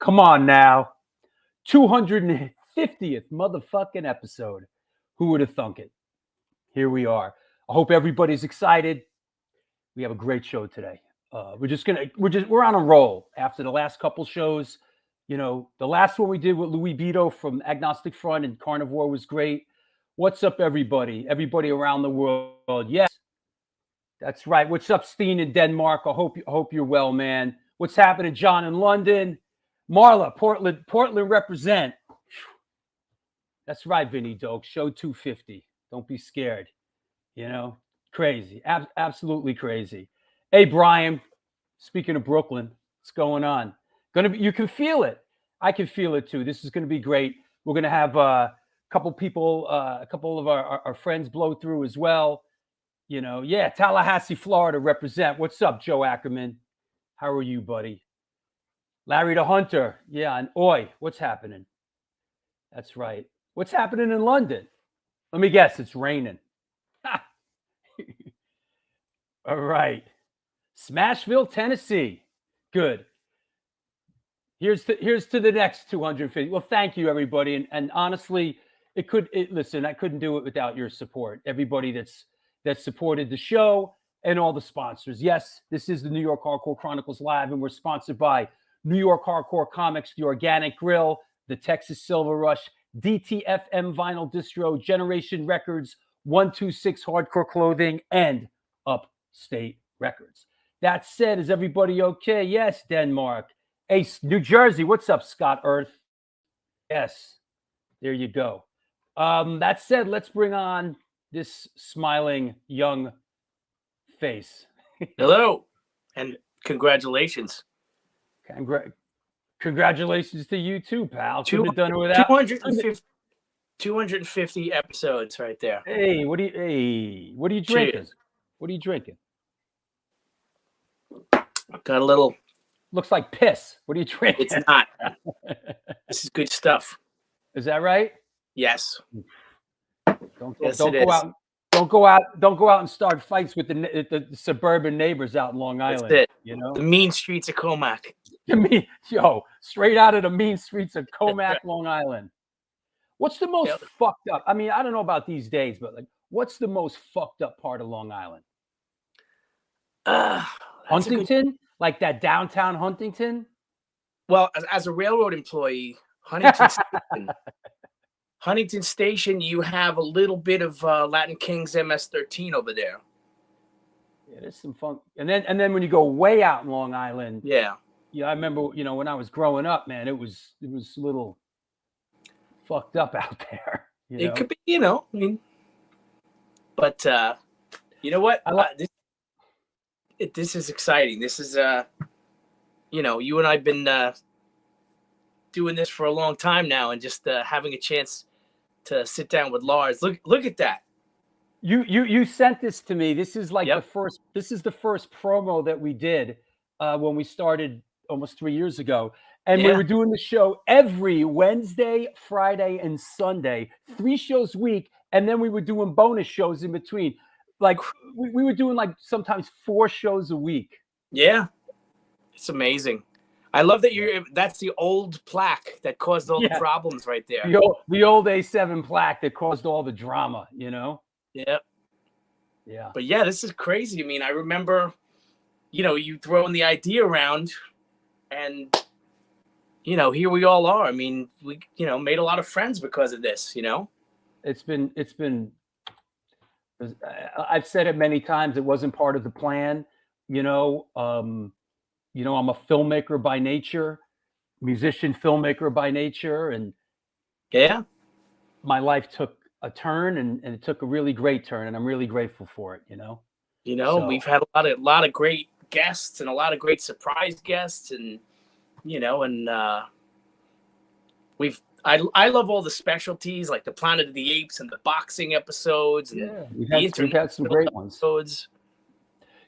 Come on now. 250th motherfucking episode. Who would have thunk it? Here we are. I hope everybody's excited. We have a great show today. We're on a roll after the last couple shows. You know, the last one we did with Louis Beto from Agnostic Front and Carnivore was great. What's up, everybody? Everybody around the world. Yes, that's right. What's up, Steen in Denmark? I hope you're well, man. What's happening, John in London? Marla, Portland represent. That's right, Vinny Doak. Show 250. Don't be scared. You know, crazy. Absolutely crazy. Hey, Brian. Speaking of Brooklyn, what's going on? You can feel it. I can feel it too. This is going to be great. We're going to have a couple people, a couple of our friends blow through as well. You know, yeah, Tallahassee, Florida represent. What's up, Joe Ackerman? How are you, buddy? Larry the Hunter. Yeah, and Oi, what's happening? That's right. What's happening in London? Let me guess, it's raining. All right. Smashville, Tennessee. Good. Here's to the next 250. Well, thank you, everybody. And honestly, listen, I couldn't do it without your support. Everybody that supported the show and all the sponsors. Yes, this is the New York Hardcore Chronicles Live, and we're sponsored by New York Hardcore Comics, The Organic Grill, the Texas Silver Rush, DTFM Vinyl Distro, Generation Records, 126 Hardcore Clothing, and Upstate Records. That said, is everybody okay? Yes, Denmark. Hey, New Jersey, what's up, Scott Earth? Yes, there you go. That said, let's bring on this smiling young face. Hello, and congratulations. Congratulations to you too, pal. Couldn't have done it without 250 episodes right there. Hey, what are you drinking? Cheers. What are you drinking? Got a little. Looks like piss. What are you drinking? It's not. This is good stuff. Is that right? Yes. Don't go out and start fights with the suburban neighbors out in Long Island. That's it. You know, the mean streets of Comac. Straight out of the mean streets of Comac, Long Island. What's the most fucked up? I mean, I don't know about these days, but like, what's the most fucked up part of Long Island? Huntington, like that downtown Huntington. Well, as a railroad employee, Huntington Station, you have a little bit of Latin Kings MS-13 over there. Yeah, there's some fun. And then when you go way out in Long Island, yeah, I remember, when I was growing up, man, it was a little fucked up out there. It could be, but you know what? This is exciting. This is, you and I've been doing this for a long time now, and just having a chance to sit down with Lars. Look at that. You sent this to me. This is like the first promo that we did when we started almost 3 years ago. And we were doing the show every Wednesday, Friday, and Sunday, 3 shows a week. And then we were doing bonus shows in between. Like we were doing like sometimes 4 shows a week. Yeah. It's amazing. I love that that's the old plaque that caused all the problems right there. The old A7 plaque that caused all the drama, Yeah. Yeah. But yeah, this is crazy. I mean, I remember, you throwing the idea around, and, here we all are. I mean, we, made a lot of friends because of this, It's been, I've said it many times. It wasn't part of the plan, I'm a filmmaker by nature, musician, filmmaker by nature. And my life took a turn, and it took a really great turn, and I'm really grateful for it, We've had a lot of great guests and a lot of great surprise guests, and I love all the specialties, like the Planet of the Apes and the boxing episodes. And we've had some great ones.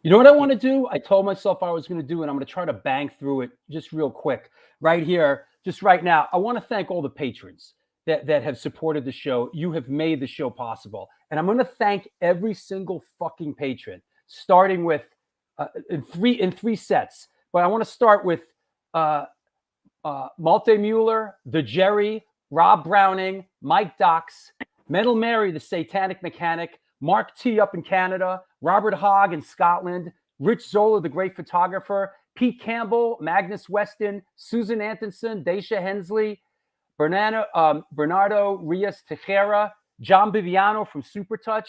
You know what I want to do? I told myself I was going to do, and I'm going to try to bang through it just real quick right here, just right now. I want to thank all the patrons that have supported the show. You have made the show possible. And I'm going to thank every single fucking patron, starting with in three sets. But I want to start with Malte Mueller, The Jerry, Rob Browning, Mike Dox, Metal Mary, the Satanic Mechanic, Mark T up in Canada, Robert Hogg in Scotland, Rich Zola, the great photographer, Pete Campbell, Magnus Weston, Susan Antonson, Daisha Hensley, Bernardo Rios Tejera, John Biviano from Supertouch,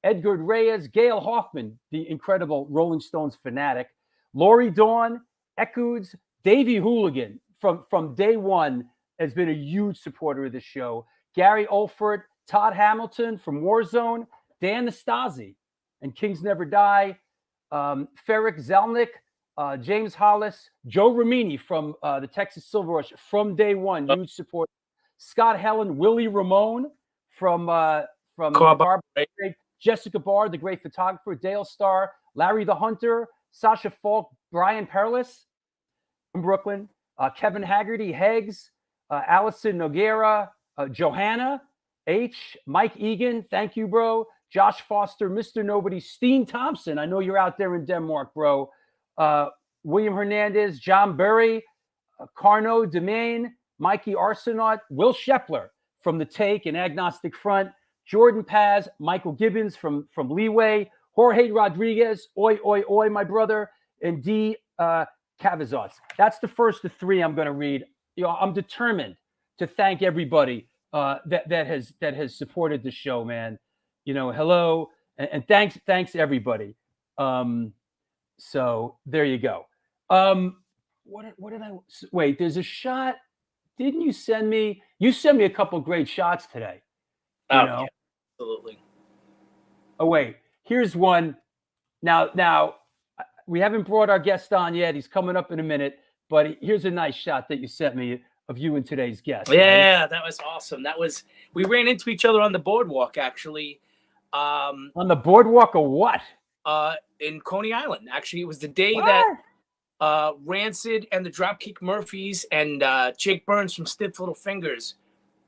Edgar Reyes, Gail Hoffman, the incredible Rolling Stones fanatic, Lori Dawn, Ekuds, Davey Hooligan from day one has been a huge supporter of the show. Gary Olford, Todd Hamilton from Warzone, Dan Nastasi and Kings Never Die, Ferric Zelnick, James Hollis, Joe Ramini from the Texas Silver Rush from day one, huge support. Scott Helen, Willie Ramone from Carbohydrate, Jessica Barr, the great photographer, Dale Starr, Larry the Hunter, Sasha Falk, Brian Perlis from Brooklyn, Kevin Haggerty, Heggs, Allison Noguera, Johanna H, Mike Egan, thank you, bro. Josh Foster, Mr. Nobody, Steen Thompson, I know you're out there in Denmark, bro. William Hernandez, John Burry, Carno Demain, Mikey Arsenaut, Will Shepler from The Take and Agnostic Front, Jordan Paz, Michael Gibbons from Leeway, Jorge Rodriguez, oi, oi, oi, my brother, and D. Cavazos. That's the first of three I'm going to read. You know, I'm determined to thank everybody that has supported the show, man. You know, hello, and thanks everybody. So there you go. What did I wait? There's a shot. Didn't you send me? You sent me a couple great shots today. Yeah, absolutely. Oh wait, here's one. Now we haven't brought our guest on yet. He's coming up in a minute, but here's a nice shot that you sent me of you and today's guest. Yeah, right? That was awesome. We ran into each other on the boardwalk, actually. On the boardwalk or what? In Coney Island. Actually, it was the day that Rancid and the Dropkick Murphys and Jake Burns from Stiff Little Fingers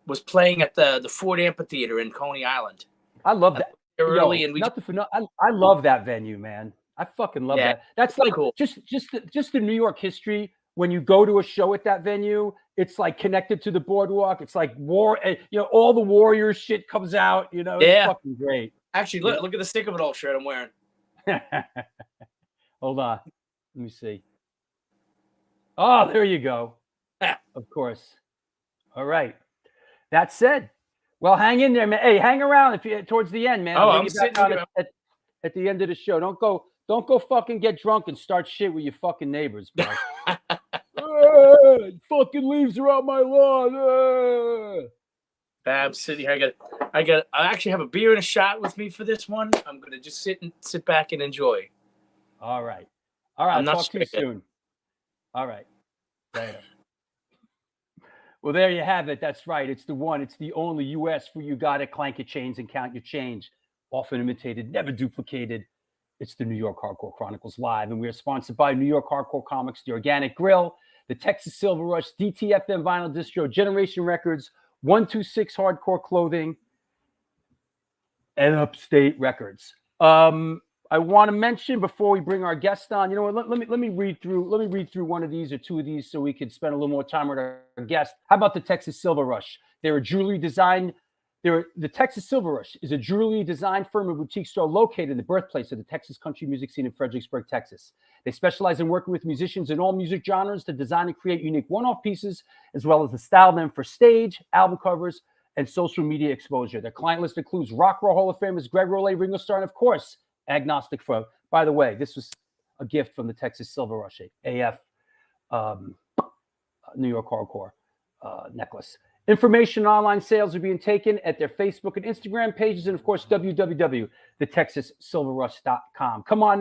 was playing at the Ford Amphitheater in Coney Island. I love that. Early, Yo, and we I love that venue, man. I fucking love that. That's like cool. just the New York history. When you go to a show at that venue, it's like connected to the boardwalk. It's like war. You know, all the Warriors shit comes out. You know, it's fucking great. Actually, look at the Stick of It All shirt I'm wearing. Hold on, let me see. Oh, there you go. Of course. All right. That said, well, hang in there, man. Hey, hang around if you towards the end, man. I'm sitting at the end of the show. Don't go fucking get drunk and start shit with your fucking neighbors, bro. Fucking leaves are on my lawn. I'm sitting here. I actually have a beer and a shot with me for this one. I'm gonna just sit back and enjoy. All right. I'll talk to you soon. All right. Later. Well, there you have it. That's right. It's the one. It's the only U.S. where you got to clank your chains and count your change. Often imitated, never duplicated. It's the New York Hardcore Chronicles Live, and we are sponsored by New York Hardcore Comics, The Organic Grill, the Texas Silver Rush, DTFM Vinyl Distro, Generation Records, 126 Hardcore Clothing, and Upstate Records. I want to mention before we bring our guest on, you know what? Let me read through one of these or two of these so we could spend a little more time with our guest. How about the Texas Silver Rush? They're a jewelry design. The Texas Silver Rush is a jewelry design firm and boutique store located in the birthplace of the Texas country music scene in Fredericksburg, Texas. They specialize in working with musicians in all music genres to design and create unique one-off pieces, as well as to style them for stage, album covers, and social media exposure. Their client list includes Rock Roll Hall of Famers Greg Rolle, Ringo Starr, and of course, Agnostic Front. By the way, this was a gift from the Texas Silver Rush, AF New York Hardcore necklace. Information on online sales are being taken at their Facebook and Instagram pages, and of course, www.thetexassilverrush.com. Come on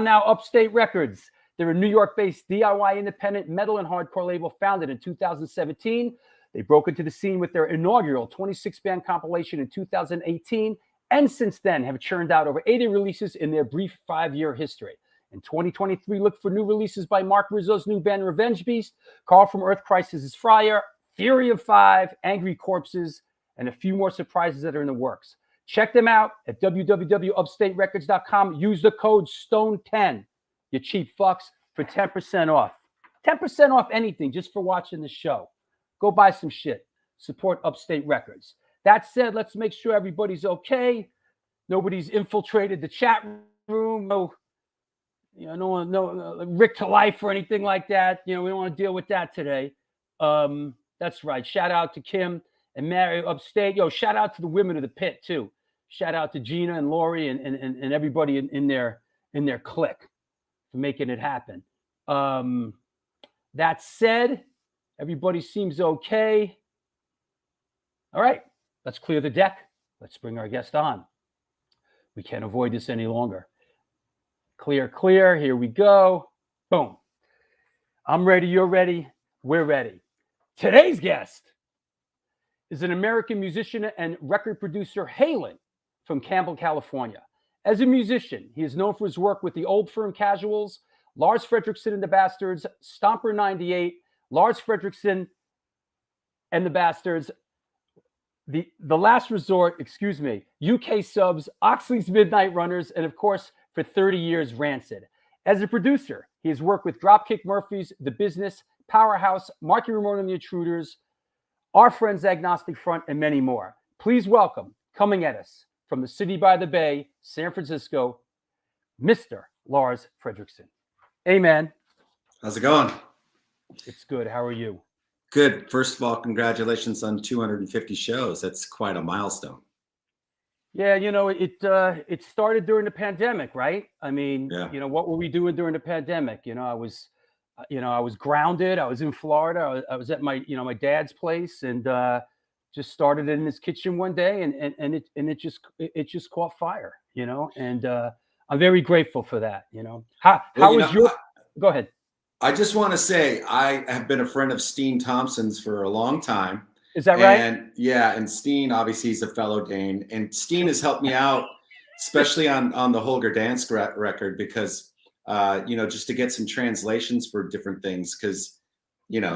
now, Upstate Records. They're a New York-based DIY independent metal and hardcore label founded in 2017. They broke into the scene with their inaugural 26-band compilation in 2018, and since then have churned out over 80 releases in their brief 5-year history. In 2023, look for new releases by Mark Rizzo's new band Revenge Beast, Carl from Earth Crisis' Fryer, Fury of Five, Angry Corpses, and a few more surprises that are in the works. Check them out at www.upstaterecords.com. Use the code STONE10, you cheap fucks, for 10% off. 10% off anything just for watching the show. Go buy some shit. Support Upstate Records. That said, let's make sure everybody's okay. Nobody's infiltrated the chat room. No, no Rick to life or anything like that. We don't want to deal with that today. That's right. Shout out to Kim and Mary Upstate. Shout out to the women of the pit too. Shout out to Gina and Lori and everybody in their clique for making it happen. That said, everybody seems okay. All right, let's clear the deck. Let's bring our guest on. We can't avoid this any longer. Clear. Here we go. Boom. I'm ready. You're ready. We're ready. Today's guest is an American musician and record producer hailing from Campbell, California. As a musician, he is known for his work with the Old Firm Casuals, Lars Frederiksen and the Bastards, Stomper 98, Lars Frederiksen and the Bastards, The Last Resort, UK Subs, Oxley's Midnight Runners, and of course, for 30 years, Rancid. As a producer, he has worked with Dropkick Murphys, The Business, Powerhouse, Marky Ramone and the Intruders, Our Friends Agnostic Front, and many more. Please welcome, coming at us from the city by the bay, San Francisco, Mr. Lars Frederiksen. Hey, man. How's it going? It's good. How are you? Good. First of all, congratulations on 250 shows. That's quite a milestone. Yeah, it started during the pandemic, right? I mean, yeah. What were we doing during the pandemic? I was grounded. I was in Florida. I was at my dad's place, and just started in his kitchen one day, and it just caught fire, and I'm very grateful for that. How was your? Go ahead. I just want to say I have been a friend of Steen Thompson's for a long time. Is that right? And yeah, and Steen, obviously, he's a fellow Dane, and Steen has helped me out, especially on the Holger Dansk record, because just to get some translations for different things, because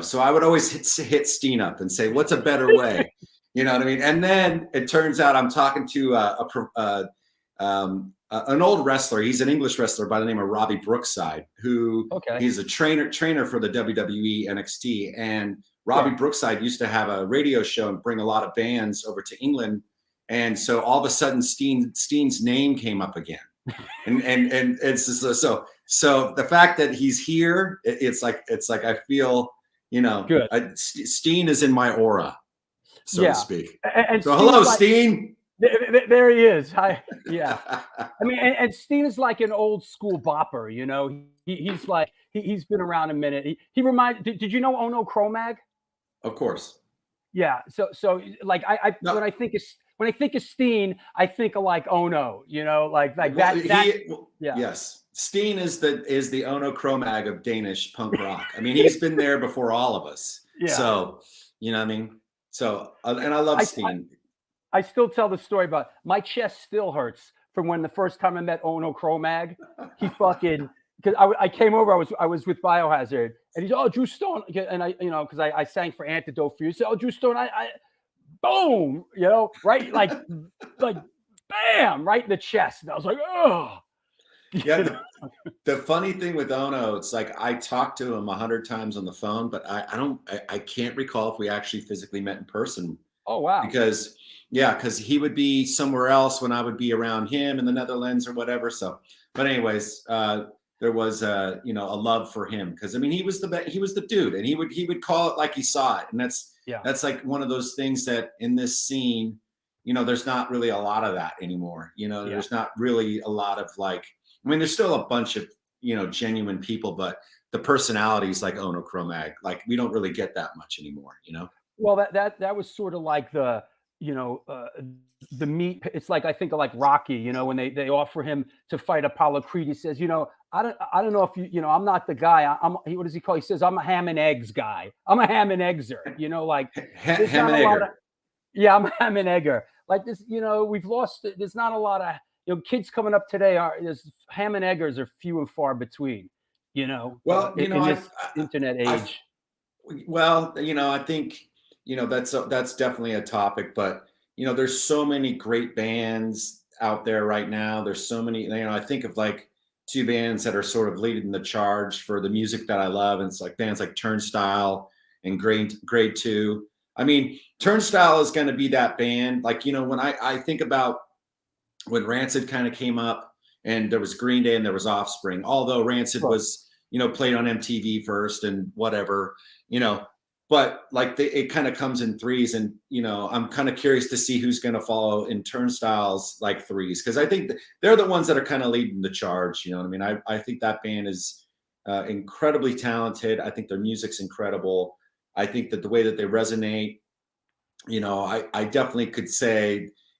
so I would always hit Steen up and say, what's a better way? You know what I mean? And then it turns out I'm talking to an old wrestler. He's an English wrestler by the name of Robbie Brookside, who he's a trainer for the WWE NXT. And Robbie Brookside used to have a radio show and bring a lot of bands over to England. And so all of a sudden Steen's name came up again. and it's just, so the fact that he's here, it's like I feel, good. Steen is in my aura, so to speak. And so hello, Steen. There he is. Hi. Yeah. I mean, and Steen is like an old school bopper, he's like, he's been around a minute. He reminds, did you know Ono Cro-Mag? Of course. Yeah. So like no. when I think of Steen, I think of like Ono, like that. Yes. Steen is the Ono Cro-Mag of Danish punk rock. I mean, he's been there before all of us. Yeah. So, you know what I mean? So, and I love Steen. I still tell the story about my chest still hurts from when the first time I met Ono Cro-Mag. He fucking, because I came over, I was with Biohazard, and he's, oh, Drew Stone, and I, because I sang for Antidote for you. So, oh, Drew Stone, I boom, right, like bam, right in the chest. And I was like, oh. Yeah. The funny thing with Ono, it's like I talked to him 100 times on the phone, but I can't recall if we actually physically met in person. Oh wow. Because he would be somewhere else when I would be around him in the Netherlands or whatever. So, but anyways, there was a love for him, because I mean he was the dude, and he would call it like he saw it, and that's like one of those things that in this scene, there's not really a lot of that anymore. There's not really a lot of like, I mean, there's still a bunch of genuine people, but the personalities like Ono Cro-Mag, like we don't really get that much anymore. Well, that was sort of like the the meat. It's like, I think of like Rocky, when they offer him to fight Apollo Creed. He says, I don't know if I'm not the guy. What does he call? He says, I'm a ham and eggs guy. I'm a ham and eggser. Like ham and egger. Yeah, I'm a ham and egger. Like this, we've lost. There's not a lot of kids coming up today. There's ham and eggers are few and far between. Well, in this internet age. I think. That's definitely a topic, but there's so many great bands out there right now. There's so many, I think of like two bands that are sort of leading the charge for the music that I love. And it's like bands like Turnstile and Grade 2. I mean, Turnstile is going to be that band. Like, you know, when I think about when Rancid kind of came up and there was Green Day and there was Offspring, although Rancid was, you know, played on MTV first and whatever, you know, but like it kind of comes in threes. And, you know, I'm kind of curious to see who's going to follow in Turnstile's like threes. Cause I think they're the ones that are kind of leading the charge. You know what I mean? I think that band is incredibly talented. I think their music's incredible. I think that the way that they resonate, you know, I definitely could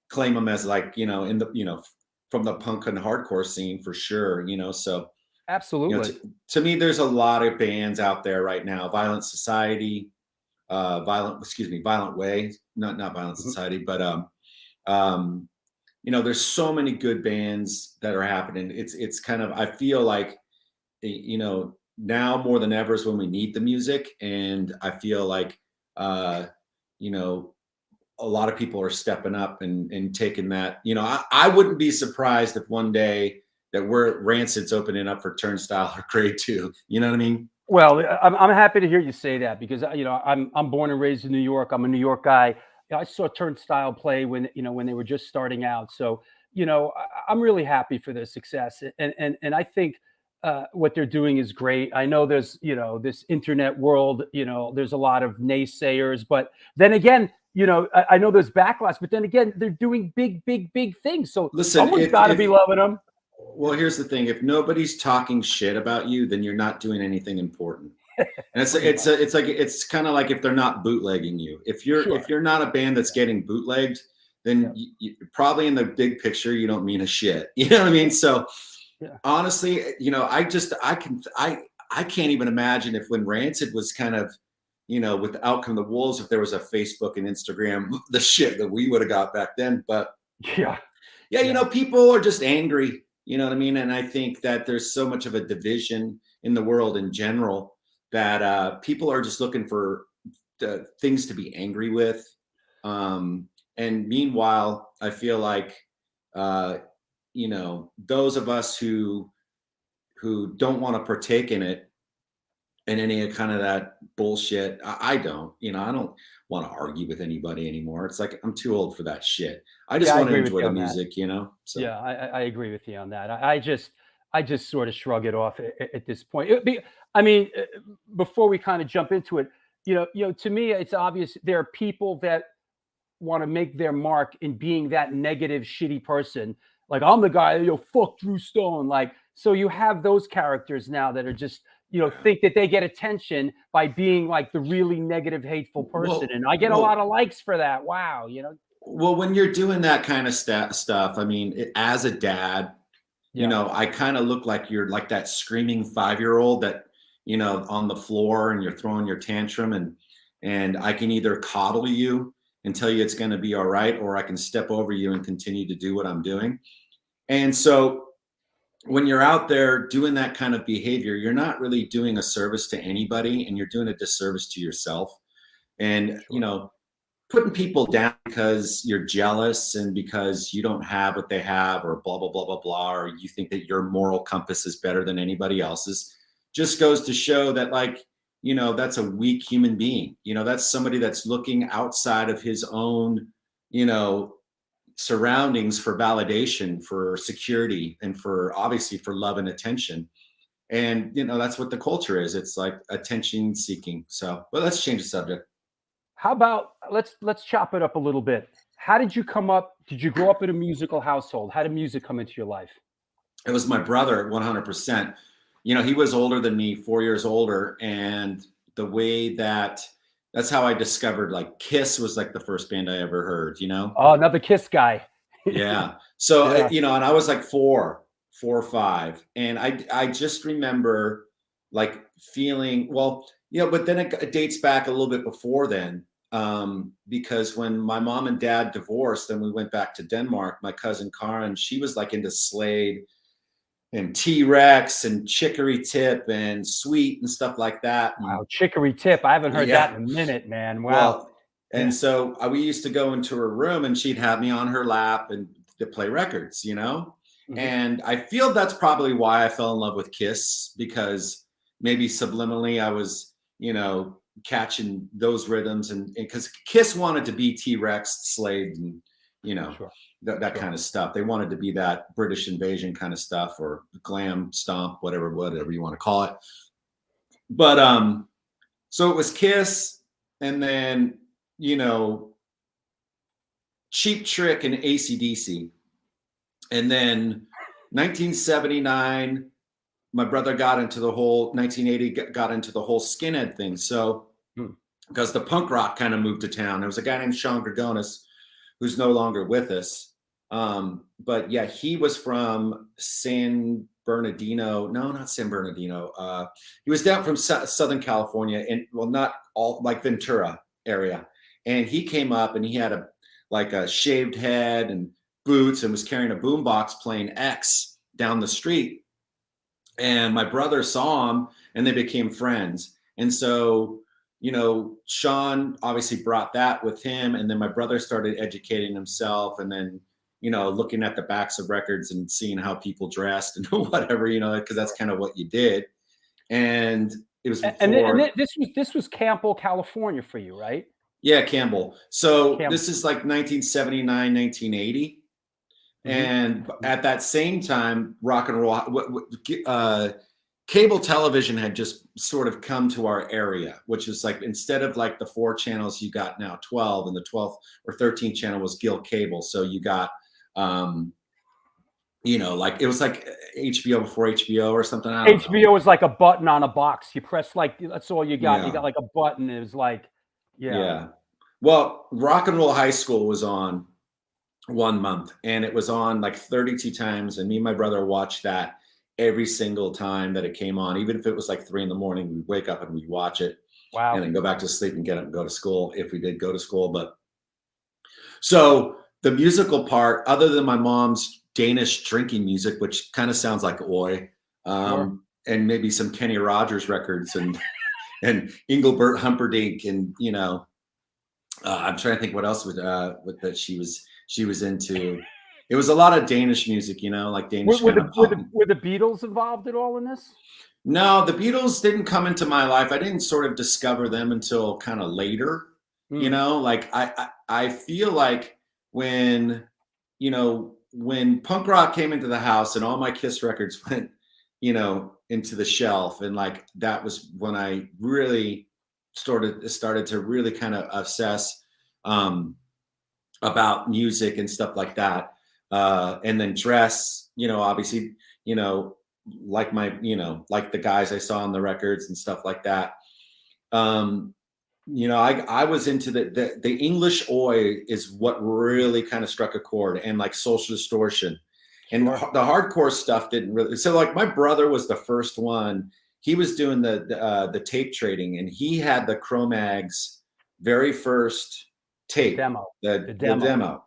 claim them as like, you know, in the, you know, from the punk and hardcore scene for sure, you know, so. Absolutely. You know, to me, there's a lot of bands out there right now. Violent Society, Violent Way, not Violent Society, but you know, there's so many good bands that are happening. It's kind of, I feel like, you know, now more than ever is when we need the music, and I feel like you know, a lot of people are stepping up and taking that. You know, I wouldn't be surprised if one day that Rancid's opening up for Turnstile or Grade 2. You know what I mean? Well, I'm happy to hear you say that, because, you know, I'm born and raised in New York. I'm a New York guy. I saw Turnstile play when, you know, when they were just starting out. So, you know, I'm really happy for their success. And I think what they're doing is great. I know there's, you know, this internet world, you know, there's a lot of naysayers, but then again, you know, I know there's backlash, but then again, they're doing big things. So listen, someone's got to be loving them. Well, here's the thing: if nobody's talking shit about you, then you're not doing anything important. And it's kind of like if they're not bootlegging you. If you're not a band that's getting bootlegged, then you probably in the big picture you don't mean a shit. You know what I mean? So honestly, you know, I can't even imagine if when Rancid was kind of, you know, with Outcome the Wolves, if there was a Facebook and Instagram, the shit that we would have got back then. But you know, people are just angry. You know what I mean? And I think that there's so much of a division in the world in general that people are just looking for things to be angry with. And meanwhile, I feel like, you know, those of us who don't want to partake in it and any kind of that bullshit, I don't, you know, I don't want to argue with anybody anymore. It's like, I'm too old for that shit. I just want to enjoy the music, you know? So. Yeah, I agree with you on that. I just sort of shrug it off at this point. I mean, before we kind of jump into it, you know, to me, it's obvious there are people that want to make their mark in being that negative, shitty person. Like, I'm the guy, you know, fuck Drew Stone. Like, so you have those characters now that are just, you know, think that they get attention by being like the really negative, hateful person. And I get a lot of likes for that. Wow. You know? Well, when you're doing that kind of stuff, I mean, as a dad, you know, I kind of look like you're like that screaming 5-year-old that, you know, on the floor and you're throwing your tantrum, and I can either coddle you and tell you it's going to be all right, or I can step over you and continue to do what I'm doing. And so when you're out there doing that kind of behavior, you're not really doing a service to anybody, and you're doing a disservice to yourself. And, you know, putting people down because you're jealous and because you don't have what they have, or blah, blah, blah, blah, blah, or you think that your moral compass is better than anybody else's, just goes to show that, like, you know, that's a weak human being. You know, that's somebody that's looking outside of his own, you know, surroundings for validation, for security, and for obviously for love and attention. And, you know, that's what the culture is. It's like attention seeking. So, but let's change the subject. How about let's chop it up a little bit. How did you come up? Did you grow up in a musical household? How did music come into your life? It was my brother, 100%. You know, he was older than me, 4 years older. And the way that's how I discovered, like, Kiss was like the first band I ever heard, you know? Oh, another Kiss guy. Yeah. So, you know, and I was like 4 or 5. And I just remember like feeling, well, you know, but then it dates back a little bit before then. Because when my mom and dad divorced, then we went back to Denmark, my cousin Karen, she was like into Slade and T-Rex and Chicory Tip and Sweet and stuff like that. Wow, Chicory Tip. I haven't heard that in a minute, man. Wow. Well, and so we used to go into her room and she'd have me on her lap and to play records, you know? And I feel that's probably why I fell in love with Kiss, because maybe subliminally I was, you know, catching those rhythms, and because Kiss wanted to be T-Rex, Slade, and, you know, that kind of stuff. They wanted to be that British invasion kind of stuff, or glam stomp, whatever you want to call it. But so it was Kiss, and then, you know, Cheap Trick and AC/DC. And then 1979, my brother got into the whole 1980 got into the whole skinhead thing. So because the punk rock kind of moved to town, there was a guy named Sean Gregonis who's no longer with us. But yeah, he was from San Bernardino. No, not San Bernardino. He was down from Southern California, and well, not all, like Ventura area. And he came up and he had a shaved head and boots, and was carrying a boombox playing X down the street. And my brother saw him, and they became friends. And so, you know, Sean obviously brought that with him, and then my brother started educating himself, and then, you know, looking at the backs of records and seeing how people dressed and whatever, you know, because that's kind of what you did. And it was before, and this was Campbell, California for you, right? Yeah, Campbell. So this is like 1979, 1980. And at that same time, rock and roll, cable television had just sort of come to our area, which is like, instead of like the 4 channels, you got now 12, and the 12th or 13th channel was Guild Cable. So you got, you know, like it was like HBO before HBO or something. I don't know. HBO was like a button on a box. You press, like, that's all you got. Yeah. You got like a button. It was like, yeah. Well, Rock and Roll High School was on 1 month, and it was on like 32 times. And me and my brother watched that every single time that it came on, even if it was like 3 a.m, we'd wake up and we'd watch it. Wow. And then go back to sleep and get up and go to school, if we did go to school. But so the musical part, other than my mom's Danish drinking music, which kind of sounds like oi, and maybe some Kenny Rogers records and Engelbert Humperdinck, and, you know, I'm trying to think what else with that she was into. It was a lot of Danish music, you know, like Danish. Were the Beatles involved at all in this? No, the Beatles didn't come into my life. I didn't sort of discover them until kind of later, you know, like I feel like when, you know, when punk rock came into the house and all my Kiss records went, you know, into the shelf, and like that was when I really started to really kind of obsess about music and stuff like that, and then dress, you know, obviously, you know, like my, you know, like the guys I saw on the records and stuff like that. You know, I was into the English oi is what really kind of struck a chord, and like Social Distortion, and the hardcore stuff didn't really. So like my brother was the first one. He was doing the tape trading, and he had the Cro-Mags very first tape, the demo.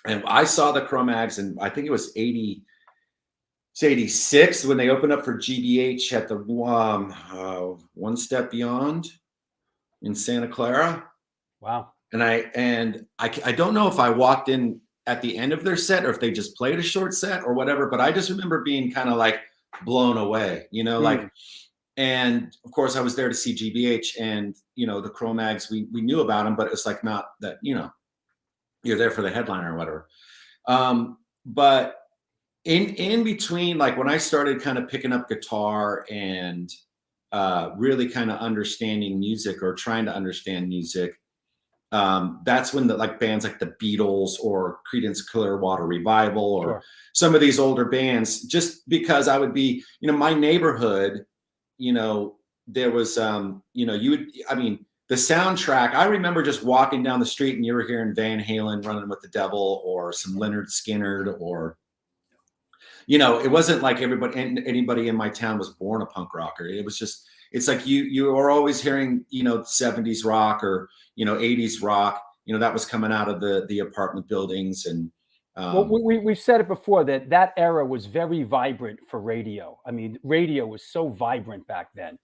And I saw the Cro-Mags, and I think it was 86 when they opened up for GBH at the One Step Beyond in Santa Clara. Wow. And I don't know if I walked in at the end of their set or if they just played a short set or whatever, but I just remember being kind of like blown away, you know, like, and of course I was there to see GBH, and, you know, the Cro-Mags, we knew about them, but it's like not that, you know, you're there for the headliner or whatever. But in between, like when I started kind of picking up guitar and really kind of understanding music or trying to understand music, that's when the like bands like the Beatles or Creedence Clearwater Revival or some of these older bands, just because I would be, you know, my neighborhood, you know, there was, you know, the soundtrack, I remember just walking down the street and you were hearing Van Halen, Running with the Devil, or some Lynyrd Skynyrd, or, you know, it wasn't like anybody in my town was born a punk rocker. It was just, it's like you were always hearing, you know, 70s rock or, you know, 80s rock, you know, that was coming out of the apartment buildings. And well, we've said it before that era was very vibrant for radio. I mean, radio was so vibrant back then.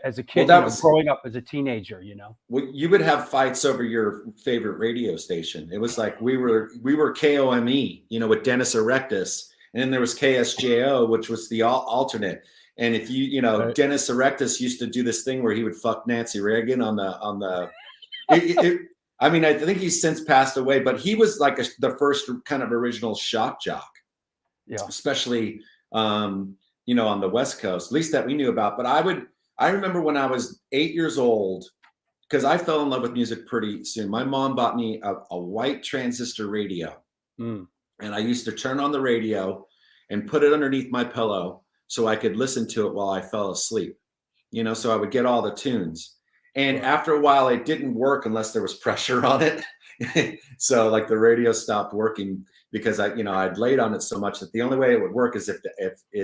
As a kid, growing up as a teenager, you know, you would have fights over your favorite radio station. It was like we were KOME, you know, with Dennis Erectus, and then there was KSJO, which was the alternate. And if you know, Right. Dennis Erectus used to do this thing where he would fuck Nancy Reagan on the. I mean, I think he's since passed away, but he was like the first kind of original shock jock. Yeah. Especially, you know, on the West Coast, at least that we knew about. But I remember when I was 8 years old, because I fell in love with music pretty soon. My mom bought me a white transistor radio. And I used to turn on the radio and put it underneath my pillow so I could listen to it while I fell asleep, you know, so I would get all the tunes. And after a while, it didn't work unless there was pressure on it. So like the radio stopped working because I'd laid on it so much that the only way it would work is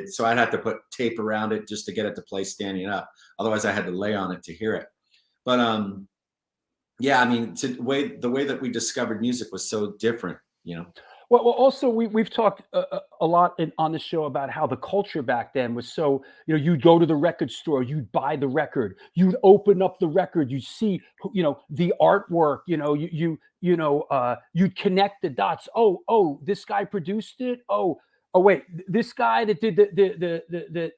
so I'd have to put tape around it just to get it to play standing up. Otherwise I had to lay on it to hear it. But yeah, I mean, the way that we discovered music was so different, you know. Well, also we've talked a lot on the show about how the culture back then was so, you know, you'd go to the record store, you'd buy the record, you'd open up the record, you see, you know, the artwork, you know, you'd connect the dots. Oh, this guy produced it. Oh, wait, this guy that did the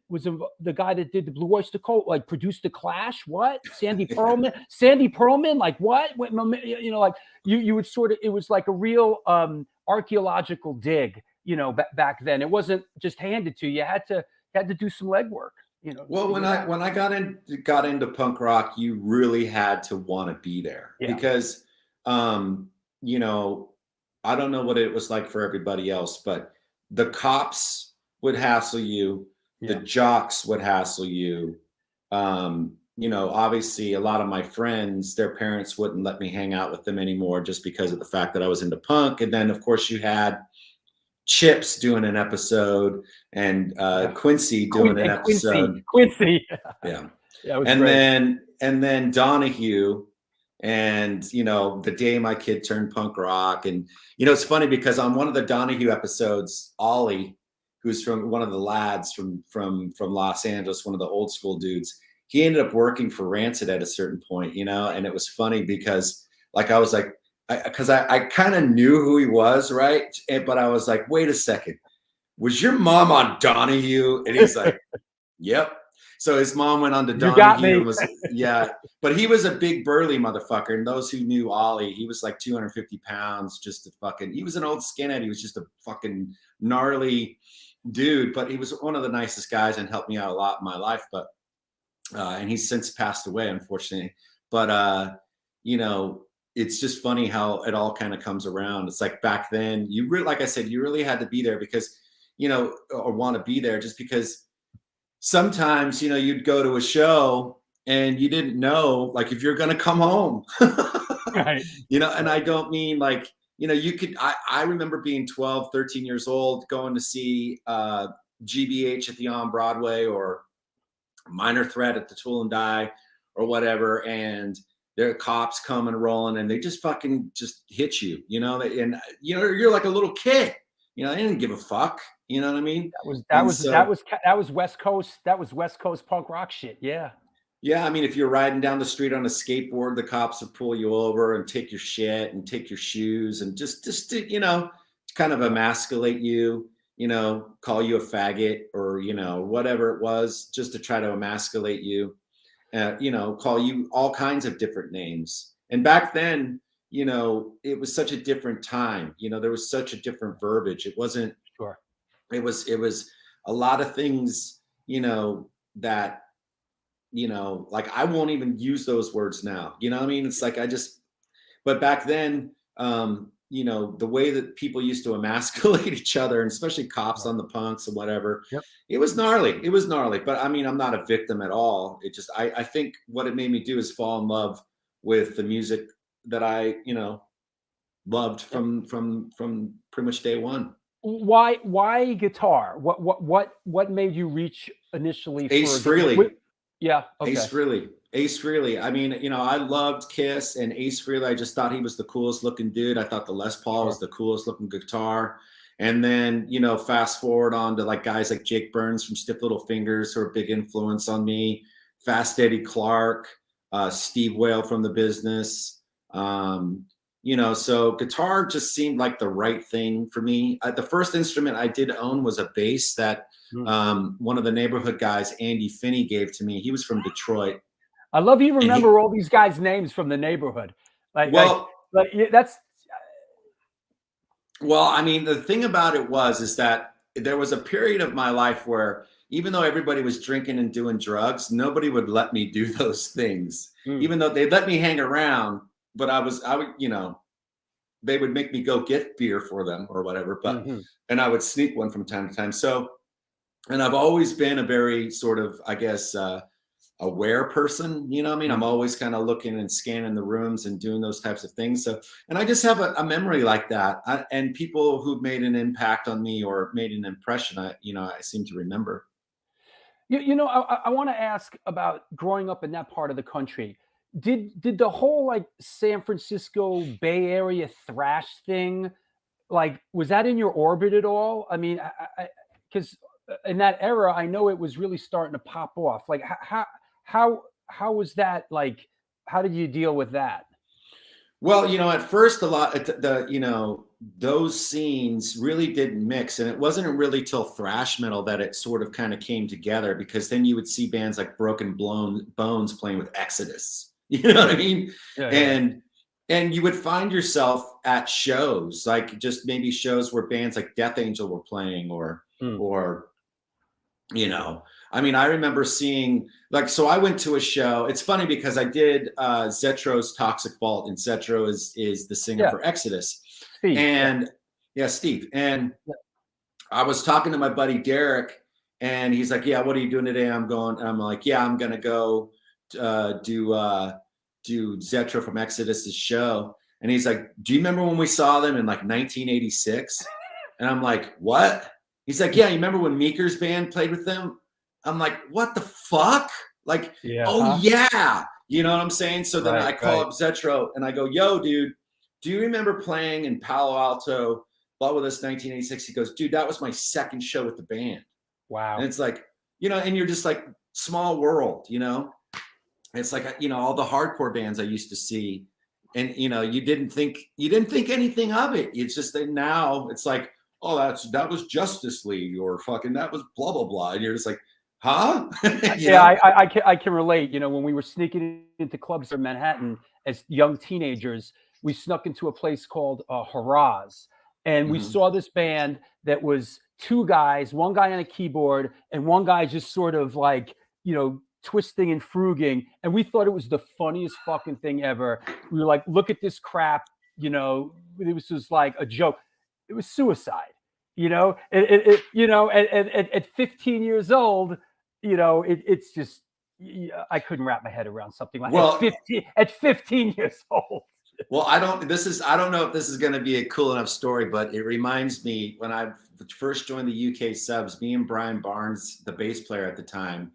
guy that did the Blue Oyster Cult, like produced the Clash. What? Sandy Pearlman, like what? You know, like you would sort of, it was like a real archaeological dig, you know, back then. It wasn't just handed to you. You had to do some legwork, you know. Well, when I got into punk rock, you really had to want to be there because you know, I don't know what it was like for everybody else, but the cops would hassle you, the jocks would hassle you. You know, obviously a lot of my friends, their parents wouldn't let me hang out with them anymore just because of the fact that I was into punk. And then of course you had Chips doing an episode and Quincy doing an episode. Quincy. Yeah. And then Donahue, and you know, the day my kid turned punk rock. And you know, it's funny because on one of the Donahue episodes, Ollie, who's from one of the lads from Los Angeles, one of the old school dudes, he ended up working for Rancid at a certain point, you know. And it was funny because like I was like, because I kind of knew who he was, right? But I was like, wait a second, was your mom on Donahue? And he's like, yep. So his mom went on to Donahue and was, but he was a big burly motherfucker. And those who knew Ollie, he was like 250 pounds, just a fucking, he was an old skinhead. He was just a fucking gnarly dude, but he was one of the nicest guys and helped me out a lot in my life. But, and he's since passed away, unfortunately. But, you know, it's just funny how it all kind of comes around. It's like back then, like I said, you really had to be there because, you know, or want to be there just because sometimes, you know, you'd go to a show and you didn't know, like, if you're going to come home, right. You know, and I don't mean like, you know, I remember being 12, 13 years old, going to see GBH at the On Broadway or Minor Threat at the Tool and Die or whatever. And there are cops coming rolling and they just fucking just hit you, you know, and you know, you're like a little kid, you know, they didn't give a fuck. You know what I mean? That was West Coast. That was West Coast punk rock shit. Yeah. Yeah. I mean, if you're riding down the street on a skateboard, the cops will pull you over and take your shit and take your shoes and just you know, kind of emasculate you, you know, call you a faggot or, you know, whatever it was, just to try to emasculate you. You know, call you all kinds of different names. And back then, you know, it was such a different time. You know, there was such a different verbiage. It wasn't. Sure. It was a lot of things, you know, that, you know, like I won't even use those words now. You know what I mean? It's like but back then, you know, the way that people used to emasculate each other, and especially cops on the punks and whatever, it was gnarly. It was gnarly. But I mean, I'm not a victim at all. It just, I think what it made me do is fall in love with the music that I, you know, loved from pretty much day one. Why guitar? What made you reach initially? Ace Frehley. Yeah. Okay. Ace Frehley. I mean, you know, I loved Kiss and Ace Frehley. I just thought he was the coolest looking dude. I thought the Les Paul was the coolest looking guitar. And then, you know, fast forward on to like guys like Jake Burns from Stiff Little Fingers, who are a big influence on me. Fast Eddie Clark, Steve Whale from The Business. you know, so guitar just seemed like the right thing for me. The first instrument I did own was a bass that one of the neighborhood guys, Andy Finney, gave to me. He was from Detroit. I love you remember all these guys' names from the neighborhood. That's. Well, I mean, the thing about it is that there was a period of my life where even though everybody was drinking and doing drugs, nobody would let me do those things, even though they'd let me hang around. But I would, you know, they would make me go get beer for them or whatever. But, and I would sneak one from time to time. So, and I've always been a very sort of, I guess, aware person, you know what I mean? I'm always kind of looking and scanning the rooms and doing those types of things. So, and I just have a memory like that. And people who've made an impact on me or made an impression, I seem to remember. You know, I want to ask about growing up in that part of the country. Did the whole like San Francisco Bay Area thrash thing, like, was that in your orbit at all? I mean, because in that era, I know it was really starting to pop off. Like, how was that? Like, how did you deal with that? Well, you know, at first those scenes really didn't mix, and it wasn't really till thrash metal that it sort of kind of came together, because then you would see bands like Broken Bones playing with Exodus. You know what I mean? Yeah. And you would find yourself at shows, like just maybe shows where bands like Death Angel were playing, or you know, I mean, I remember seeing, like, so I went to a show. It's funny because I did Zetro's Toxic Vault, and Zetro is the singer for Exodus. Steve, and Steve. And I was talking to my buddy Derek, and he's like, yeah, what are you doing today? I'm going, and I'm like, yeah, I'm going to go do Zetro from Exodus's show. And he's like, do you remember when we saw them in like 1986? And I'm like, what? He's like, yeah, you remember when Meeker's band played with them? I'm like, what the fuck? Like, oh yeah. You know what I'm saying? So then I call up Zetro and I go, yo, dude, do you remember playing in Palo Alto, Blah With Us 1986? He goes, dude, that was my second show with the band. Wow. And it's like, you know, and you're just like, small world, you know? It's like, you know, all the hardcore bands I used to see, and, you know, you didn't think anything of it. It's just that now it's like, oh, that was Justice League, or fucking that was blah blah blah, and you're just like, huh? I can relate. You know, when we were sneaking into clubs in Manhattan as young teenagers, we snuck into a place called Haraz, and we saw this band that was two guys, one guy on a keyboard and one guy just sort of like, you know, twisting and fruging, and we thought it was the funniest fucking thing ever. We were like, look at this crap, you know, it was just like a joke. It was suicide, you know. You know, at 15 years old, you know, it's just, I couldn't wrap my head around something like at 15 years old. Well, I don't know if this is going to be a cool enough story, but it reminds me when I first joined the UK Subs, me and Brian Barnes, the bass player at the time,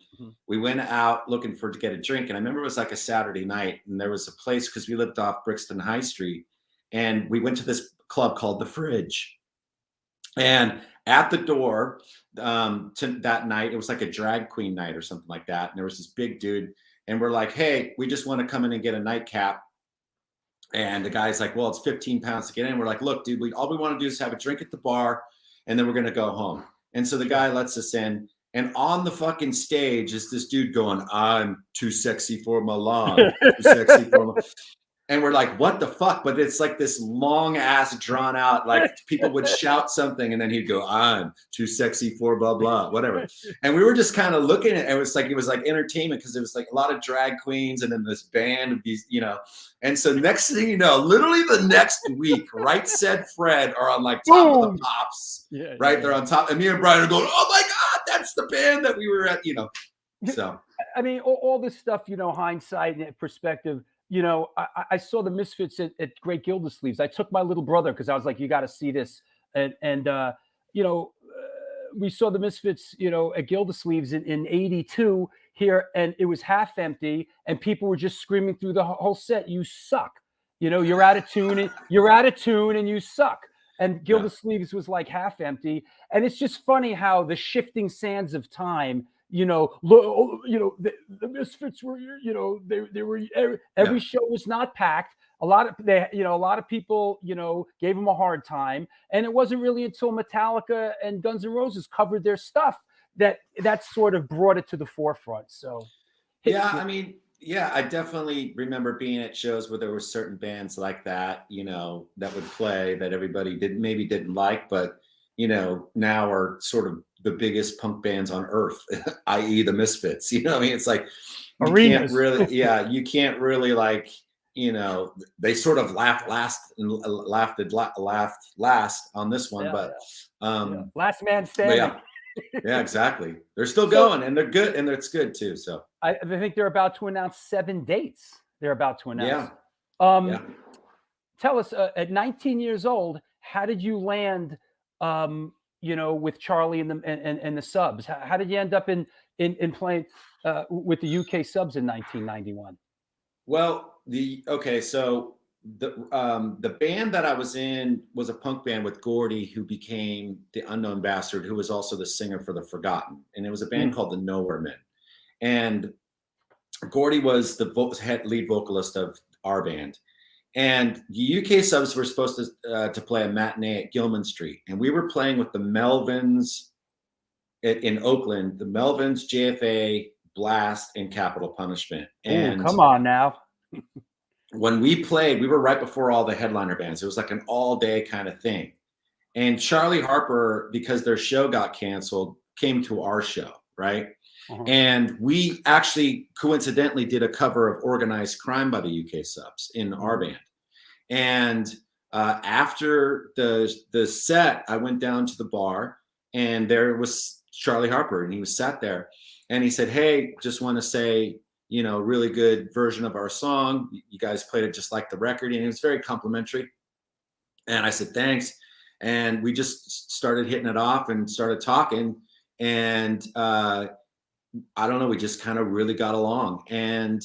we went out looking to get a drink. And I remember it was like a Saturday night, and there was a place, because we lived off Brixton High Street, and we went to this club called The Fridge. And at the door that night, it was like a drag queen night or something like that. And there was this big dude, and we're like, hey, we just want to come in and get a nightcap. And the guy's like, well, it's 15 pounds to get in. We're like, look, dude, all we want to do is have a drink at the bar, and then we're going to go home. And so the guy lets us in, and on the fucking stage is this dude going, I'm too sexy for Milan, too sexy for Milan. And we're like, what the fuck? But it's like this long ass drawn out, like people would shout something and then he'd go, I'm too sexy for blah, blah, whatever. And we were just kind of looking at it. It was like entertainment, because it was like a lot of drag queens and then this band of these, you know. And so next thing you know, literally the next week, Right Said Fred are on like top of the pops, right? They're on top. And me and Brian are going, oh my God, that's the band that we were at, you know. So, I mean, all this stuff, you know, hindsight and perspective. You know, I saw the Misfits at Great Gildersleeves. I took my little brother because I was like, you got to see this. And you know, we saw the Misfits, you know, at Gildersleeves in 82 here, and it was half empty, and people were just screaming through the whole set, you suck. You know, you're out of tune and you suck. And Gildersleeves was like half empty. And it's just funny how the shifting sands of time, you know, the Misfits were, you know, they were, every show was not packed. a lot of people, gave him a hard time, and it wasn't really until Metallica and Guns N' Roses covered their stuff that sort of brought it to the forefront. So, yeah, I mean, yeah, I definitely remember being at shows where there were certain bands like that, that would play that everybody didn't like, but now are sort of the biggest punk bands on earth, i.e. the Misfits. I mean, it's like you can't really like, they sort of laughed last on this one, but last man standing. Yeah, exactly. They're still going, and they're good, and it's good too. So I think they're about to announce 7 dates. They're about to announce. Tell us, at 19 years old, how did you land, with Charlie and the Subs? How did you end up in playing with the UK Subs in 1991? Well, so the band that I was in was a punk band with Gordy, who became the Unknown Bastard, who was also the singer for The Forgotten, and it was a band called the Nowhere Men. And Gordy was the head lead vocalist of our band. And the UK Subs were supposed to play a matinee at Gilman Street, and we were playing with the Melvins in Oakland, the Melvins, JFA, Blast, and Capital Punishment. And come on now. When we played, we were right before all the headliner bands. It was like an all-day kind of thing. And Charlie Harper, because their show got canceled, came to our show, right? Uh-huh. And we actually coincidentally did a cover of Organized Crime by the UK Subs in our band. And after the set, I went down to the bar, and there was Charlie Harper, and he was sat there, and he said, "Hey, just want to say, really good version of our song. You guys played it just like the record." And it was very complimentary. And I said, "Thanks." And we just started hitting it off and started talking. And I don't know, we just kind of really got along. And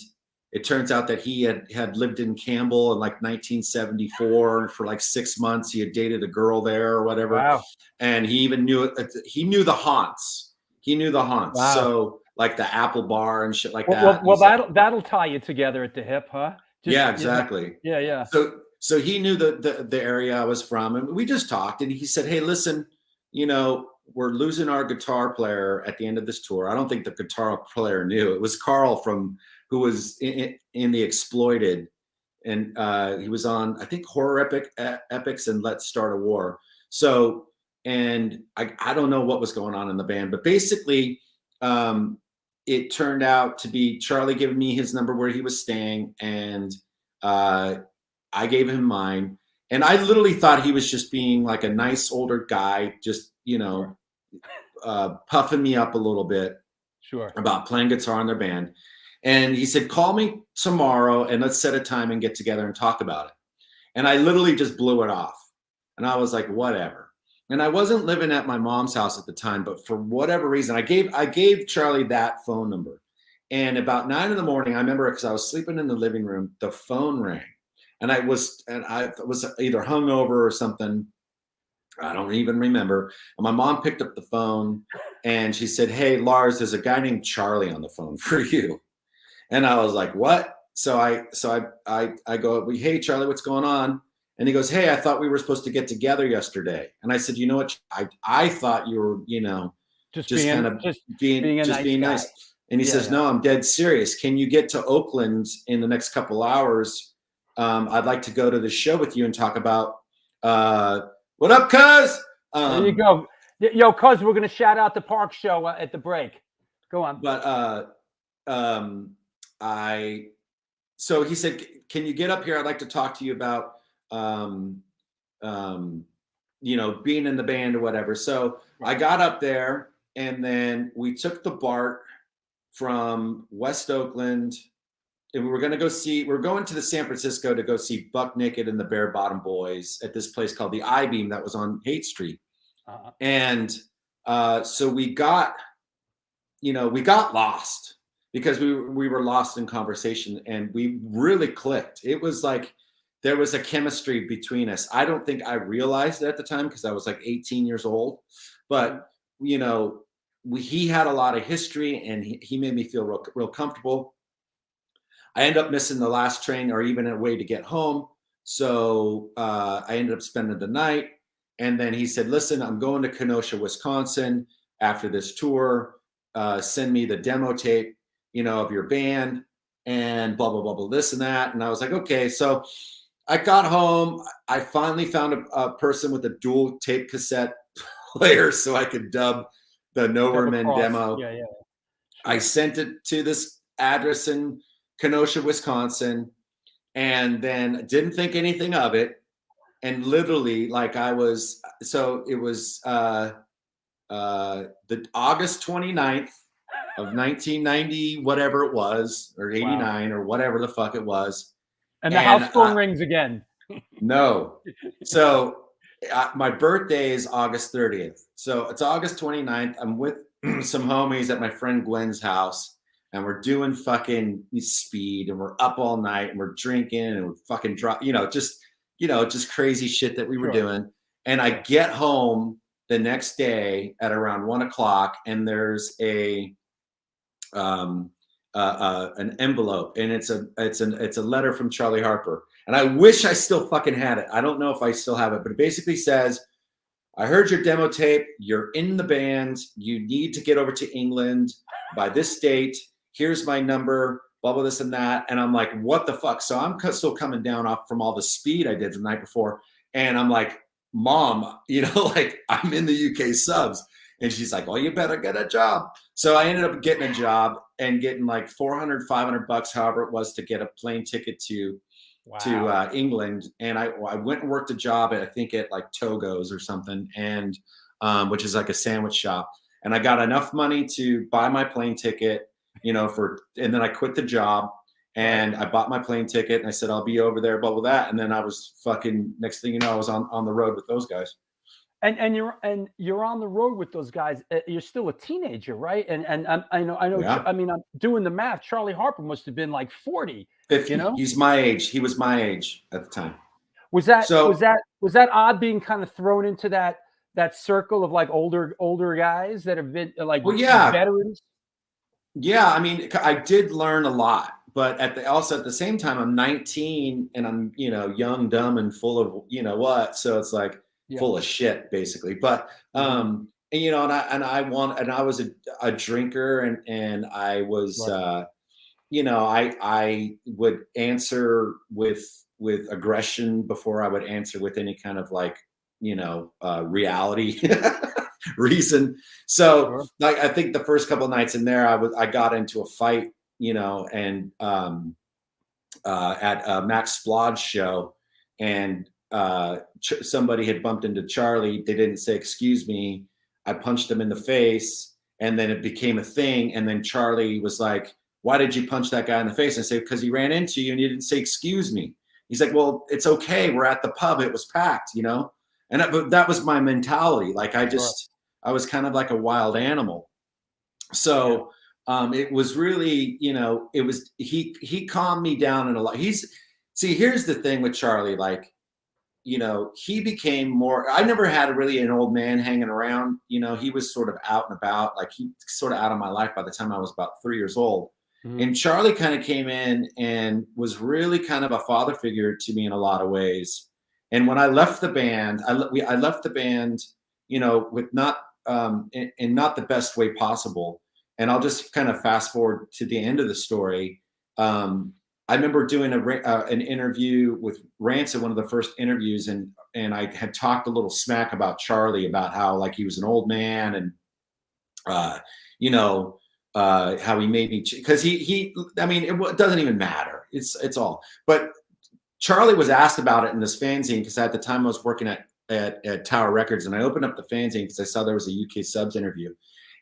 it turns out that he had lived in Campbell in like 1974 for like 6 months. He had dated a girl there or whatever. Wow. And he even knew it. He knew the haunts. Wow. So like the Apple Bar and shit like that. Well, that'll tie you together at the hip, huh? Yeah, exactly. Yeah. So he knew the area I was from, and we just talked. And he said, "Hey, listen, we're losing our guitar player at the end of this tour." I don't think the guitar player knew. It was Carl who was in the Exploited, and he was on, I think, Horror Epics and Let's Start a War. So, and I don't know what was going on in the band, but basically, it turned out to be Charlie giving me his number where he was staying, and I gave him mine. And I literally thought he was just being like a nice older guy, just, puffing me up a little bit about playing guitar in their band. And he said, "Call me tomorrow and let's set a time and get together and talk about it." And I literally just blew it off. And I was like, whatever. And I wasn't living at my mom's house at the time, but for whatever reason, I gave Charlie that phone number. And about 9 in the morning, I remember, because I was sleeping in the living room, the phone rang. And I was either hungover or something. I don't even remember. And my mom picked up the phone and she said, "Hey, Lars, there's a guy named Charlie on the phone for you." And I was like, "What?" So I go, "Hey, Charlie, what's going on?" And he goes, "Hey, I thought we were supposed to get together yesterday." And I said, "You know what? I thought you were, just being nice." And he says, "No, I'm dead serious. Can you get to Oakland in the next couple hours? I'd like to go to the show with you and talk about what up, cuz?" There you go. Yo, cuz, we're gonna shout out the Park Show at the break. Go on. But so he said, "Can you get up here? I'd like to talk to you about being in the band or whatever." So I got up there, and then we took the BART from West Oakland, and we're going to the San Francisco to go see Buck Naked and the Bare Bottom Boys at this place called the I-Beam that was on Haight Street. Uh-huh. And so we got lost because we were lost in conversation, and we really clicked. It was like there was a chemistry between us. I don't think I realized it at the time because I was like 18 years old, but he had a lot of history, and he made me feel real comfortable. I ended up missing the last train or even a way to get home. So I ended up spending the night. And then he said, listen, I'm going to Kenosha, Wisconsin after this tour. Send me the demo tape, of your band and blah, blah, blah, blah, this and that. And I was like, okay. So I got home. I finally found a person with a dual tape cassette player so I could dub the Nowhere Men demo. Yeah, yeah. Sure. I sent it to this address in Kenosha, Wisconsin, and then didn't think anything of it. And literally, like it was the August 29th of 1990, whatever it was, or 89, or whatever the fuck it was. And the house phone rings again. No. So my birthday is August 30th. So it's August 29th. I'm with some homies at my friend Gwen's house, and we're doing fucking speed, and we're up all night, and we're drinking, and we're fucking just crazy shit that we were doing. And I get home the next day at around 1 o'clock, and there's an envelope, and it's a letter from Charlie Harper. And I wish I still fucking had it. I don't know if I still have it, but it basically says, I heard your demo tape. You're in the band. You need to get over to England by this date. Here's my number, blah, blah, this and that. And I'm like, what the fuck? So I'm still coming down off from all the speed I did the night before. And I'm like, Mom, like I'm in the UK Subs. And she's like, well, you better get a job. So I ended up getting a job and getting like $400, $500, however it was, to get a plane ticket to England. And I went and worked a job I think at like Togo's or something, and which is like a sandwich shop. And I got enough money to buy my plane ticket, and then I quit the job and I bought my plane ticket and I said, I'll be over there, blah, blah, that. And then I was fucking, next thing you know, I was on the road with those guys. And you're on the road with those guys. You're still a teenager, right? And I know. Yeah. I mean, I'm doing the math. Charlie Harper must have been like 40. 50. He's my age. He was my age at the time. Was that odd being kind of thrown into that circle of like older guys that have been like veterans? Yeah, I mean, I did learn a lot, but also at the same time, I'm 19 and I'm young, dumb, and full of what. So it's like. Yeah. Full of shit, basically. But and I was a drinker, and I was I would answer with aggression before I would answer with any kind of like reality reason. So like I think the first couple of nights in there, I got into a fight, and at Max Splod's show, and somebody had bumped into Charlie. They didn't say excuse me. I punched him in the face, and then it became a thing. And then Charlie was like, why did you punch that guy in the face? And I said, because he ran into you and you didn't say excuse me. He's like, well, it's okay, we're at the pub, it was packed, and that was my mentality. Like I was kind of like a wild animal. So it was really, it was he calmed me down in a lot. Here's the thing with Charlie, like he became more, I never had really an old man hanging around, he was sort of out and about, like he sort of out of my life by the time I was about 3 years old. Mm-hmm. And Charlie kind of came in and was really kind of a father figure to me in a lot of ways. And when I left the band, I left the band, with not, in not the best way possible. And I'll just kind of fast forward to the end of the story. I remember doing an interview with Rancid, one of the first interviews, and I had talked a little smack about Charlie, about how like he was an old man, and how he made me, because he I mean, it doesn't even matter. It's all. But Charlie was asked about it in this fanzine, because at the time I was working at Tower Records, and I opened up the fanzine because I saw there was a UK Subs interview,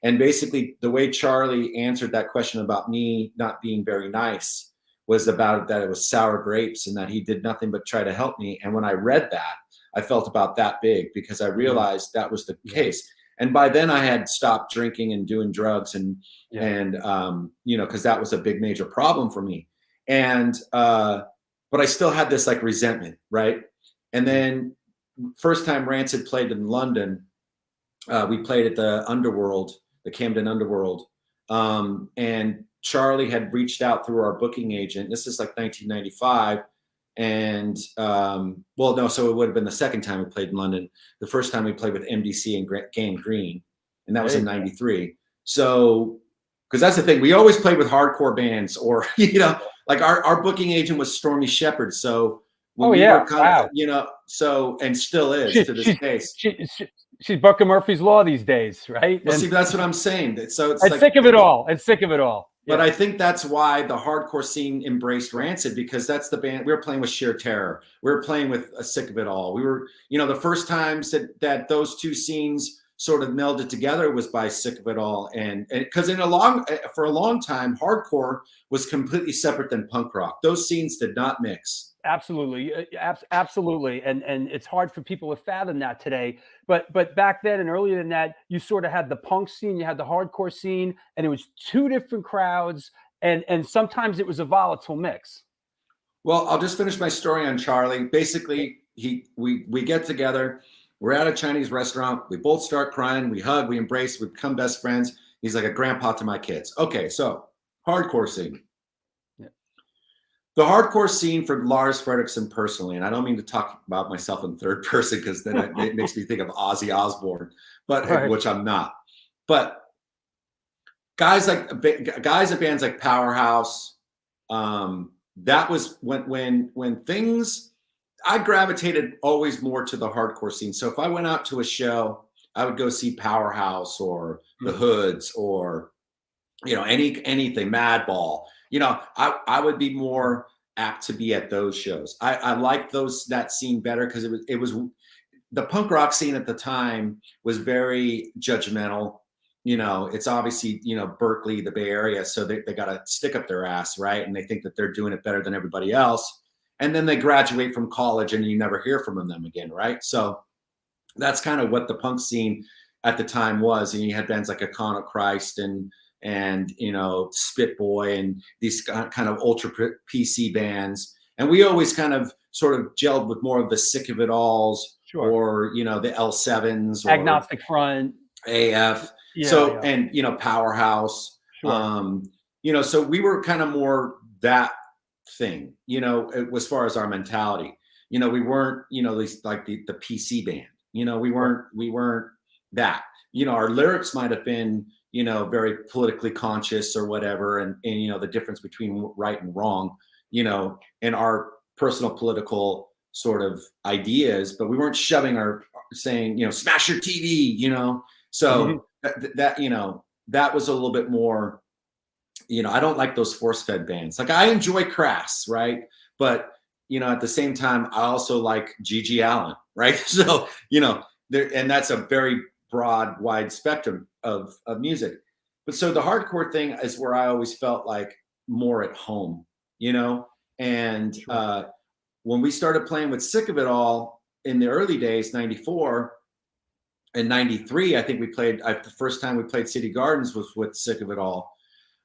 and basically the way Charlie answered that question about me not being very nice was about that it was sour grapes and that he did nothing but try to help me. And when I read that, I felt about that big, because I realized that was the case. And by then I had stopped drinking and doing drugs, and because that was a big major problem for me. And but I still had this like resentment, right? And then first time Rancid played in London, we played at the Underworld, the Camden Underworld. And Charlie had reached out through our booking agent. This is like 1995. And well, no, so it would have been the second time we played in London. The first time we played with MDC and Gang Green, and that was in '93. So, because that's the thing, we always played with hardcore bands, or like our booking agent was Stormy Shepherd. So when we were kind of, so, and still is to this day. She's Bucka Murphy's Law these days, right? Well, see, that's what I'm saying. So it's like, sick of it all. And sick of it all. But I think that's why the hardcore scene embraced Rancid, because that's the band. We were playing with Sheer Terror. We were playing with Sick of It All. We were, the first times that those two scenes sort of melded together was by Sick of It All. And because for a long time, hardcore was completely separate than punk rock. Those scenes did not mix. Absolutely. Absolutely. And it's hard for people to fathom that today. But back then and earlier than that, you sort of had the punk scene, you had the hardcore scene, and it was two different crowds. And sometimes it was a volatile mix. Well, I'll just finish my story on Charlie. Basically, we get together. We're at a Chinese restaurant. We both start crying. We hug. We embrace. We become best friends. He's like a grandpa to my kids. Okay, so hardcore scene. The hardcore scene for Lars Frederiksen personally, and I don't mean to talk about myself in third person because then it makes me think of Ozzy Osbourne, but which I'm not. But guys at bands like Powerhouse, that was when things. I gravitated always more to the hardcore scene. So if I went out to a show, I would go see Powerhouse or the Hoods or anything, Madball. I would be more apt to be at those shows. I liked that scene better because it was the punk rock scene at the time was very judgmental. It's obviously, Berkeley, the Bay Area, so they got to stick up their ass, right? And they think that they're doing it better than everybody else. And then they graduate from college and you never hear from them again, right? So that's kind of what the punk scene at the time was. And you had bands like Icona Christ and Spit Boy and these kind of ultra PC bands. And we always kind of sort of gelled with more of the Sick of It Alls, or, the L7s, or Agnostic Front, AF. And, Powerhouse, so we were kind of more that thing, as far as our mentality, we weren't, these like the PC band, we weren't that, our lyrics might've been, very politically conscious or whatever. And the difference between right and wrong, and our personal political sort of ideas, but we weren't saying, smash your TV, so that was a little bit more, I don't like those force-fed bands. Like I enjoy Crass, right? But, at the same time, I also like Gigi Allen, right? So, and that's a very broad, wide spectrum of music. But so the hardcore thing is where I always felt like more at home, and when we started playing with Sick of It All in the early days, 94 and 93, I think the first time we played City Gardens was with Sick of It All.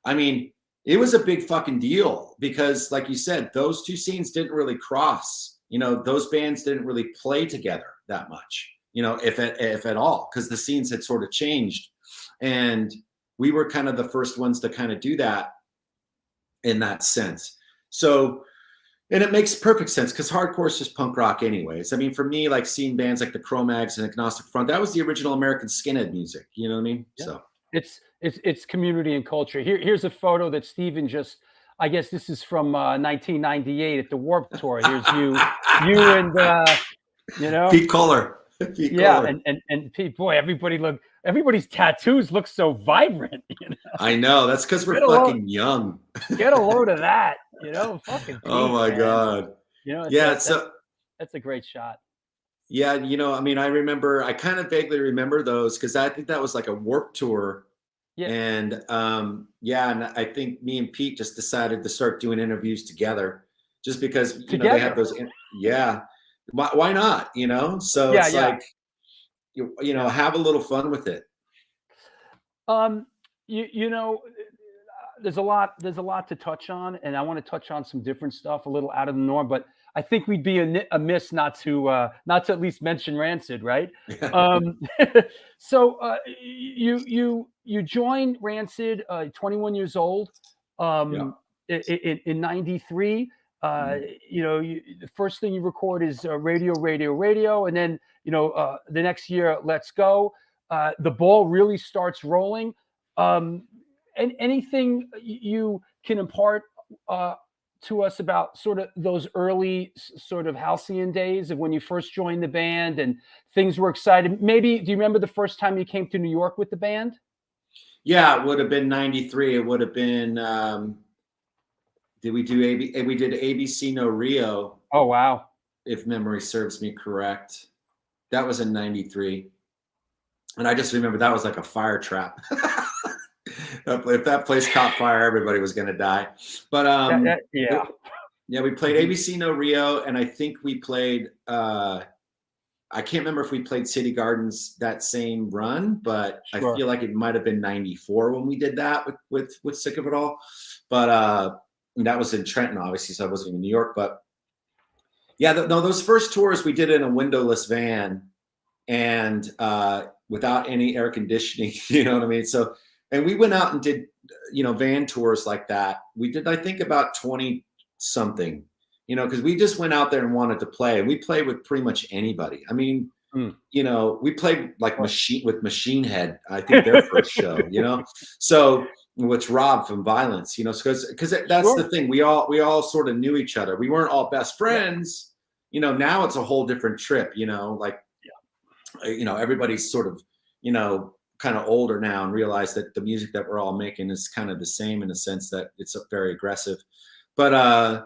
I mean, it was a big fucking deal because, like you said, those two scenes didn't really cross. Those bands didn't really play together that much, if at all, because the scenes had sort of changed. And we were kind of the first ones to kind of do that in that sense. So, and it makes perfect sense because hardcore is just punk rock anyways. I mean, for me, like seeing bands like the Cro-Mags and Agnostic Front, that was the original American skinhead music. You know what I mean? Yeah. So it's community and culture. Here's a photo that Steven just, I guess this is from 1998 at the Warped Tour. Here's you and Pete Kohler. And Pete, boy, everybody's tattoos look so vibrant. I know, that's because we're fucking young. Get a load of that, fucking Pete, oh my God. That's a great shot. Yeah, I mean, I kind of vaguely remember those because I think that was like a Warped Tour. Yeah. And and I think me and Pete just decided to start doing interviews together just because they had those. Why not? So it's like have a little fun with it. There's a lot to touch on, and I want to touch on some different stuff, a little out of the norm. But I think we'd be amiss not to at least mention Rancid, right? So you joined Rancid, 21 years old, in '93. The first thing you record is Radio, and then the next year, Let's Go. The ball really starts rolling. And anything you can impart to us about sort of those early sort of halcyon days of when you first joined the band and things were exciting? Maybe, do you remember the first time you came to New York with the band? Yeah, it would have been '93. It would have been. Did we do we did ABC No Rio? Oh wow! If memory serves me correct, that was in '93, and I just remember that was like a fire trap. If that place caught fire, everybody was going to die. But we played ABC No Rio, and I think we played. I can't remember if we played City Gardens that same run, but sure. I feel like it might have been '94 when we did that with Sick of It All. But that was in Trenton, obviously, so I wasn't in New York. But yeah, those first tours we did in a windowless van and without any air conditioning. You know what I mean? So. And we went out and did, van tours like that. We did, I think, about 20 something, because we just went out there and wanted to play. And we played with pretty much anity. I mean, we played like Machine Head, I think their first show, So, which Rob from Violence, because that's the thing. We all sort of knew each other. We weren't all best friends. Now it's a whole different trip, everybody's sort of, kind of older now and realize that the music that we're all making is kind of the same in the sense that it's very aggressive. But I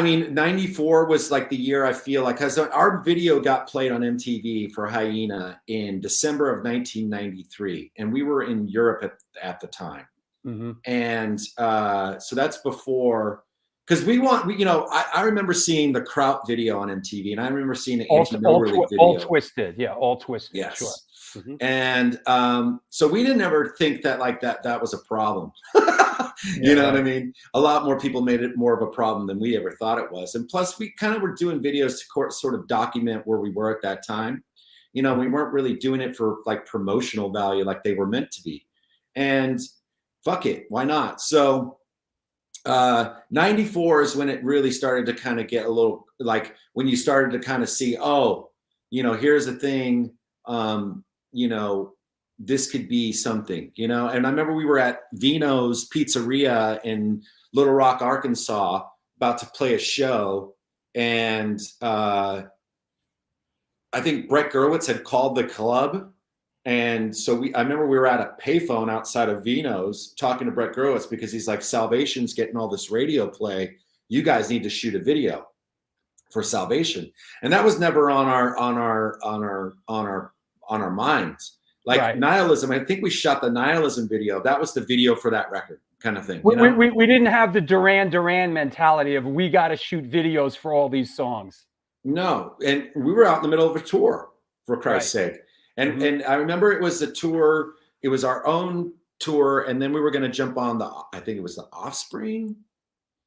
mean, '94 was like the year I feel like, because our video got played on MTV for Hyena in December of 1993, and we were in Europe at the time. Mm-hmm. And so that's before, because I remember seeing the Kraut video on MTV, and I remember seeing the Anti-No-Relief video. All Twisted, yeah, All Twisted, yes. Sure. Mm-hmm. And so we didn't ever think that that was a problem. You know what I mean? A lot more people made it more of a problem than we ever thought it was. And plus, we kind of were doing videos to sort of document where we were at that time. We weren't really doing it for like promotional value like they were meant to be. And fuck it, why not? So '94 is when it really started to kind of get a little, like when you started to kind of see, here's the thing. This could be something, and I remember we were at Vino's Pizzeria in Little Rock, Arkansas, about to play a show. And I think Brett Gurewitz had called the club. And so I remember we were at a payphone outside of Vino's talking to Brett Gurewitz because he's like, Salvation's getting all this radio play. You guys need to shoot a video for Salvation. And that was never on our minds. Like right. Nihilism, I think we shot the Nihilism video. That was the video for that record, kind of thing. We didn't have the Duran mentality of we got to shoot videos for all these songs. No, and we were out in the middle of a tour, for Christ's sake. And and I remember it was the tour. It was our own tour, and then we were going to jump on I think it was the Offspring.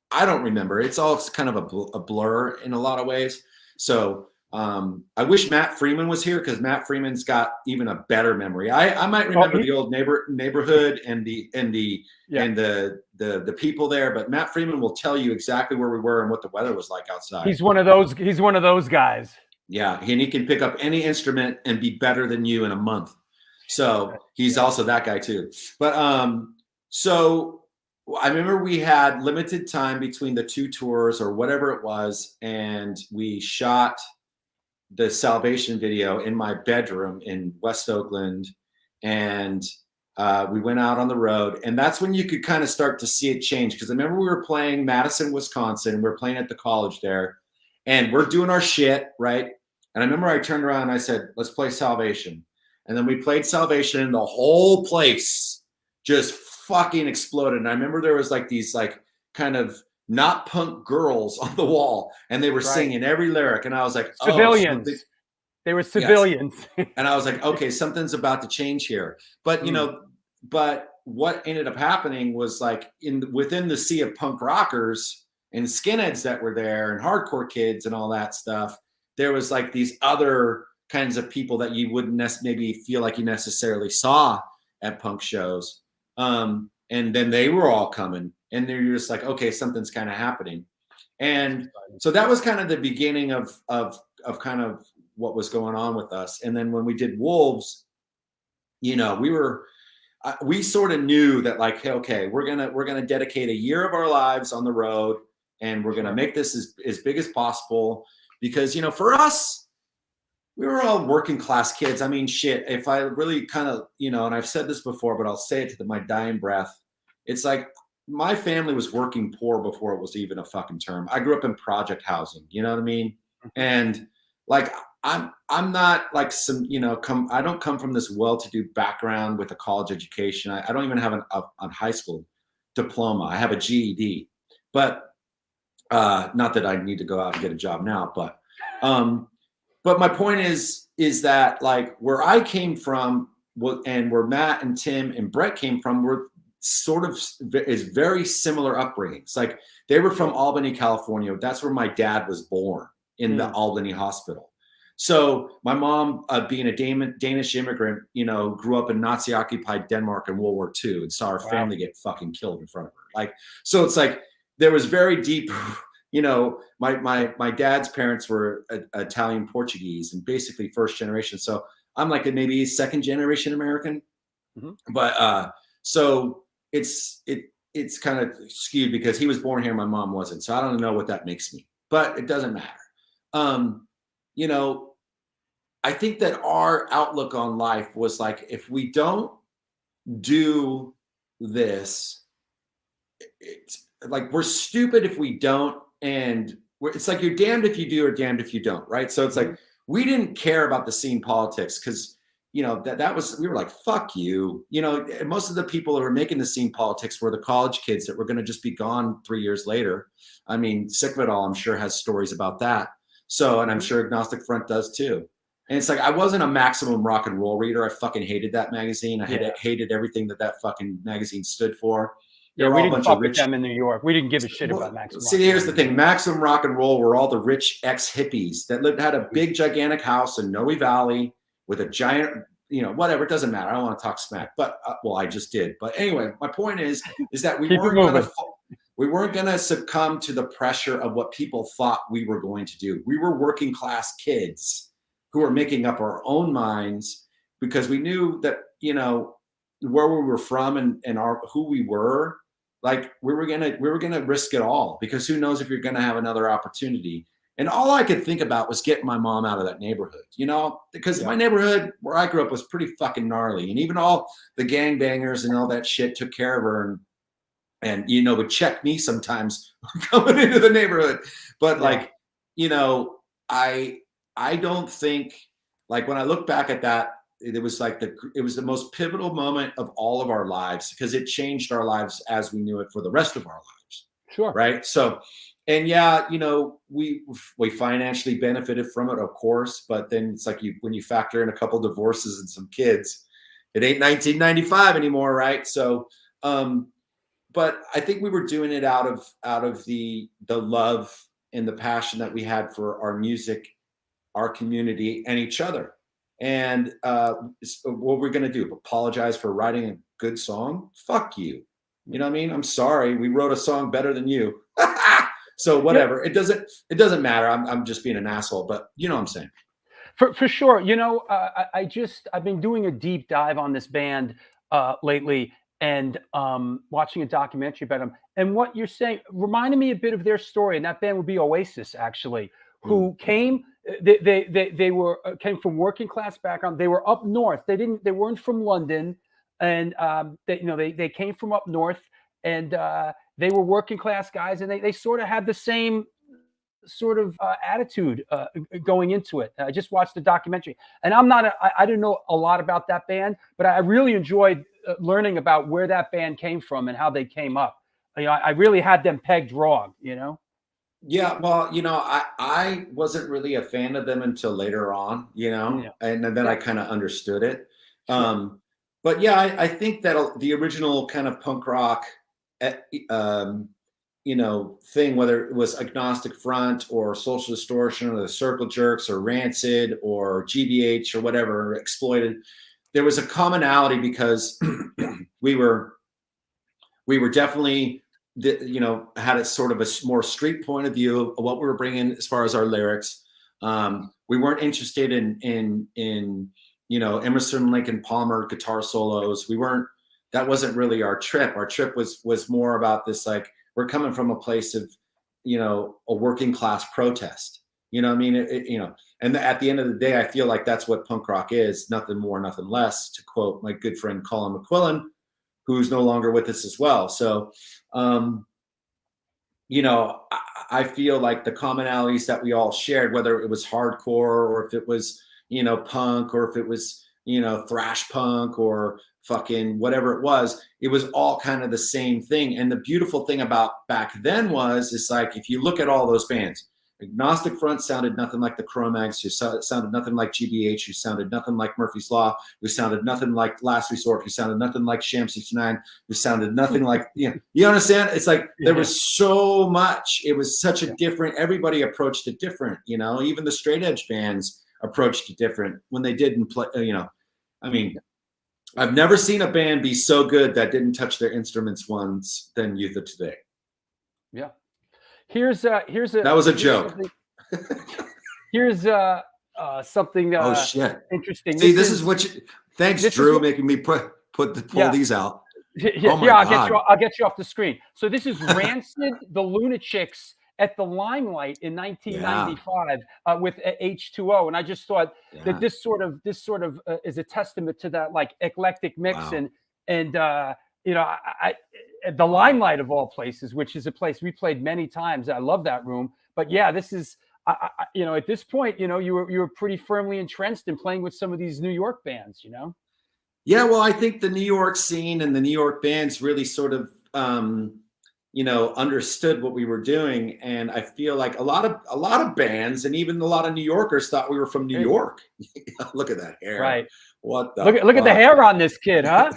I don't remember. It's all kind of a blur in a lot of ways. So. I wish Matt Freeman was here because Matt Freeman's got even a better memory. I might remember the old neighborhood and the people there, but Matt Freeman will tell you exactly where we were and what the weather was like outside. He's one of those guys. Yeah, and he can pick up any instrument and be better than you in a month. So he's also that guy too. But so I remember we had limited time between the two tours or whatever it was, and we shot the Salvation video in my bedroom in West Oakland. And we went out on the road, and that's when you could kind of start to see it change. Because I remember we were playing Madison, Wisconsin, and we were playing at the college there, and we're doing our shit, right? And I remember I turned around and I said, let's play Salvation. And then we played Salvation, and the whole place just fucking exploded. And I remember there was like these like kind of not punk girls on the wall, and they were singing every lyric, and I was like, civilians. They were civilians. Yes. And I was like, okay, something's about to change here. But but what ended up happening was like within the sea of punk rockers, and skinheads that were there and hardcore kids and all that stuff. There was like these other kinds of people that you wouldn't maybe feel like you necessarily saw at punk shows. And then they were all coming, and they're just like, okay, something's kind of happening. And so that was kind of the beginning of kind of what was going on with us. And then when we did Wolves, you know, we sort of knew that, like, okay, we're gonna dedicate a year of our lives on the road, and we're gonna make this as big as possible, because, you know, for us, we were all working class kids. I mean, shit, if I really kind of, you know, and I've said this before, but I'll say it to my dying breath. It's like, my family was working poor before it was even a fucking term. I grew up in project housing, you know what I mean? And like, I'm not like some, you know, I don't come from this well-to-do background with a college education. I don't even have a high school diploma. I have a GED, but not that I need to go out and get a job now, but my point is that, like, where I came from, and where Matt and Tim and Brett came from, were sort of is very similar upbringings. Like, they were from Albany, California. That's where my dad was born, in the Albany hospital. So my mom, being a Danish immigrant, you know, grew up in Nazi-occupied Denmark in World War II, and saw her family get fucking killed in front of her. Like, so it's like, there was very deep, you know, my dad's parents were Italian Portuguese, and basically first generation. So I'm like maybe second generation American, but so it's kind of skewed because he was born here, my mom wasn't. So I don't know what that makes me, but it doesn't matter. You know, I think that our outlook on life was like, if we don't do this, it's like, we're stupid if we don't. And it's like, you're damned if you do or damned if you don't, right? So it's like, we didn't care about the scene politics, because, you know, that was, we were like, fuck you. You know, most of the people that were making the scene politics were the college kids that were going to just be gone 3 years later. I mean, Sick of It All, I'm sure, has stories about that. So, and I'm sure Agnostic Front does too. And it's like, I wasn't a Maximum Rock and Roll reader. I fucking hated that magazine. I hated everything that fucking magazine stood for. Yeah, we didn't fuck with them in New York. We didn't give a shit about Maximum. See, here's the thing. Maximum Rock and Roll were all the rich ex-hippies that had a big, gigantic house in Noe Valley with a giant, you know, whatever. It doesn't matter. I don't want to talk smack, but well, I just did. But anyway, my point is that we weren't going to succumb to the pressure of what people thought we were going to do. We were working class kids who were making up our own minds, because we knew that, you know, where we were from and who we were. Like, we were gonna risk it all, because who knows if you're gonna have another opportunity. And all I could think about was getting my mom out of that neighborhood, you know, because my neighborhood where I grew up was pretty fucking gnarly, and even all the gangbangers and all that shit took care of her, and you know, would check me sometimes coming into the neighborhood. But like, you know, I don't think, like, when I look back at that, it was like it was the most pivotal moment of all of our lives, because it changed our lives as we knew it for the rest of our lives. Sure. Right. So, and yeah, you know, we financially benefited from it, of course, but then it's like, when you factor in a couple divorces and some kids, it ain't 1995 anymore. Right. So, but I think we were doing it out of the love and the passion that we had for our music, our community, and each other. And what we're going to do, apologize for writing a good song? Fuck you. You know what I mean? I'm sorry. We wrote a song better than you. So whatever. It doesn't matter. I'm just being an asshole, but you know what I'm saying. For sure. You know, I've been doing a deep dive on this band lately, and watching a documentary about them. And what you're saying reminded me a bit of their story. And that band would be Oasis, actually, who came. They were came from working class background. They were up north. They weren't from London, and they came from up north, and they were working class guys, and they sort of had the same sort of attitude going into it. I just watched the documentary, and I didn't know a lot about that band, but I really enjoyed learning about where that band came from and how they came up. You know, I really had them pegged wrong, you know. Yeah, well, you know, I wasn't really a fan of them until later on, you know, and then I kind of understood it. Sure. But yeah, I think that the original kind of punk rock, thing, whether it was Agnostic Front or Social Distortion or the Circle Jerks or Rancid or GBH or whatever, Exploited, there was a commonality because we were definitely, had a sort of a more street point of view of what we were bringing as far as our lyrics. We weren't interested in Emerson, Lake and Palmer guitar solos. That wasn't really our trip. Our trip was more about this, like, we're coming from a place of, a working class protest. You know what I mean? And at the end of the day, I feel like that's what punk rock is. Nothing more, nothing less, to quote my good friend Colin McQuillan, who's no longer with us as well. So, I feel like the commonalities that we all shared, whether it was hardcore or if it was, punk, or if it was, thrash punk or fucking whatever it was all kind of the same thing. And the beautiful thing about back then is like, if you look at all those bands, Agnostic Front sounded nothing like the Cro-Mags, who sounded nothing like GBH, who sounded nothing like Murphy's Law, who sounded nothing like Last Resort, who sounded nothing like Sham 69, who sounded nothing like, you understand? It's like, there was so much, it was such a different, everybody approached it different, even the straight edge bands approached it different when they didn't play, I mean, I've never seen a band be so good that didn't touch their instruments once than Youth of Today. Yeah. Here's a that was a joke. Here's something oh shit, interesting. See, this is what you, thanks Drew, making me pull these out. Oh my God. I'll get you off the screen. So this is Rancid, the Lunatics at the Limelight in 1995 with H2O, and I just thought that this sort of is a testament to that, like, eclectic mix. Wow. and the Limelight of all places, which is a place we played many times. I love that room. But yeah, this is at this point, you were pretty firmly entrenched in playing with some of these New York bands. Yeah, well, I think the New York scene and the New York bands really sort of understood what we were doing. And I feel like a lot of bands and even a lot of New Yorkers thought we were from New York. Look at that hair. Right. What the look at the hair on this kid, huh?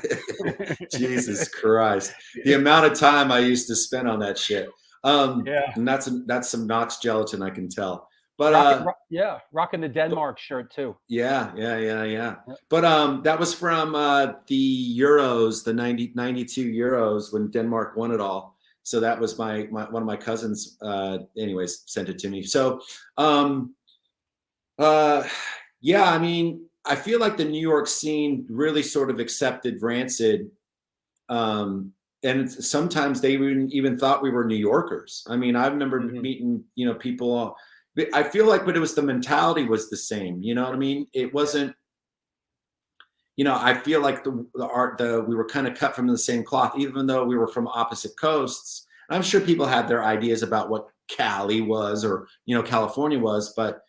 Jesus Christ. The amount of time I used to spend on that shit. And that's some Knox gelatin, I can tell. But rocking the Denmark shirt too. Yeah. But that was from the Euros, the 92 Euros, when Denmark won it all. So that was my one of my cousins, anyways, sent it to me. So, I mean, I feel like the New York scene really sort of accepted Rancid. And sometimes they even thought we were New Yorkers. I mean, I remember meeting, people. I feel like, but it was the mentality was the same. You know what I mean? It wasn't. I feel like we were kind of cut from the same cloth, even though we were from opposite coasts. I'm sure people had their ideas about what Cali was or, California was, but,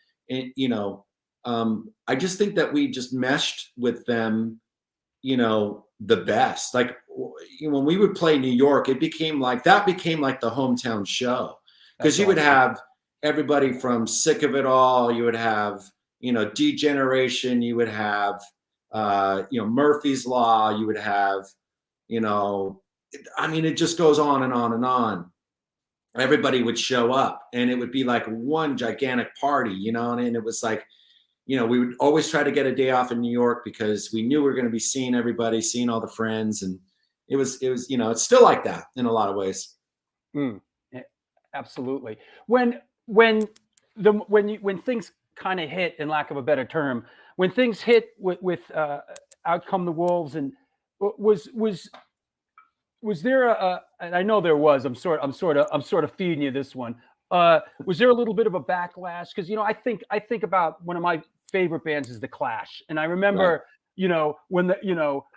I just think that we just meshed with them, the best. Like, when we would play New York, it became like the hometown show, because you would have everybody from Sick of It All. You would have, D-Generation. You would have, Murphy's Law. You would have, it just goes on and on and on. Everybody would show up, and it would be like one gigantic party, and it was like, we would always try to get a day off in New York because we knew we were going to be seeing everybody, seeing all the friends. And it was, it's still like that in a lot of ways. Absolutely. When things kind of hit, in lack of a better term, when things hit with Out Come the Wolves, and was there and I know there was, I'm sort of feeding you this one. Was there a little bit of a backlash? Because, I think about one of my favorite bands is The Clash. And I remember, when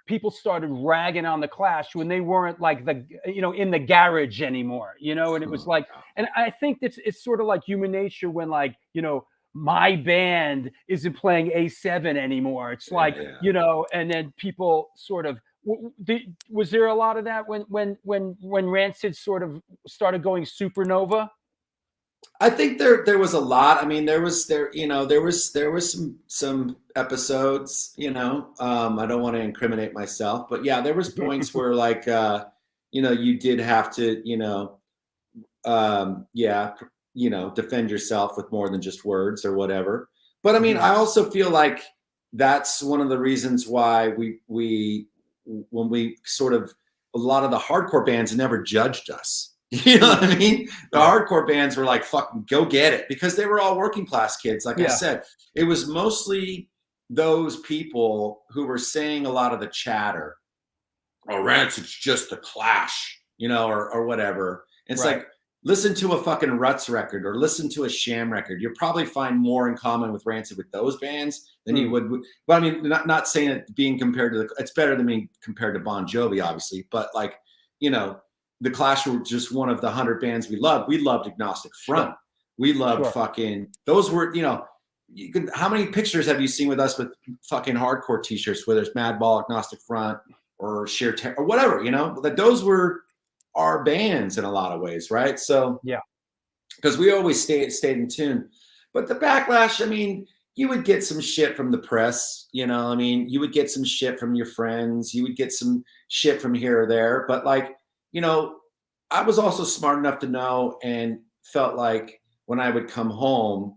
people started ragging on The Clash when they weren't like in the garage anymore, and it was like, and I think it's sort of like human nature when, like, my band isn't playing A7 anymore. It's like, and then people sort of, was there a lot of that when Rancid sort of started going supernova? I think there was a lot. I mean, there was some episodes, I don't want to incriminate myself, but yeah, there was points where, like, you did have to, yeah, you know, defend yourself with more than just words or whatever. But I mean, I also feel like that's one of the reasons why when we sort of, a lot of the hardcore bands never judged us. You know what I mean? The hardcore bands were like, fucking go get it, because they were all working class kids. Like I said, it was mostly those people who were saying a lot of the chatter. Oh, Rancid's just the Clash, you know, or whatever. It's like, listen to a fucking Ruts record or listen to a Sham record. You'll probably find more in common with Rancid with those bands than you would. But I mean, not saying it being compared to it's better than being compared to Bon Jovi, obviously. But like, you know, the Clash were just one of the 100 bands we loved. We loved Agnostic Front. We loved fucking, those were, you know, you can, how many pictures have you seen with us with fucking hardcore t-shirts, whether it's Madball, Agnostic Front, or Sheer Terror, or whatever, you know, that those were our bands in a lot of ways, right? So because we always stayed in tune. But the backlash, I mean, you would get some shit from the press, you know, I mean, you would get some shit from your friends, you would get some shit from here or there, but like, you know, I was also smart enough to know and felt like when I would come home,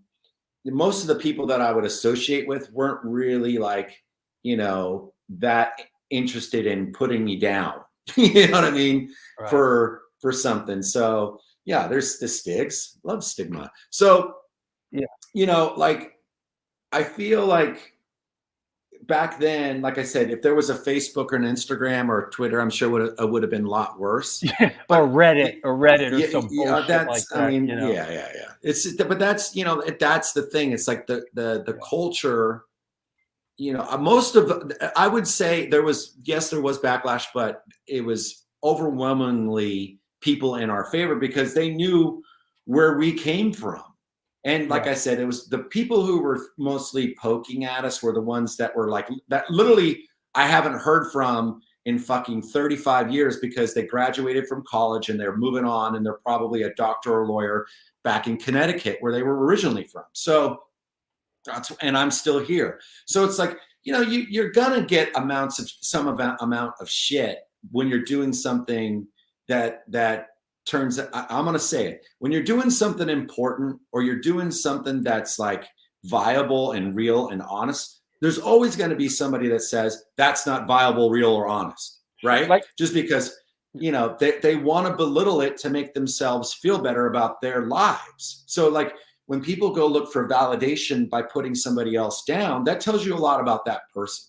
most of the people that I would associate with weren't really like, you know, that interested in putting me down. You know what I mean? For something. So yeah, there's the Stigs. Love stigma. So you know, like I feel like back then, like I said, if there was a Facebook or an Instagram or a Twitter, I'm sure it would have been a lot worse. But, or Reddit or some bullshit that's, like that. I mean, you know? yeah. It's, but that's, you know, that's the thing. It's like the culture. You know, most of, I would say there was backlash, but it was overwhelmingly people in our favor because they knew where we came from. And like I said, it was the people who were mostly poking at us were the ones that were like, that literally I haven't heard from in fucking 35 years because they graduated from college and they're moving on and they're probably a doctor or lawyer back in Connecticut where they were originally from. So and I'm still here. So it's like, you know, you're gonna get some amount of shit when you're doing something that turns, I'm gonna say it, when you're doing something important or you're doing something that's like viable and real and honest, there's always going to be somebody that says that's not viable, real, or honest, right? Like, just because, you know, they want to belittle it to make themselves feel better about their lives. So like, when people go look for validation by putting somebody else down, that tells you a lot about that person.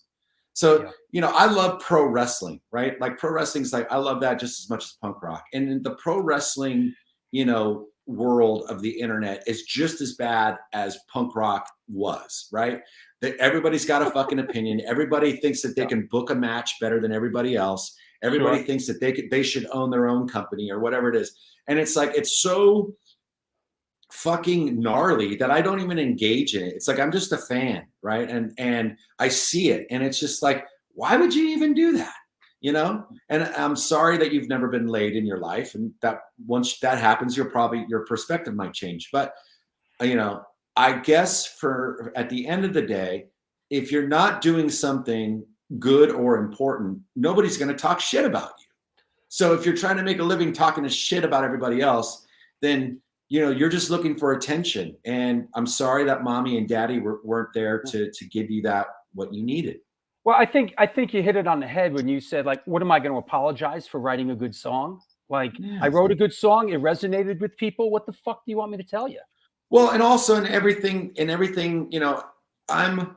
So, you know, I love pro wrestling, right? Like pro wrestling is like, I love that just as much as punk rock. And in the pro wrestling, you know, world of the internet is just as bad as punk rock was, right? That everybody's got a fucking opinion. Everybody thinks that they can book a match better than everybody else. Everybody thinks that they should own their own company or whatever it is. And it's like, it's so fucking gnarly that I don't even engage in it. It's like, I'm just a fan, right? And I see it and it's just like, why would you even do that? You know? And I'm sorry that you've never been laid in your life. And that once that happens, your perspective might change. But, you know, I guess at the end of the day, if you're not doing something good or important, nobody's going to talk shit about you. So if you're trying to make a living talking to shit about everybody else, then, you know, you're just looking for attention. And I'm sorry that mommy and daddy weren't there to give you what you needed. Well, I think you hit it on the head when you said, like, what am I going to apologize for writing a good song? Like, I wrote a good song. It resonated with people. What the fuck do you want me to tell you? Well, and also in everything, you know, I'm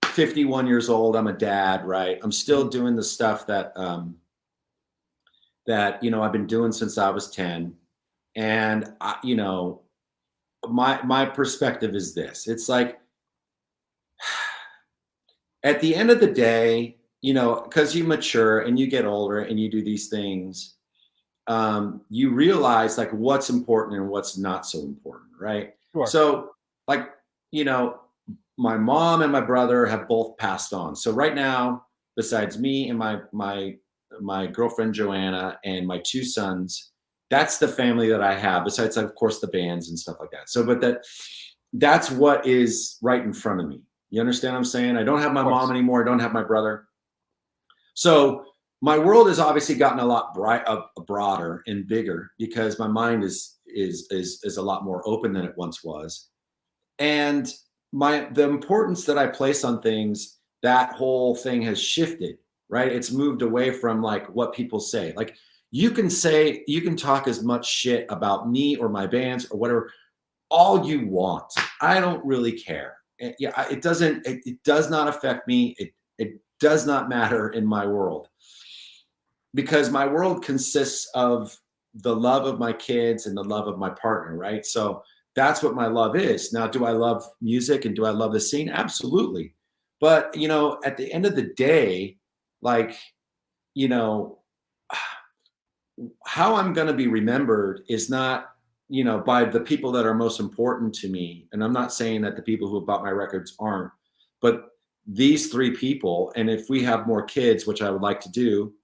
51 years old. I'm a dad, right? I'm still doing the stuff that, you know, I've been doing since I was 10. And, you know, my perspective is this. It's like, at the end of the day, you know, because you mature and you get older and you do these things, you realize like what's important and what's not so important, right? Sure. So like, you know, my mom and my brother have both passed on. So right now, besides me and my girlfriend Joanna and my two sons, that's the family that I have, besides, of course, the bands and stuff like that. So, but that's what is right in front of me. You understand what I'm saying? I don't have my mom anymore. I don't have my brother. So my world has obviously gotten a lot broader and bigger because my mind is a lot more open than it once was. And the importance that I place on things, that whole thing has shifted, right? It's moved away from like what people say. Like you can talk as much shit about me or my bands or whatever, all you want. I don't really care. It does not affect me. It does not matter in my world because my world consists of the love of my kids and the love of my partner, right? So that's what my love is. Now, do I love music and do I love the scene? Absolutely. But, you know, at the end of the day, like, you know, how I'm going to be remembered is not, you know, by the people that are most important to me. And I'm not saying that the people who have bought my records aren't, but these three people, and if we have more kids, which I would like to do,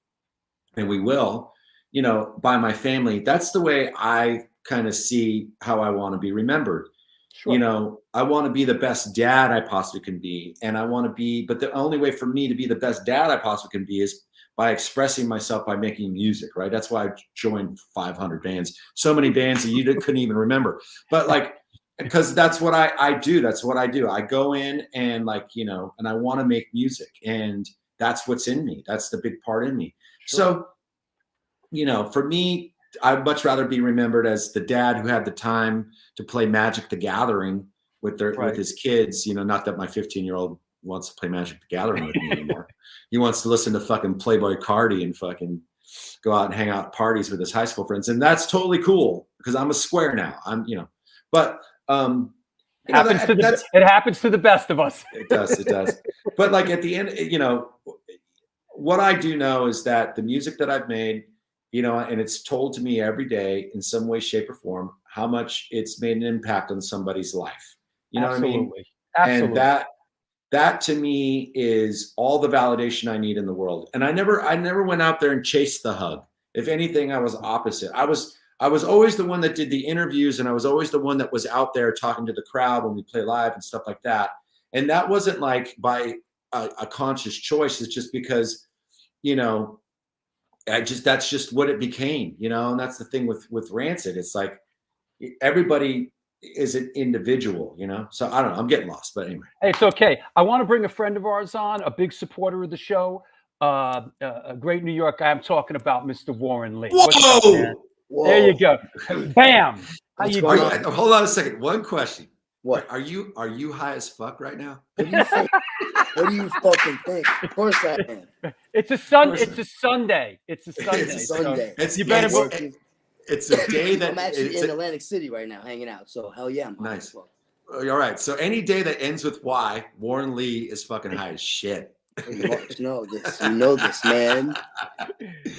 and we will, you know, by my family, that's the way I kind of see how I want to be remembered. Sure. You know, I want to be the best dad I possibly can be. And I want to be, but the only way for me to be the best dad I possibly can be is by expressing myself by making music, right? That's why I joined 500 bands, so many bands that you couldn't even remember. But like, because that's what I do. That's what I do. I go in and like, you know, and I want to make music, and that's what's in me. That's the big part in me. Sure. So, you know, for me, I'd much rather be remembered as the dad who had the time to play Magic the Gathering with with his kids. You know, not that my 15-year-old wants to play Magic the Gathering with me anymore. He wants to listen to fucking Playboy Cardi and fucking go out and hang out at parties with his high school friends. And that's totally cool because I'm a square now. I'm, you know, but it happens to the best of us. It does. But like at the end, you know, what I do know is that the music that I've made, you know, and it's told to me every day in some way, shape, or form, how much it's made an impact on somebody's life. You know what I mean? Absolutely. And that to me is all the validation I need in the world. And I never went out there and chased the hug. If anything, I was opposite. I was always the one that did the interviews, and I was always the one that was out there talking to the crowd when we play live and stuff like that. And that wasn't like by a conscious choice. It's just because, you know, that's just what it became, you know. And that's the thing with Rancid. It's like everybody is an individual, you know. So I don't know. I'm getting lost, but anyway. Hey, it's okay. I want to bring a friend of ours on, a big supporter of the show, a great New York guy. I'm talking about Mr. Warren Lee. Whoa! Whoa. There you go. Bam. How you doing? Hold on a second. One question. What? Are you high as fuck right now? What do you fucking think? Of course I am. It's a Sunday. It's a Sunday. It's a Sunday. So you better. It's a day that I'm actually in Atlantic City right now, hanging out. So hell yeah, I'm high nice. All right. So any day that ends with Y, Warren Lee is fucking high as shit. You know this. You know this, man.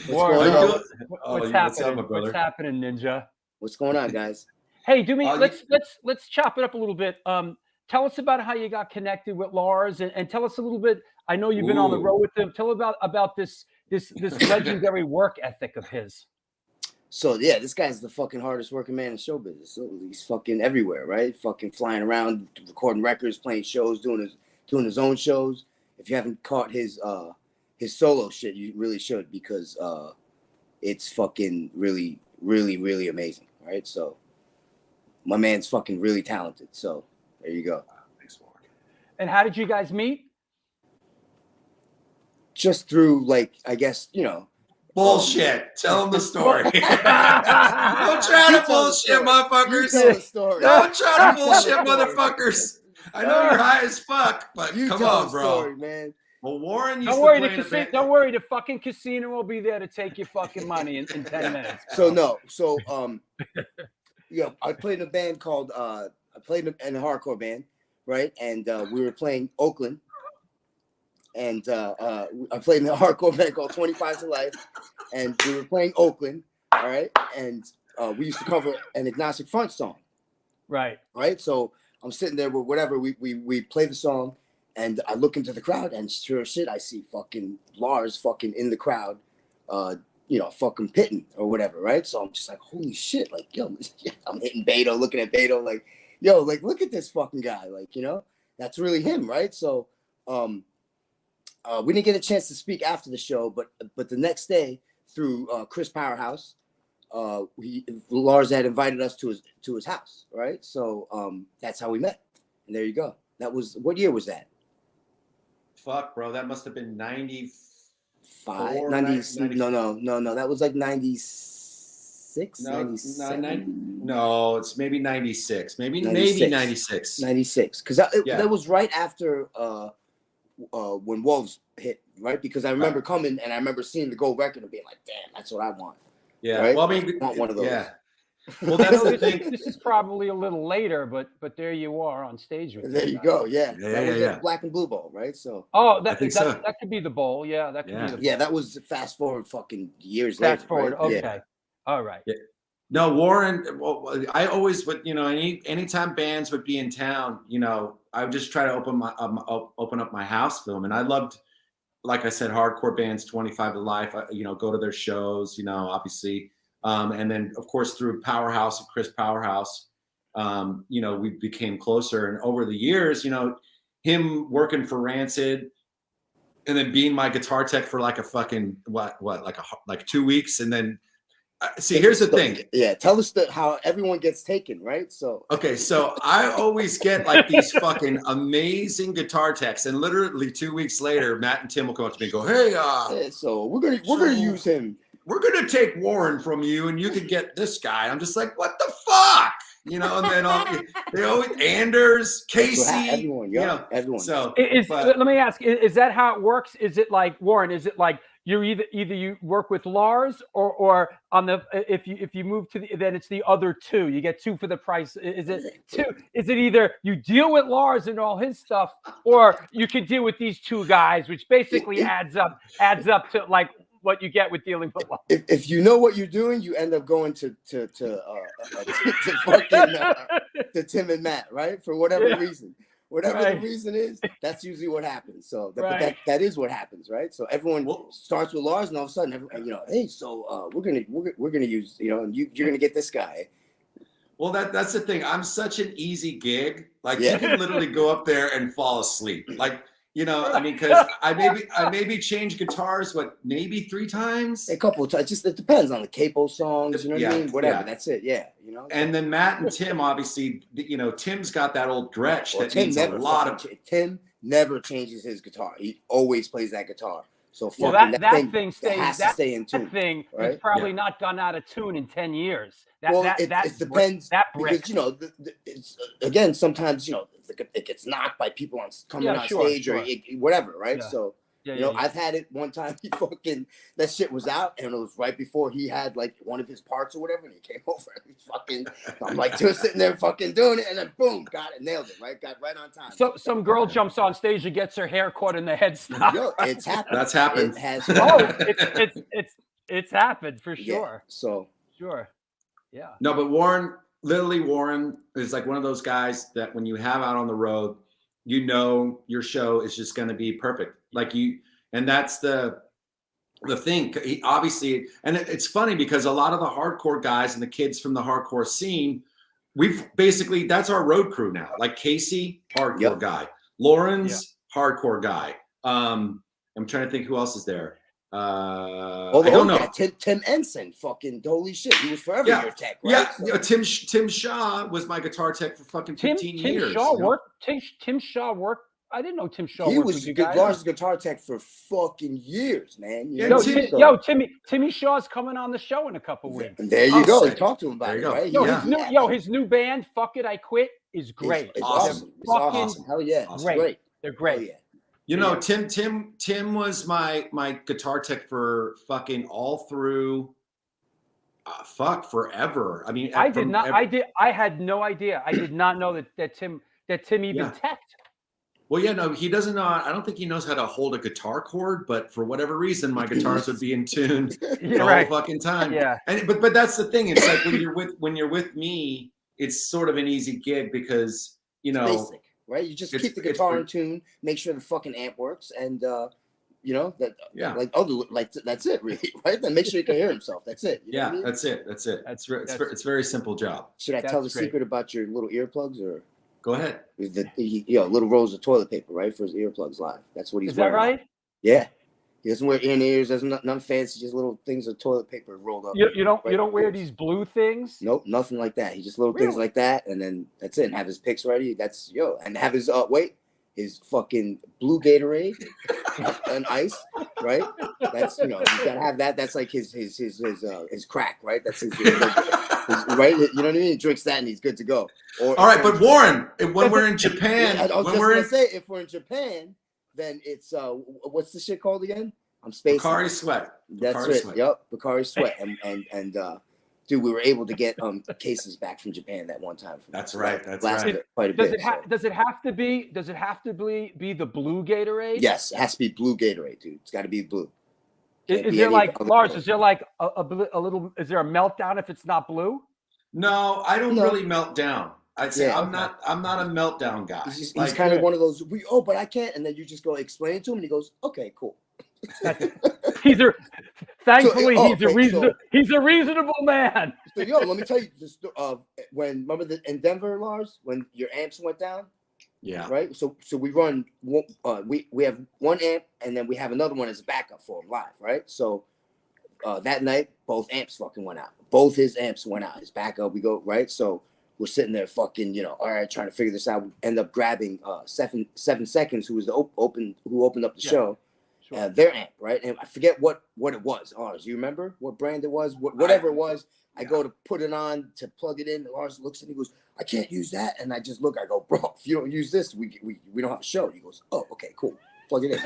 What's happening? What's happening, Ninja? What's going on, guys? Hey, let's chop it up a little bit. Tell us about how you got connected with Lars, and tell us a little bit. I know you've been on the road with him. Tell about this legendary work ethic of his. So yeah, this guy's the fucking hardest working man in show business. So he's fucking everywhere, right? Fucking flying around, recording records, playing shows, doing his own shows. If you haven't caught his solo shit, you really should, because it's fucking really, really, really amazing, right? So my man's fucking really talented. So there you go. Thanks, Warren. And how did you guys meet? Just through, like, I guess, you know. Bullshit. Tell them the story. Don't try to bullshit, motherfuckers. Don't try to bullshit, motherfuckers. I know you're high as fuck, but come on, bro. Story, man. Well, Warren used don't worry, the fucking casino will be there to take your fucking money in 10 minutes. Yeah, I played in a band called I played in a hardcore band, right? And we were playing Oakland. And I played in a hardcore band called 25 to Life, and we were playing Oakland, all right? And we used to cover an Agnostic Front song. Right. So I'm sitting there with whatever, we play the song, and I look into the crowd, and sure shit, I see fucking Lars fucking in the crowd, you know, fucking pitting or whatever, right? So I'm just like, holy shit, like, yo, I'm hitting Beto, looking at Beto, like, yo, like, look at this fucking guy, like, you know, that's really him, right? So, we didn't get a chance to speak after the show, but the next day through Chris Powerhouse, Lars had invited us to his house, right? So that's how we met, and there you go. That was, what year was that? Fuck, bro, that must have been 95, 90, no, that was like 96, no, 97. No, it's maybe 96, maybe 96. 96, because that was right after when Wolves hit, right? Because I remember coming and I remember seeing the gold record and being like, damn, that's what I want. Yeah, right? well, I mean, I want one of those. Yeah. Well, that's the thing. This is probably a little later, but there you are on stage with There you go. Yeah. That was yeah. the Black and Blue Bowl, right? So. Oh, that could be the bowl. Yeah, that could be the bowl. Yeah, that was fast forward fucking years later. Fast forward. Right? Okay. Yeah. All right. Yeah. No, Warren. Well, I always would. Anytime bands would be in town, I would just try to open up my house for them, and I loved, like I said, hardcore bands, 25 to Life. Go to their shows. Obviously. And then, of course, through Powerhouse and Chris Powerhouse, we became closer. And over the years, him working for Rancid, and then being my guitar tech for like a fucking like 2 weeks, and then see, here's the thing. Yeah, tell us how everyone gets taken, right? So okay, so I always get like these fucking amazing guitar techs, and literally 2 weeks later, Matt and Tim will come up to me and go, "Hey, so we're gonna use him. We're going to take Warren from you and you can get this guy." I'm just like, what the fuck? And then they always, Anders, Casey, everyone. So let me ask, is that how it works? Is it like, Warren, is it like you're either you work with Lars or on the, if you move to then it's the other two, you get two for the price. Is it two? Is it either you deal with Lars and all his stuff, or you can deal with these two guys, which basically adds up to like what you get with dealing with Lars? If you know what you're doing, you end up going to Tim and Matt, right? For whatever reason. Whatever the reason is, that's usually what happens. So that is what happens, right? So everyone starts with Lars, and all of a sudden, hey, so we're gonna use, and you're gonna get this guy. Well, that's the thing. I'm such an easy gig. Like you can literally go up there and fall asleep. Like, because I maybe change guitars, maybe 3 times? A couple of times. Just it depends on the capo songs, what I mean? Whatever. Yeah. That's it. Yeah. And then Matt and Tim, obviously, Tim's got that old Gretsch that means a lot of. Tim never changes his guitar. He always plays that guitar. So that thing stays. Has to stay in tune. That thing right? has probably not gone out of tune in 10 years. It depends because it's again sometimes it gets knocked by people coming on stage or whatever, right? Yeah. So I've had it one time. That shit was out, and it was right before he had like one of his parts or whatever, and he came over and I'm like just sitting there fucking doing it, and then boom, got it, nailed it, right, got right on time. So some girl jumps on stage and gets her hair caught in the headstock. It's happened. That's happened. It has. It's happened for sure. Yeah, so sure. Yeah. No, but Warren is like one of those guys that when you have out on the road, your show is just going to be perfect. And that's the thing. He obviously, and it's funny because a lot of the hardcore guys and the kids from the hardcore scene, that's our road crew now. Like Casey, hardcore guy. Lauren's hardcore guy. I'm trying to think who else is there. I don't know. Tim Ensign, fucking holy shit, he was forever your tech, right? Yeah, Tim Shaw was my guitar tech for fucking 15 years. Tim Shaw worked. I didn't know Tim Shaw. He was Lars' guitar tech for fucking years, man. Timmy Shaw's coming on the show in a couple weeks. And there you go. Talk to him about it, right? His new band, Fuck It, I Quit, is great. It's awesome. It's awesome. Hell yeah, it's great. They're great. Tim was my guitar tech for fucking all through forever. I mean, I had no idea. I did not know that Tim even teched. Well, he doesn't know. I don't think he knows how to hold a guitar chord, but for whatever reason, my guitars would be in tune the whole fucking time. Yeah. But that's the thing. It's like when you're with me, it's sort of an easy gig because it's basic. Right, you just keep the guitar in tune, make sure the fucking amp works, and that's it, really, right? Then make sure he can hear himself. That's it. You know what I mean? That's it. It's a very simple job. Should I tell the secret about your little earplugs, or go ahead? Little rolls of toilet paper, right, for his earplugs live. That's what he's wearing. Is that right? Yeah. He doesn't wear ears. Doesn't nothing fancy. Just little things of toilet paper rolled up. You don't wear these blue things? Nope, nothing like that. He just little things like that, and then that's it. And have his picks ready. That's and have his his fucking blue Gatorade and ice, right? That's you gotta have that. That's like his crack, right? That's his right. You know what I mean? He drinks that and he's good to go. All right, but Warren, when we're in Japan, I was just gonna say, if we're in Japan, then it's what's the shit called again? I'm spacing. Bacardi Sweat. That's Bacardi it. Sweat. Yep, Bacardi Sweat, and dude, we were able to get cases back from Japan that one time. That's right. That's lasted right. quite a Does bit. it have to be the blue Gatorade? Yes, it has to be blue Gatorade, dude. It's got to be blue. Is there like Lars? Is there like a little? Is there a meltdown if it's not blue? No, I don't really melt down. I'd say Yeah, I'm not a meltdown guy. He's kind of one of those. But I can't. And then you just go explain it to him, and he goes, "Okay, cool." Thankfully, he's a reasonable man. So let me tell you this. Remember in Denver, Lars, when your amps went down. Yeah. Right. So we run. We have one amp, and then we have another one as a backup for him live. Right. So that night, both amps fucking went out. Both his amps went out. His backup. We go right. So we're sitting there, fucking, all right, trying to figure this out. We end up grabbing 7 Seconds, who was who opened up the show. Sure. Their amp, right? And I forget what it was. Lars, you remember what brand it was? Whatever it was. I go to put it on to plug it in. Lars looks at me, goes, "I can't use that." And I just look. I go, "Bro, if you don't use this, we don't have a show." He goes, "Oh, okay, cool. Plug it in."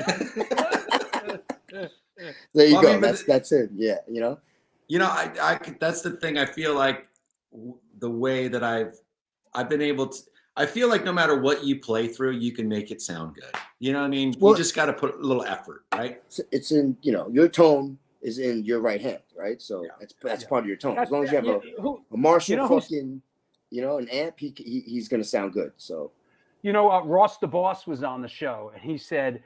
There you go. That's it. Yeah, I that's the thing. I feel like the way that I've been able to. I feel like no matter what you play through, you can make it sound good. You know what I mean? Well, you just got to put a little effort, right? It's in, your tone is in your right hand, right? So that's part of your tone. As long as you have a Marshall fucking, an amp, he's going to sound good. So, Ross the Boss was on the show, and he said,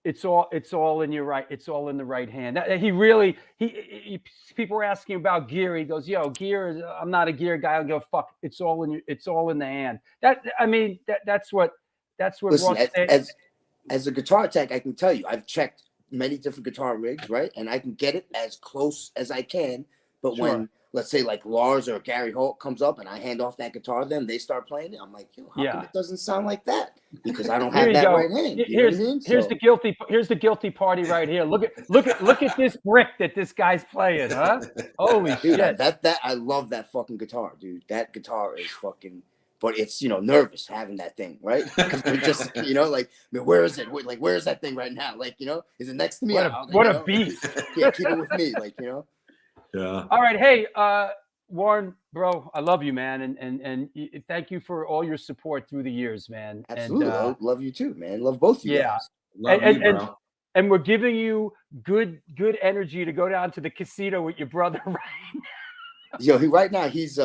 it's all in your right. It's all in the right hand. He really, people were asking about gear. He goes, gear is, I'm not a gear guy. I'll go, fuck. It's all in the hand. That's what listen, Ross said. As a guitar tech, I can tell you, I've checked many different guitar rigs, right? And I can get it as close as I can. But when, let's say, like Lars or Gary Holt comes up and I hand off that guitar to them, they start playing it. I'm like, how come it doesn't sound like that? Because I don't have that right hand. Here's the guilty party right here. Look at this brick that this guy's playing, huh? Holy shit! That I love that fucking guitar, dude. That guitar is fucking. But it's nervous having that thing, right? Because we just where is it? Like, where is that thing right now? Like, is it next to me? What a beast! Yeah, keep it with me, Yeah. All right, hey, Warren, bro, I love you, man, and thank you for all your support through the years, man. Absolutely, I love you too, man. Love both of you guys. Love you, bro. And we're giving you good energy to go down to the casino with your brother right now. Right now he's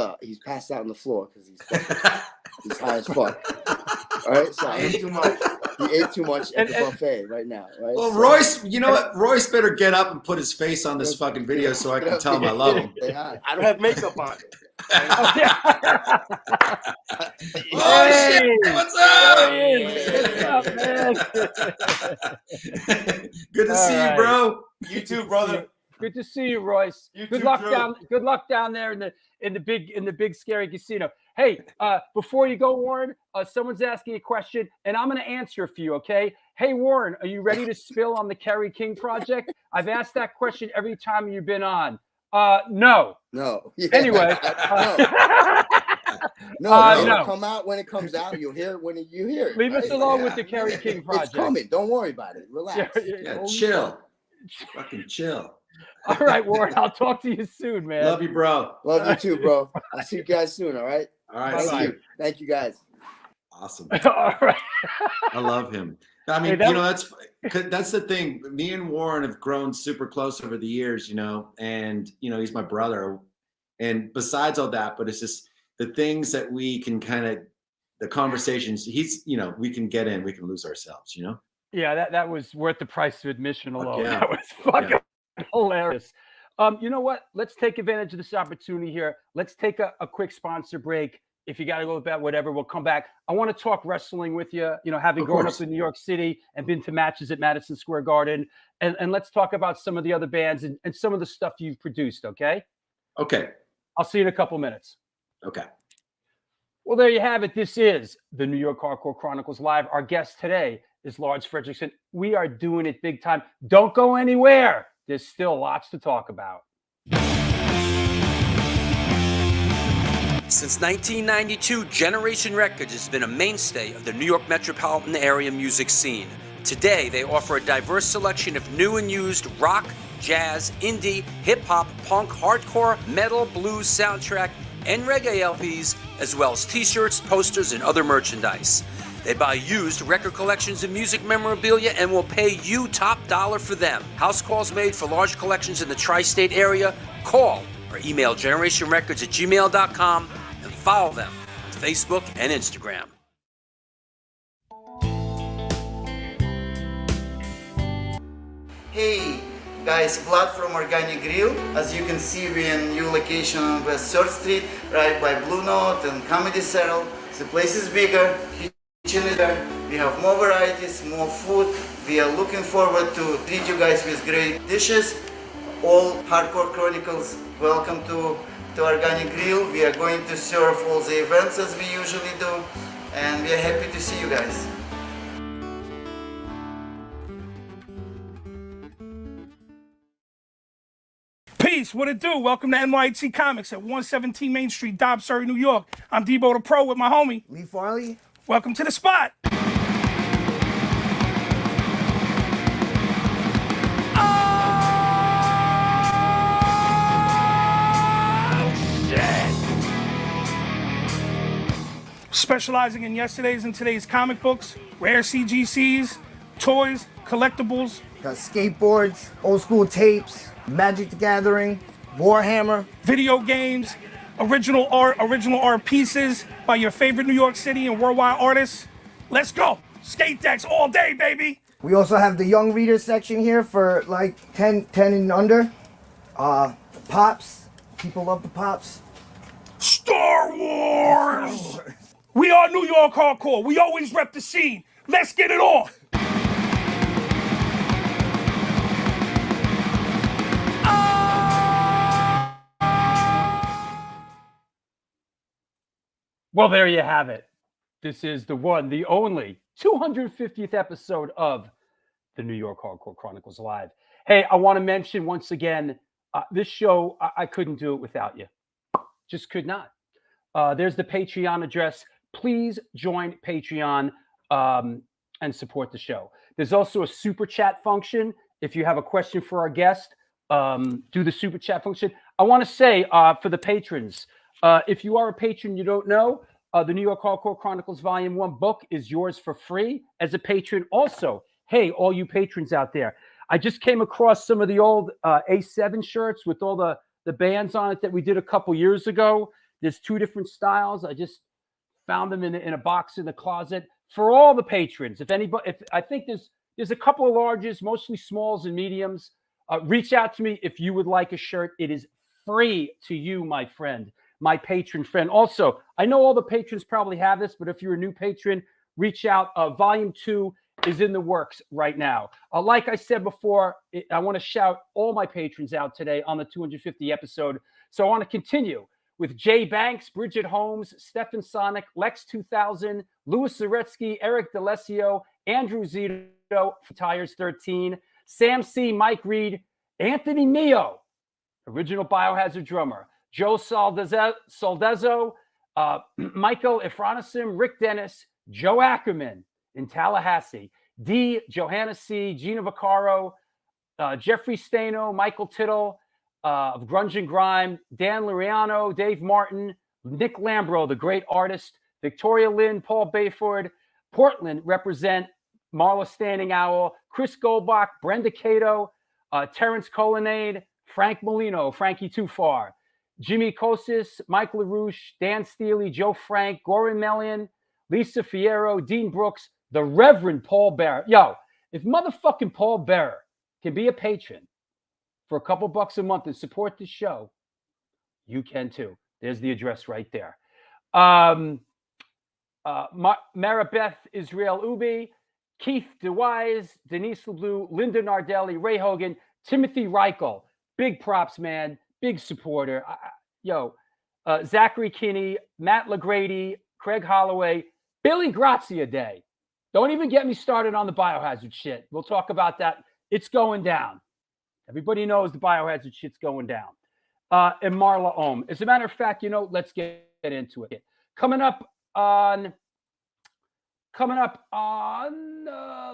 passed out on the floor because he's high as fuck. All right, so he ate too much at the buffet right now. Right. Well, Royce, you know what? Royce better get up and put his face on this fucking video so I can tell him I love him. I don't have makeup on. Oh shit! What's up? Man? Good to see you, bro. You too, brother. Good to see you, Royce. Good luck down there in the big scary casino. Hey, before you go, Warren, someone's asking a question, and I'm going to answer for you. Okay. Hey, Warren, are you ready to spill on the Kerry King project? I've asked that question every time you've been on. No. No. Anyway. No. Come out when it comes out. You'll hear it when you hear it. Leave us alone with the Kerry King project. It's coming. Don't worry about it. Relax. Yeah, chill. Fucking chill. All right, Warren. I'll talk to you soon, man. Love you, bro. Love you too, bro. I'll see you guys soon. All right. All right. Thank you, guys. Awesome. All right. I love him. I mean, that's the thing. Me and Warren have grown super close over the years, and he's my brother. And besides all that, but it's just the things that we can the conversations we can get in, we can lose ourselves, Yeah, that was worth the price of admission alone. Yeah. That was fucking hilarious. You know what? Let's take advantage of this opportunity here. Let's take a quick sponsor break. If you got to go with that, whatever, we'll come back. I want to talk wrestling with you, having Of grown course. up in New York City and been to matches at Madison Square Garden. And let's talk about some of the other bands and some of the stuff you've produced, okay? Okay. I'll see you in a couple minutes. Okay. Well, there you have it. This is the New York Hardcore Chronicles Live. Our guest today is Lars Frederiksen. We are doing it big time. Don't go anywhere. There's still lots to talk about. Since 1992, Generation Records has been a mainstay of the New York metropolitan area music scene. Today, they offer a diverse selection of new and used rock, jazz, indie, hip-hop, punk, hardcore, metal, blues, soundtrack, and reggae LPs, as well as t-shirts, posters, and other merchandise. They buy used record collections and music memorabilia and will pay you top dollar for them. House calls made for large collections in the tri-state area. Call or email generationrecords@gmail.com and follow them on Facebook and Instagram. Hey guys, Vlad from Organic Grill. As you can see, we're in new location on West 3rd Street, right by Blue Note and Comedy Central. The place is bigger, kitchen is there. We have more varieties, more food. We are looking forward to treat you guys with great dishes. All Hardcore Chronicles, welcome to Organic Grill. We are going to serve all the events as we usually do, and we are happy to see you guys. Peace, what it do? Welcome to NYHC Comics at 117 Main Street, Dobbs, Surrey, New York. I'm Debo the Pro with my homie. Lee Farley. Welcome to the spot. Specializing in yesterday's and today's comic books, rare CGCs, toys, collectibles. Got skateboards, old school tapes, Magic the Gathering, Warhammer. Video games, original art pieces by your favorite New York City and worldwide artists. Let's go. Skate decks all day, baby. We also have the young reader section here for like 10 and under. Pops. People love the Pops. Star Wars! We are New York Hardcore. We always rep the scene. Let's get it on. Well, there you have it. This is the one, the only 250th episode of the New York Hardcore Chronicles Live. Hey, I want to mention once again, this show, I couldn't do it without you. Just could not. There's the Patreon address. Please join Patreon and support the show. There's also a super chat function. If you have a question for our guest, do the super chat function. I want to say for the patrons, if you are a patron you don't know, the New York Hardcore Chronicles Volume 1 book is yours for free as a patron. Also, hey, all you patrons out there, I just came across some of the old A7 shirts with all the bands on it that we did a couple years ago. There's 2 different styles. I just found them in a box in the closet for all the patrons. If anybody, I think there's a couple of larges, mostly smalls and mediums. Reach out to me if you would like a shirt. It is free to you, my friend, my patron friend. Also, I know all the patrons probably have this, but if you're a new patron, reach out. Volume 2 is in the works right now. Like I said before, I want to shout all my patrons out today on the 250 episode. So I want to continue with Jay Banks, Bridget Holmes, Stefan Sonic, Lex 2000, Louis Zaretsky, Eric D'Alessio, Andrew Zito, Tires 13, Sam C, Mike Reed, Anthony Mio, original Biohazard drummer, Joe Soldezo, Michael Efronisim, Rick Dennis, Joe Ackerman in Tallahassee, D, Johanna C, Gina Vaccaro, Jeffrey Stano, Michael Tittle, of Grunge and Grime, Dan Luriano, Dave Martin, Nick Lambro, the great artist, Victoria Lynn, Paul Bayford, Portland represent Marla Standing Owl, Chris Goldbach, Brenda Cato, Terrence Colonnade, Frank Molino, Frankie Too Far, Jimmy Kosis, Mike LaRouche, Dan Steely, Joe Frank, Goran Melian, Lisa Fierro, Dean Brooks, the Reverend Paul Bearer. Yo, if motherfucking Paul Bearer can be a patron for a couple bucks a month and support the show, you can too. There's the address right there. Maribeth Israel Ubi, Keith DeWise, Denise LeBlue, Linda Nardelli, Ray Hogan, Timothy Reichel. Big props, man. Big supporter. Zachary Kinney, Matt LaGrady, Craig Holloway, Billy Grazia Day. Don't even get me started on the biohazard shit. We'll talk about that. It's going down. Everybody knows the biohazard shit's going down. And Marla Ohm. As a matter of fact, let's get into it. Coming up on,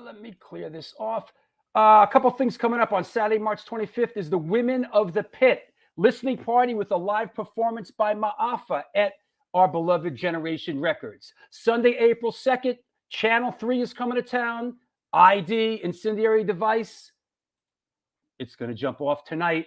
let me clear this off. A couple things coming up on Saturday, March 25th is the Women of the Pit listening party with a live performance by Ma'afa at our beloved Generation Records. Sunday, April 2nd, Channel 3 is coming to town. ID, Incendiary Device. It's going to jump off tonight.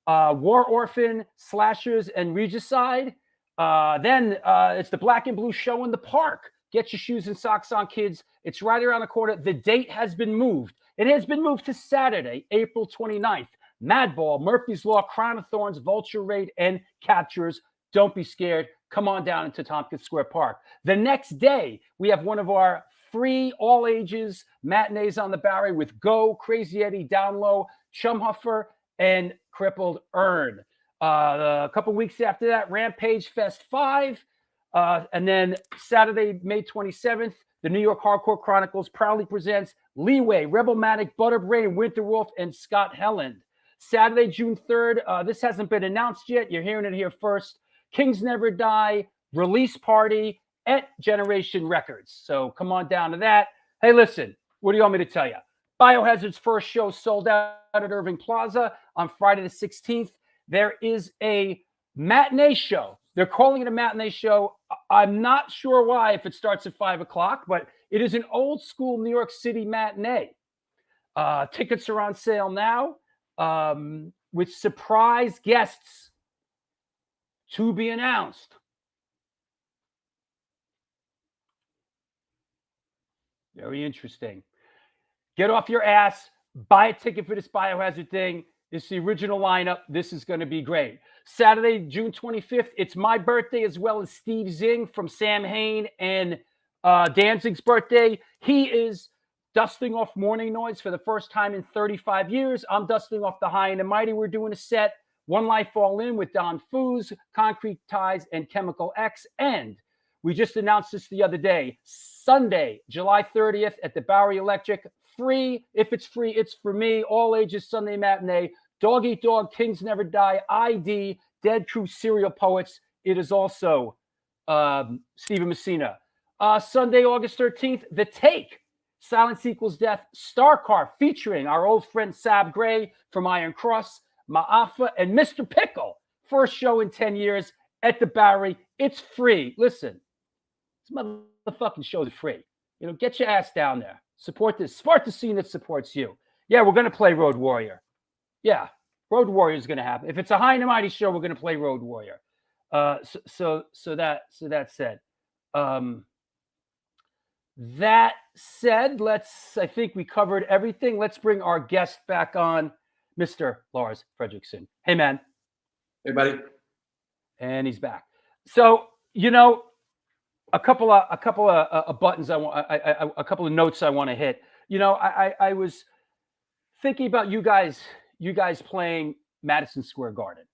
War Orphan, Slashers, and Regicide. Then it's the Black and Blue show in the park. Get your shoes and socks on, kids. It's right around the corner. The date has been moved. It has been moved to Saturday, April 29th. Madball, Murphy's Law, Crown of Thorns, Vulture Raid, and Captures. Don't be scared. Come on down into Tompkins Square Park. The next day, we have one of our free all-ages matinees on the Bowery with Go, Crazy Eddie, Down Low, Chumhuffer, and Crippled Earn. A couple weeks after that, Rampage Fest 5. And then Saturday, May 27th, the New York Hardcore Chronicles proudly presents Leeway, Rebelmatic, Butterbrain, Winterwolf, and Scott Helland. Saturday, June 3rd, this hasn't been announced yet. You're hearing it here first. Kings Never Die, release party at Generation Records. So come on down to that. Hey, listen, what do you want me to tell you? Biohazard's first show sold out at Irving Plaza on Friday the 16th. There is a matinee show. They're calling it a matinee show. I'm not sure why if it starts at 5 o'clock, but it is an old school New York City matinee. Tickets are on sale now with surprise guests to be announced. Very interesting. Get off your ass. Buy a ticket for this Biohazard thing. It's the original lineup. This is going to be great. Saturday, June 25th, it's my birthday as well as Steve Zing from Sam Hain and Danzig's birthday. He is dusting off Morning Noise for the first time in 35 years. I'm dusting off the High and the Mighty. We're doing a set, One Life All In with Don Foos, Concrete Ties, and Chemical X. And we just announced this the other day. Sunday, July 30th at the Bowery Electric. Free. If it's free, it's for me. All ages Sunday matinee. Dog Eat Dog, Kings Never Die, ID, Dead Crew Serial Poets. It is also Stephen Messina. Sunday, August 13th, The Take, Silence Equals Death, Star Car, featuring our old friend Sab Gray from Iron Cross, Ma'afa, and Mr. Pickle. First show in 10 years at the Bowery. It's free. Listen, this motherfucking show is free. Get your ass down there. Support this. Support the scene that supports you. Yeah, we're going to play Road Warrior. Yeah, Road Warrior is going to happen. If it's a High and Mighty show, we're going to play Road Warrior. So that said, that said, I think we covered everything. Let's bring our guest back on, Mr. Lars Frederiksen. Hey, man. Hey, buddy. And he's back. So, a couple of buttons a couple of notes I want to hit. I was thinking about you guys playing Madison Square Garden,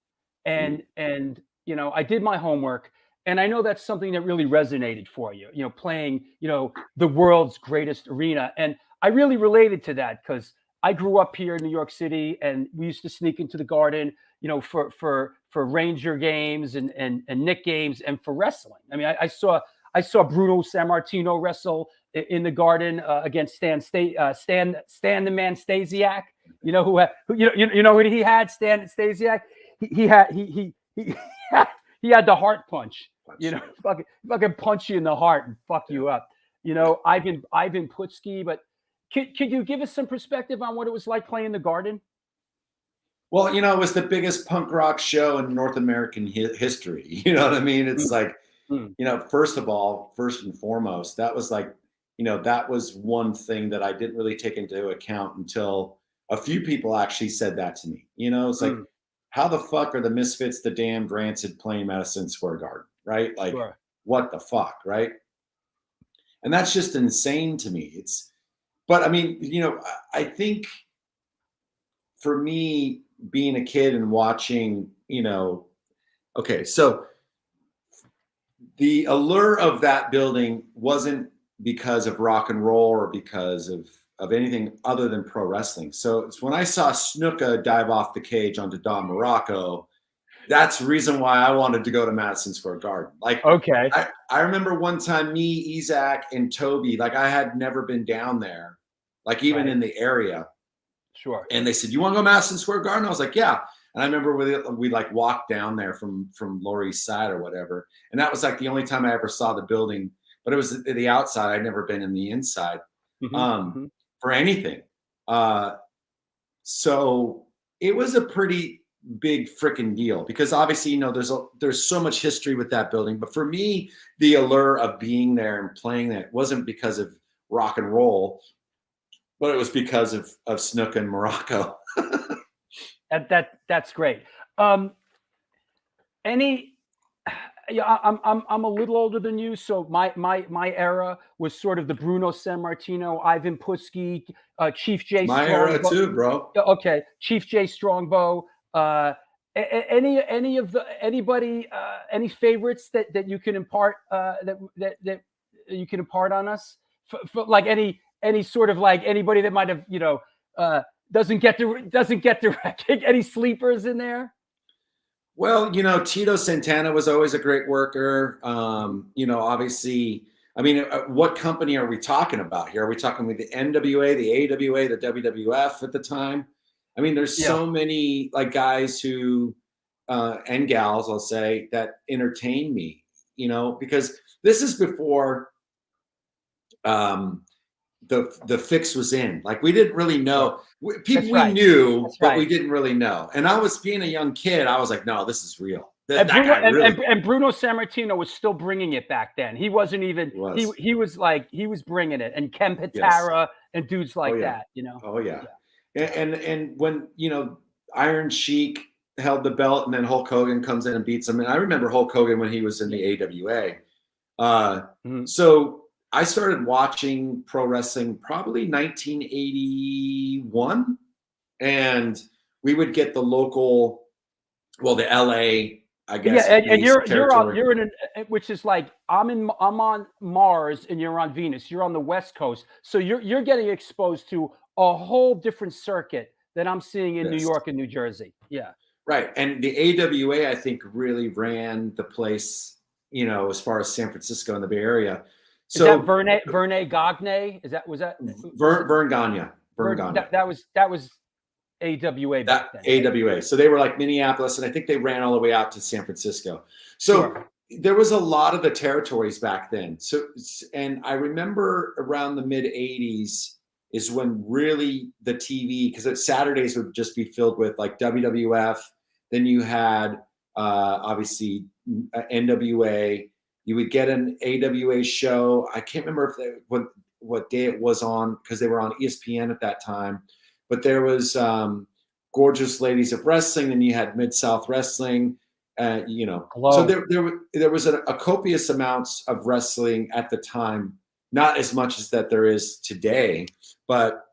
and I did my homework, and I know that's something that really resonated for you. Playing the world's greatest arena, and I really related to that because I grew up here in New York City, and we used to sneak into the Garden, for Ranger games and Knick games, and for wrestling. I mean, I saw Bruno Sammartino wrestle in the Garden against Stan the Man Stasiak. You know who he had? Stan Stasiak. He had the heart punch. Fucking punch you in the heart and fuck you up. Ivan Putski. But could you give us some perspective on what it was like playing the Garden? Well, it was the biggest punk rock show in North American history. You know what I mean? It's like, first and foremost, that was like, that was one thing that I didn't really take into account until a few people actually said that to me. It's like, how the fuck are the Misfits, the Damned, Rancid playing Madison Square Garden, right? Like, what the fuck, right? And that's just insane to me. But I mean, you know, I think for me, being a kid and watching, you know, okay, so the allure of that building wasn't because of rock and roll or because of anything other than pro wrestling. So it's when I saw Snuka dive off the cage onto Don Morocco, that's the reason why I wanted to go to Madison Square Garden. Like, Okay. I remember one time me, Isaac, and Toby, like I had never been down there, like even in the area. Sure. And they said, "You want to go Madison Square Garden?" I was like, "Yeah." And I remember we like walked down there from Lower East Side or whatever. And that was like the only time I ever saw the building, but it was the outside. I'd never been in the inside for anything. So it was a pretty big freaking deal because obviously, you know, there's so much history with that building. But for me, the allure of being there and playing that wasn't because of rock and roll, but it was because of Snuka and Morocco. That's great. I'm a little older than you, so my era was sort of the Bruno Sammartino, Ivan Putski, Chief J. My Strongbow. era too, bro. Okay, Chief J. Strongbow. Anybody, any favorites that you can impart that you can impart on us? For like any sort of like anybody that might have, you know, doesn't get the any sleepers in there? Well, you know, Tito Santana was always a great worker. You know, obviously, I mean, what company are we talking about here? Are we talking with the NWA, the AWA, the WWF at the time? I mean, there's so many like guys who and gals, I'll say, that entertain me, you know, because this is before the fix was in. Like we didn't really know. People we knew, but we didn't really know. And I was being a young kid. I was like, no, this is real. And Bruno Sammartino was still bringing it back then. He wasn't even. He was bringing it. And Ken Patara and dudes like that. You know. Oh yeah. And when you know Iron Sheik held the belt, and then Hulk Hogan comes in and beats him. And I remember Hulk Hogan when he was in the AWA. So I started watching pro wrestling probably 1981, and we would get the local, well, the LA, I guess. Yeah, and you're in which is like I'm on Mars and you're on Venus. You're on the West Coast, so you're getting exposed to a whole different circuit that I'm seeing in New York and New Jersey. Yeah, right. And the AWA, I think, really ran the place, you know, as far as San Francisco and the Bay Area. So is that Verne Gagne? Was that Vern Gagne? Vern Gagne. That was AWA back then. AWA. So they were like Minneapolis, and I think they ran all the way out to San Francisco. So there was a lot of the territories back then. So, and I remember around the mid 80s is when really the TV, because Saturdays would just be filled with like WWF. Then you had obviously NWA. You would get an AWA show. I can't remember what day it was on because they were on ESPN at that time. But there was Gorgeous Ladies of Wrestling, and you had Mid-South Wrestling. You know, so there was a copious amounts of wrestling at the time. Not as much as that there is today, but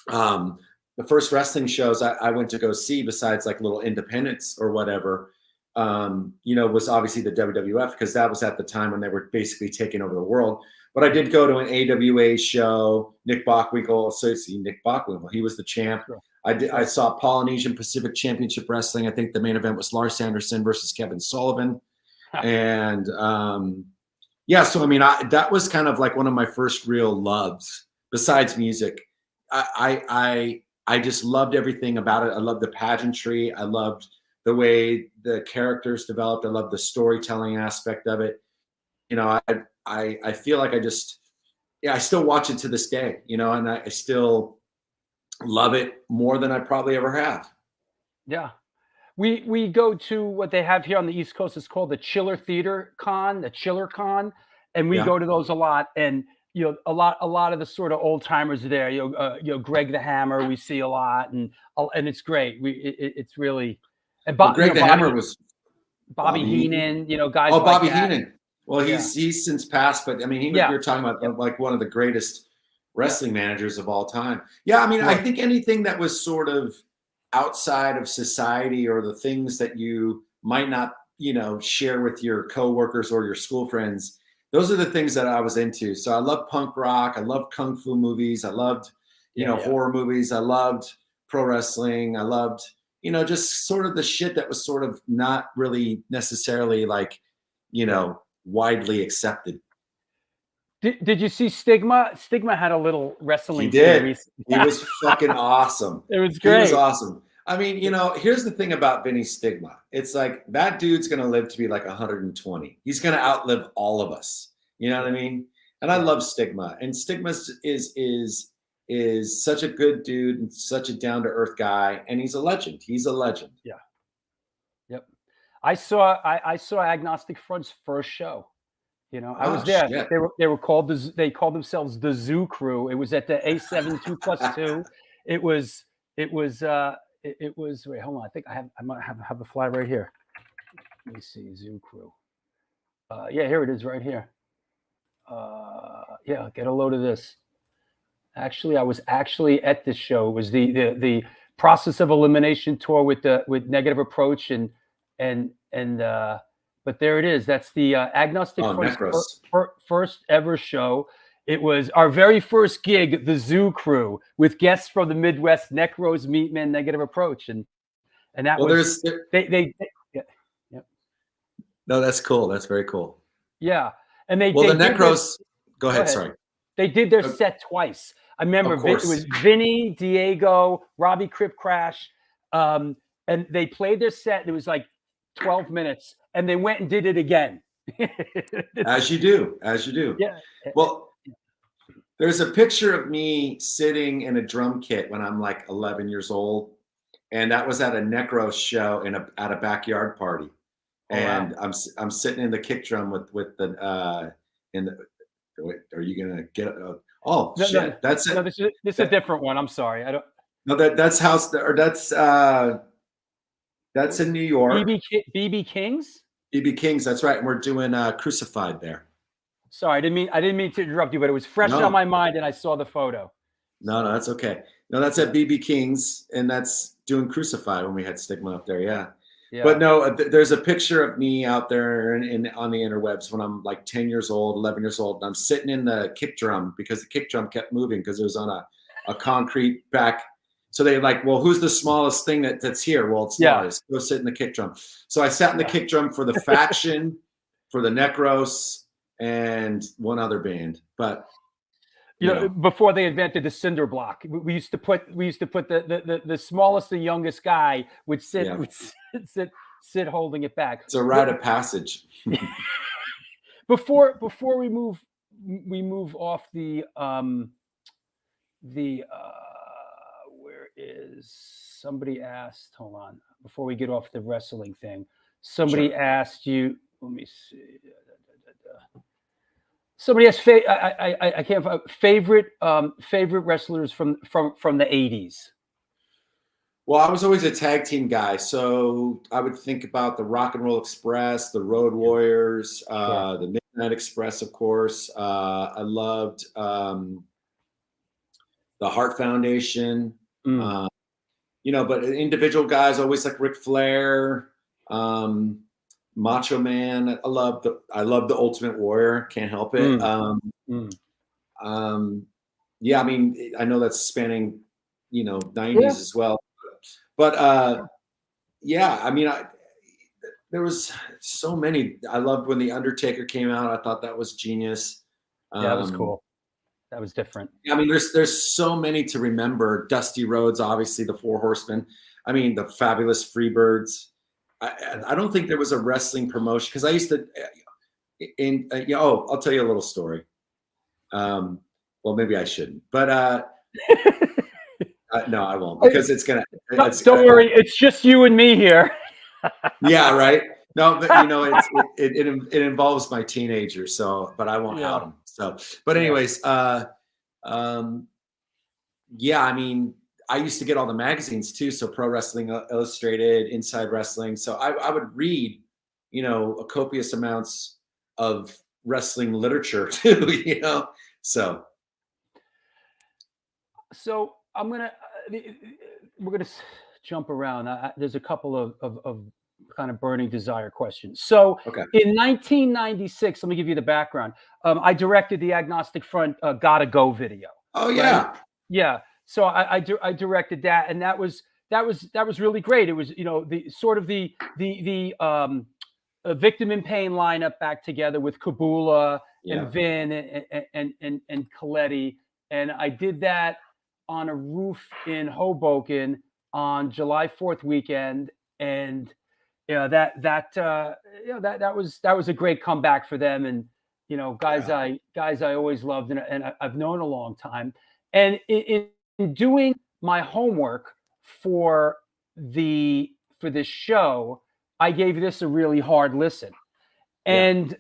the first wrestling shows I went to go see, besides like little independents or whatever, you know, was obviously the WWF, because that was at the time when they were basically taking over the world. But I did go to an AWA show. Nick Bockwinkel, Nick Bockwinkel, he was the champ. Sure. I saw Polynesian Pacific Championship Wrestling. I think the main event was Lars Anderson versus Kevin Sullivan. And yeah, so I mean, that was kind of like one of my first real loves besides music. I just loved everything about it. I loved the pageantry. I loved the way the characters developed. I loved the storytelling aspect of it. You know, I feel like I still watch it to this day, you know, and I still love it more than I probably ever have. Yeah. We go to what they have here on the East Coast. It's called the Chiller Theater Con, the Chiller Con. And we go to those a lot. And, you know, a lot of the sort of old timers are there. You know, Greg the Hammer, we see a lot, and it's great. It's really, and Greg the Hammer was Bobby Heenan, you know, guys. Oh, Bobby Heenan. Well, he's since passed, but I mean, you're talking about like one of the greatest wrestling managers of all time. Yeah, I mean, I think anything that was sort of outside of society or the things that you might not, share with your coworkers or your school friends, those are the things that I was into. So I love punk rock. I love kung fu movies. I loved, horror movies. I loved pro wrestling. I loved, just sort of the shit that was sort of not really necessarily like, widely accepted. Did you see Stigma? Stigma had a little wrestling. He did. He was fucking awesome. It was great. He was awesome. I mean, here's the thing about Vinny Stigma. It's like that dude's going to live to be like 120. He's going to outlive all of us. You know what I mean? And I love Stigma. And Stigma is such a good dude and such a down to earth guy. And he's a legend. He's a legend. Yeah. Yep. I saw Agnostic Front's first show. I was there. Shit. They called themselves the Zoo Crew. It was at the A7 2+2. It was wait, hold on. I think I might have the fly right here. Let me see, Zoo Crew. Here it is right here. Get a load of this. Actually, I was actually at this show. It was the Process of Elimination tour with Negative Approach and but there it is. That's the Agnostic first ever show. It was our very first gig, the Zoo Crew, with guests from the Midwest, Necros, Meatmen, Negative Approach, and that was they. No, that's cool. That's very cool. Yeah, and the Necros. Go ahead. Sorry. They did their set twice. I remember it was Vinny, Diego, Robbie Crip Crash, and they played their set. And it was like 12 minutes, and they went and did it again. As you do. Yeah. Well, there's a picture of me sitting in a drum kit when I'm like 11 years old, and that was at a Necros show at a backyard party. And wow. I'm sitting in the kick drum with the wait, are you gonna get? Shit! No, that's it. No, this is a different one. I'm sorry. I don't. No, that's in New York. BB Kings. BB Kings. That's right. And we're doing Crucified there. Sorry, I didn't mean to interrupt you, but it was fresh on my mind, and I saw the photo. No, that's okay. No, that's at BB Kings, and that's doing Crucified when we had Stigma up there. Yeah. But no, there's a picture of me out there on the interwebs when I'm like 10 years old, 11 years old, and I'm sitting in the kick drum because the kick drum kept moving because it was on a concrete back. So they like, well, who's the smallest thing that's here? Well, it's Lars. Go sit in the kick drum. So I sat in the kick drum for the Faction, for the Necros, and one other band. But you know, before they invented the cinder block, we used to put the smallest and youngest guy would sit holding it back. It's a rite of passage. Before we move off the where is somebody asked? Hold on, before we get off the wrestling thing, somebody asked you. Let me see. Somebody asked, I can't find favorite wrestlers from the 80s. Well, I was always a tag team guy, so I would think about the Rock and Roll Express, the Road Warriors, the Midnight Express, of course. I loved the Hart Foundation. But individual guys, always like Ric Flair. Macho Man. I love the Ultimate Warrior. Can't help it. I mean, I know that's spanning, 90s as well. But I mean, there was so many. I loved when The Undertaker came out. I thought that was genius. That was cool. That was different. I mean, there's so many to remember. Dusty Rhodes, obviously, the Four Horsemen. I mean, the Fabulous Freebirds. I don't think there was a wrestling promotion because I used to. I'll tell you a little story. Well, maybe I shouldn't, but no, I won't because it's gonna. Don't worry, it's just you and me here. Yeah, right. No, but it involves my teenager, but I won't out him. So, but anyways, I mean. I used to get all the magazines too. So Pro Wrestling Illustrated, Inside Wrestling. So I would read, copious amounts wrestling literature too, you know. So we're gonna jump around. There's a couple of kind of burning desire questions. So okay. in 1996, let me give you the background. I directed the Agnostic Front "Gotta Go" video. Oh yeah, right? Yeah. So I directed that, and that was really great. It was, you know, the sort of the Victim in Pain lineup back together with Kabula and Vin and Coletti, and I did that on a roof in Hoboken on July 4th weekend, and you know that was a great comeback for them, and you know guys I always loved and I've known a long time, and in doing my homework for this show, I gave this a really hard listen, and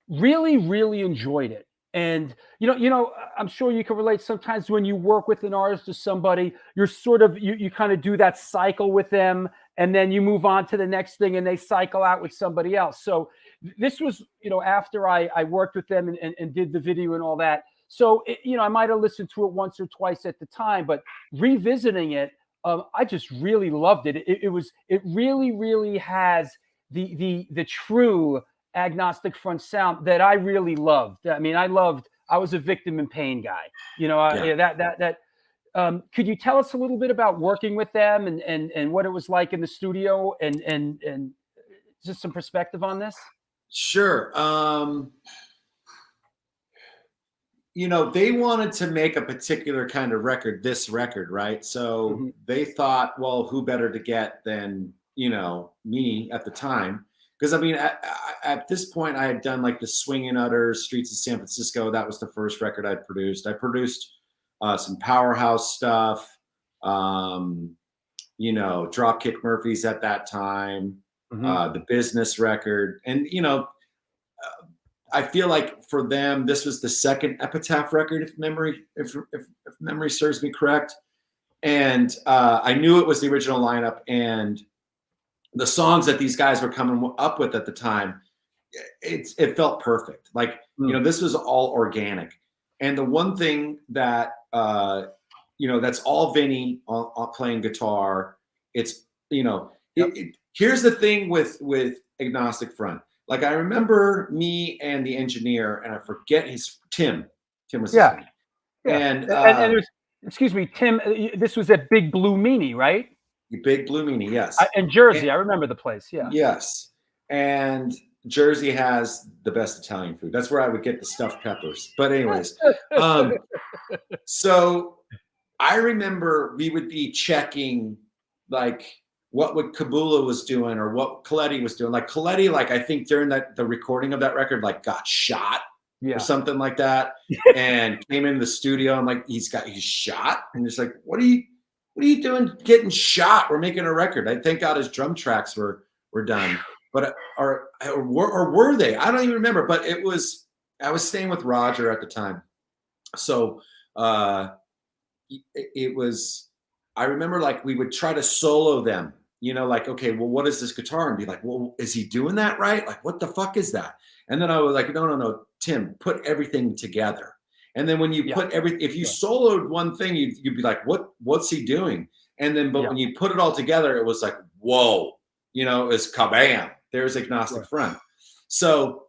really enjoyed it. And you know, I'm sure you can relate. Sometimes when you work with an artist or somebody, you're sort of you kind of do that cycle with them, and then you move on to the next thing, and they cycle out with somebody else. So this was, you know, after I worked with them and did the video and all that. So you know, I might have listened to it once or twice at the time, but revisiting it, I just really loved it. It really has the true Agnostic Front sound that I really loved. I mean, I was a Victim in Pain guy. You know, could you tell us a little bit about working with them and what it was like in the studio and just some perspective on this? Sure. You know, they wanted to make a particular kind of record, this record, right? So they thought, well, who better to get than, you know, me at the time? Because I mean, at this point, I had done like the Swingin' Utters, Streets of San Francisco. That was the first record I'd produced. I produced some Powerhouse stuff, you know, Dropkick Murphys at that time, the Business record. And, you know, I feel like for them, this was the second Epitaph record, if memory serves me correct. And I knew it was the original lineup, and the songs that these guys were coming up with at the time, it felt perfect. Like, you know, this was all organic. And the one thing that, you know, that's all Vinny playing guitar. It's, you know, here's the thing with Agnostic Front. Like, I remember me and the engineer, and I forget Tim was his name. And it was, excuse me, Tim, this was at Big Blue Meanie, right? Big Blue Meanie, yes. In Jersey, I remember the place, yeah. Yes. And Jersey has the best Italian food. That's where I would get the stuffed peppers. But anyways, so I remember we would be checking, like, what Kabula was doing or what Coletti was doing. Like Coletti, like I think during the recording of that record, like got shot or something like that, and came into the studio. I'm like, he's shot, and it's like, what are you doing getting shot? We're making a record. I thank God his drum tracks were done, but or were they? I don't even remember. But I was staying with Roger at the time, so it was. I remember like we would try to solo them. You know, like, okay, well, what is this guitar? And be like, well, is he doing that right? Like, what the fuck is that? And then I was like, no, Tim, put everything together. And then when you put everything, if you soloed one thing, you'd be like, what's he doing? And then, but when you put it all together, it was like, whoa, you know, it's kabam. There's Agnostic Front. So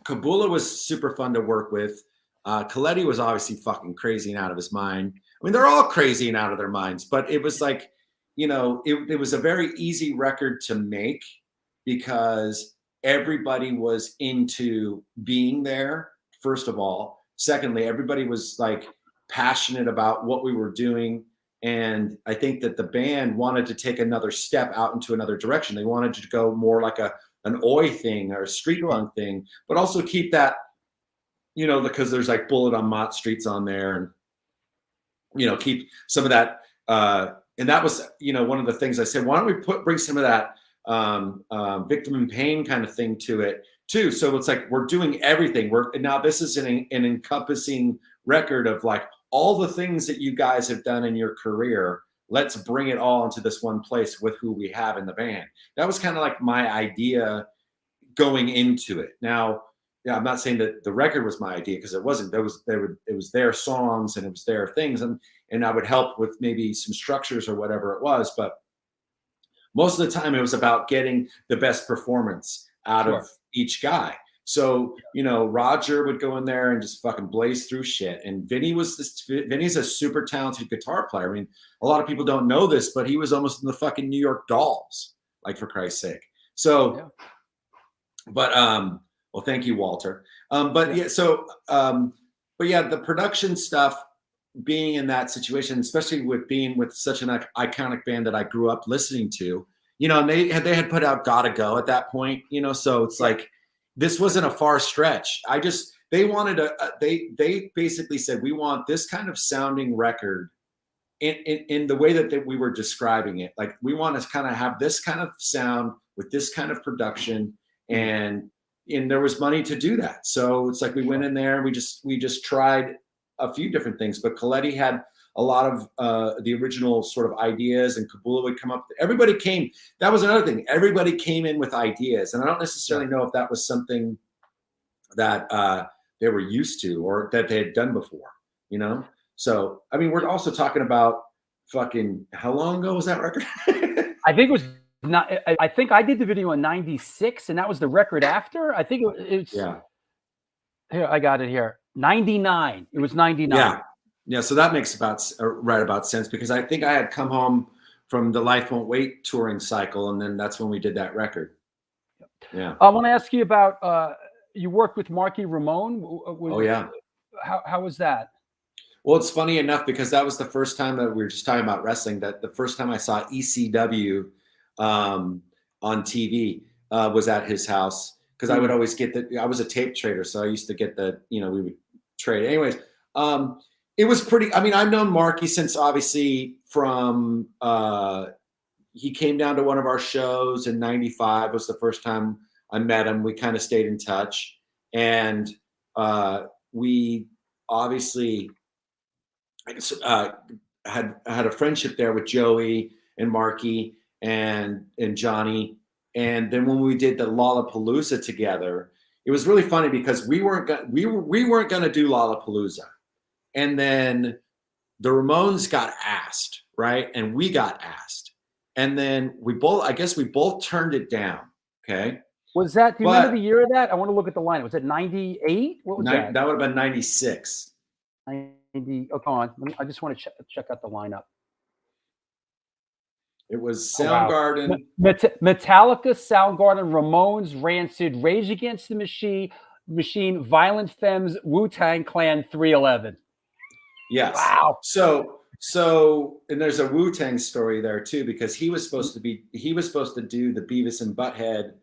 Kabula was super fun to work with. Coletti was obviously fucking crazy and out of his mind. I mean, they're all crazy and out of their minds, but it was like, you know, it was a very easy record to make because everybody was into being there, first of all. Secondly, everybody was like passionate about what we were doing. And I think that the band wanted to take another step out into another direction. They wanted to go more like an Oi thing or a street punk thing, but also keep that, you know, because there's like Bullet on Mott Streets on there, and, you know, keep some of that, and that was, you know, one of the things I said, why don't we bring some of that Victim in Pain kind of thing to it too. So it's like, we're doing everything. Now this is an encompassing record of like all the things that you guys have done in your career. Let's bring it all into this one place with who we have in the band. That was kind of like my idea going into it. Now, yeah, I'm not saying that the record was my idea, because it wasn't. It was their songs and it was their things, and I would help with maybe some structures or whatever it was. But most of the time, it was about getting the best performance out of each guy. So, you know, Roger would go in there and just fucking blaze through shit. And Vinny's a super talented guitar player. I mean, a lot of people don't know this, but he was almost in the fucking New York Dolls, like, for Christ's sake. So, but, well, thank you, Walter. But the production stuff, being in that situation, especially with being with such an iconic band that I grew up listening to, you know, and they had put out Gotta Go at that point, you know, so it's like, this wasn't a far stretch. They wanted they basically said, we want this kind of sounding record in the way that we were describing it. Like, we want to kind of have this kind of sound with this kind of production, and there was money to do that. So it's like, we went in there and we just tried a few different things, but Coletti had a lot of the original sort of ideas, and Kabula would come up. Everybody came. That was another thing. Everybody came in with ideas, and I don't necessarily know if that was something that they were used to or that they had done before. You know. So I mean, we're also talking about fucking, how long ago was that record? I think it was not. I think I did the video in '96, and that was the record after. I think it's. Yeah. Here, I got it here. 99. It was 99. Yeah. Yeah, so that makes right about sense, because I think I had come home from the Life Won't Wait touring cycle, and then that's when we did that record. Yeah. I want to ask you about you worked with Marky Ramone. Oh yeah. How was that? Well, it's funny enough, because that was the first time that we were just talking about wrestling. That the first time I saw ECW on TV was at his house, because I would always get I was a tape trader, so I used to get we would trade. Anyways. It was pretty. I mean, I've known Marky since, obviously, from he came down to one of our shows in '95 was the first time I met him. We kind of stayed in touch, and we obviously had a friendship there with Joey and Marky and Johnny. And then when we did the Lollapalooza together, it was really funny, because we weren't going to do Lollapalooza. And then the Ramones got asked, right? And we got asked. And then we both turned it down. Okay. Was that, do you remember the year of that? I want to look at the line. Was it 98? What was that? That would have been 96. 90. Oh, come on. I just want to check out the lineup. It was Soundgarden. Metallica, Soundgarden, Ramones, Rancid, Rage Against the Machine, Violent Femmes, Wu-Tang Clan, 311. Yes. Wow. So, and there's a Wu-Tang story there too, because he was supposed to do the Beavis and Butthead,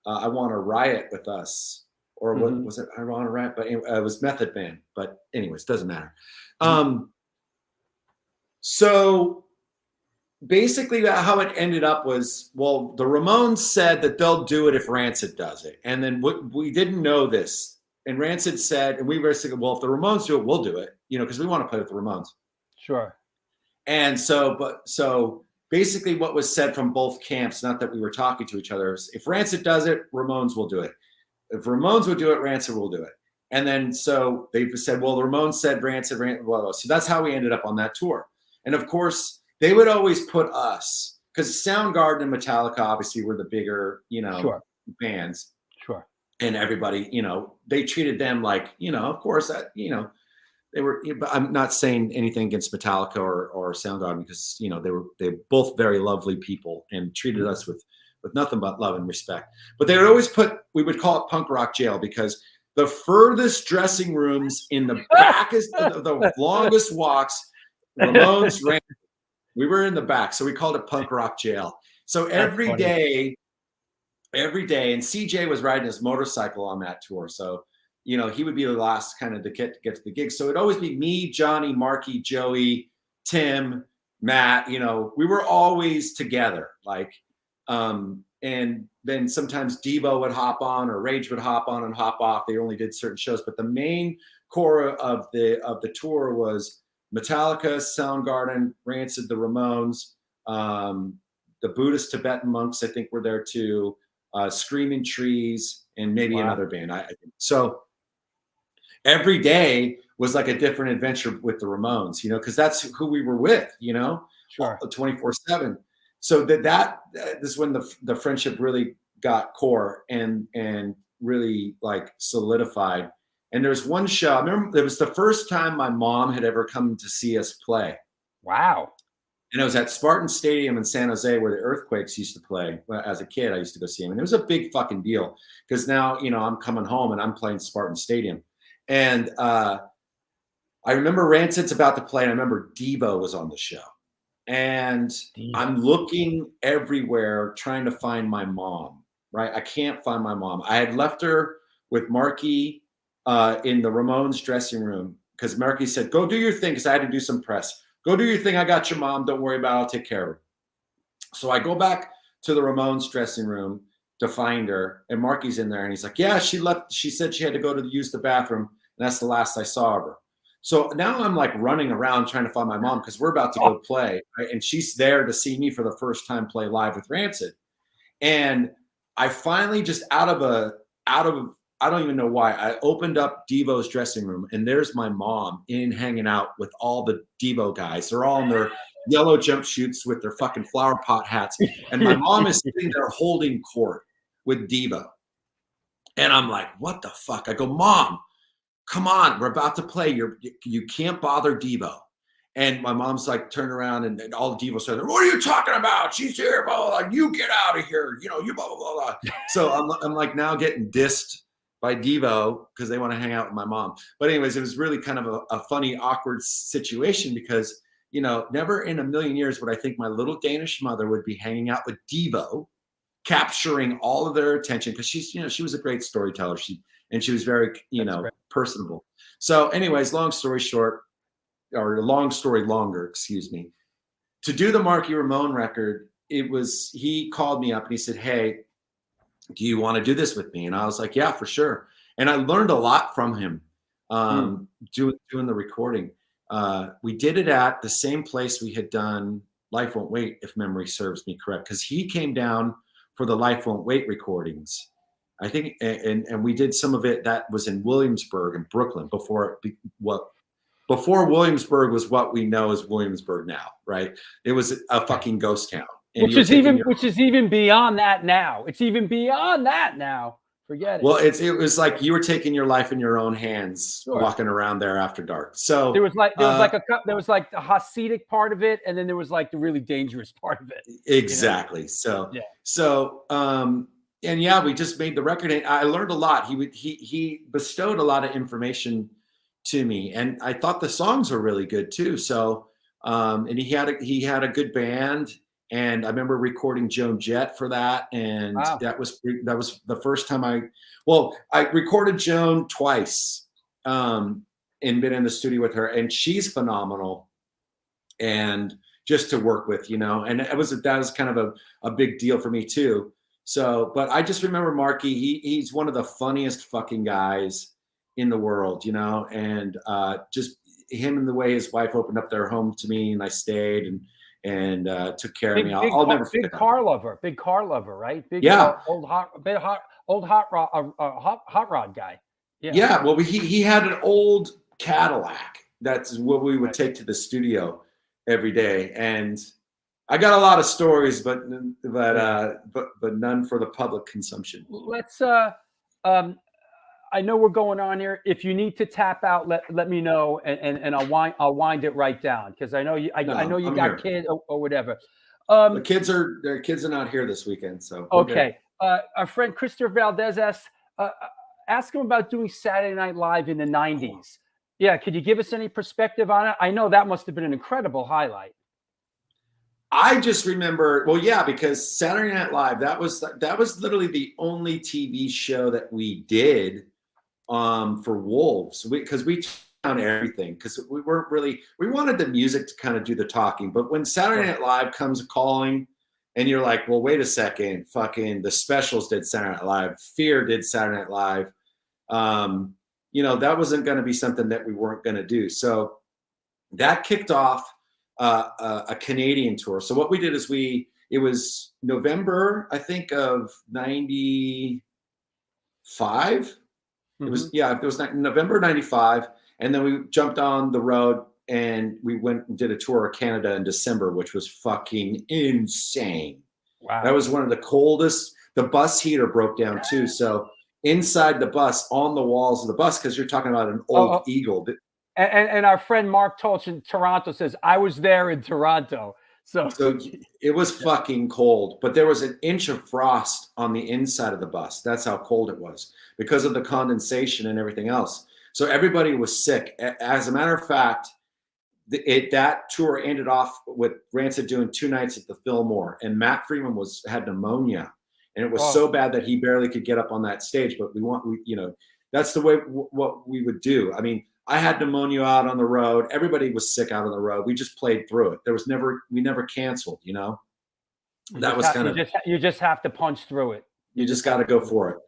I Want to Riot with Us, or what was it? I Want to Riot, but it was Method Man. But anyways, doesn't matter. So basically, how it ended up was, well, the Ramones said that they'll do it if Rancid does it, and then we didn't know this. And Rancid said, and we were saying, well, if the Ramones do it, we'll do it, because we want to play with the Ramones. Sure. And so basically what was said from both camps, not that we were talking to each other, is if Rancid does it, Ramones will do it. If Ramones would do it, Rancid will do it. And then so they said, well, the Ramones said Rancid, blah, blah. So that's how we ended up on that tour. And of course, they would always put us, because Soundgarden and Metallica obviously were the bigger, bands. Sure. And everybody, they treated them like, of course, they were. But I'm not saying anything against Metallica or Soundgarden, because they're both very lovely people and treated us with nothing but love and respect. But they would always we would call it punk rock jail, because the furthest dressing rooms in the back is the longest walks. Ramones ran. We were in the back, so we called it punk rock jail. So every day, and CJ was riding his motorcycle on that tour. So, he would be the last kind of to get to the gig. So it'd always be me, Johnny, Marky, Joey, Tim, Matt. We were always together. And then sometimes Devo would hop on, or Rage would hop on and hop off. They only did certain shows, but the main core of the tour was Metallica, Soundgarden, Rancid, the Ramones, the Buddhist Tibetan monks, I think, were there too. Screaming Trees, and maybe another band. I think. So every day was like a different adventure with the Ramones, because that's who we were with, Sure. 24/7. So this is when the friendship really got core and really like solidified. And there's one show, I remember it was the first time my mom had ever come to see us play. Wow. And it was at Spartan Stadium in San Jose where the Earthquakes used to play. Well, as a kid, I used to go see them. And it was a big fucking deal because now, I'm coming home and I'm playing Spartan Stadium. And I remember Rancid's about to play. And I remember Devo was on the show. And I'm looking everywhere trying to find my mom, right? I can't find my mom. I had left her with Marky in the Ramones dressing room because Marky said, go do your thing because I had to do some press. Go do your thing. I got your mom. Don't worry about it. I'll take care of her. So I go back to the Ramones dressing room to find her. And Marky's in there. And he's like, yeah, she left. She said she had to go to use the bathroom. And that's the last I saw of her. So now I'm like running around trying to find my mom because we're about to go play. Right? And she's there to see me for the first time play live with Rancid. And I finally just out of I don't even know why. I opened up Devo's dressing room and there's my mom hanging out with all the Devo guys. They're all in their yellow jumpsuits with their fucking flower pot hats. And my mom is sitting there holding court with Devo. And I'm like, what the fuck? I go, Mom, come on. We're about to play. You can't bother Devo. And my mom's like, turn around and all the Devo said, what are you talking about? She's here, blah, blah, blah. You get out of here. You blah, blah, blah, blah. So I'm like now getting dissed by Devo because they want to hang out with my mom. But anyways, it was really kind of a funny, awkward situation because, never in a million years would I think my little Danish mother would be hanging out with Devo, capturing all of their attention because she's, she was a great storyteller. She was very, personable. So anyways, long story short, or long story longer, excuse me, to do the Marky Ramone record, he called me up and he said, hey, do you want to do this with me? And I was like, yeah, for sure. And I learned a lot from him doing the recording. We did it at the same place we had done Life Won't Wait, if memory serves me correct, because he came down for the Life Won't Wait recordings. I think, and we did some of it that was in Williamsburg and Brooklyn before Williamsburg was what we know as Williamsburg now, right? It was a fucking ghost town. Which is even beyond that now. It's even beyond that now. Forget it. Well, it was like you were taking your life in your own hands, walking around there after dark. So there was like the Hasidic part of it, and then there was like the really dangerous part of it. Exactly. So and yeah, we just made the record. And I learned a lot. He bestowed a lot of information to me, and I thought the songs were really good too. So and he had a good band. And I remember recording Joan Jett for that. And that was the first time I recorded Joan twice and been in the studio with her. And she's phenomenal. And just to work with, and that was kind of a big deal for me too. So, but I just remember Marky, he's one of the funniest fucking guys in the world, and just him and the way his wife opened up their home to me and I stayed and took care of me. I'll never forget. Big car lover, right? Old hot rod guy. Yeah. Yeah. Well, he had an old Cadillac. That's what we would take to the studio every day, and I got a lot of stories, but none for the public consumption. Let's. I know we're going on here. If you need to tap out, let me know, and I'll wind it right down because I know you. I know you got kids or whatever. The kids are not here this weekend, so okay. Our friend Christopher Valdez asked, ask him about doing Saturday Night Live in the '90s. Yeah, could you give us any perspective on it? I know that must have been an incredible highlight. I just remember, because Saturday Night Live, that was literally the only TV show that we did for Wolves, because we found everything, because we wanted the music to kind of do the talking. But when Saturday Night Live comes calling and you're like, well, wait a second, fucking the Specials did Saturday Night Live, Fear did Saturday Night Live. That wasn't going to be something that we weren't going to do. So that kicked off a Canadian tour. So what we did is we it was November, I think, of 95. It was, yeah, it was November 95. And then we jumped on the road and we went and did a tour of Canada in December, which was fucking insane. Wow. That was one of the coldest. The bus heater broke down too. So inside the bus, on the walls of the bus, because you're talking about an old Eagle. And our friend Mark Tolch in Toronto says, I was there in Toronto. So it was fucking cold, but there was an inch of frost on the inside of the bus. That's how cold it was because of the condensation and everything else. So everybody was sick. As a matter of fact, that tour ended off with Rancid doing 2 nights at the Fillmore, and Matt Freeman had pneumonia, and it was so bad that he barely could get up on that stage. But that's the way what we would do. I mean, I had pneumonia out on the road. Everybody was sick out on the road. We just played through it. We never canceled, That was kind of, you just have to punch through it. You just got to go for it.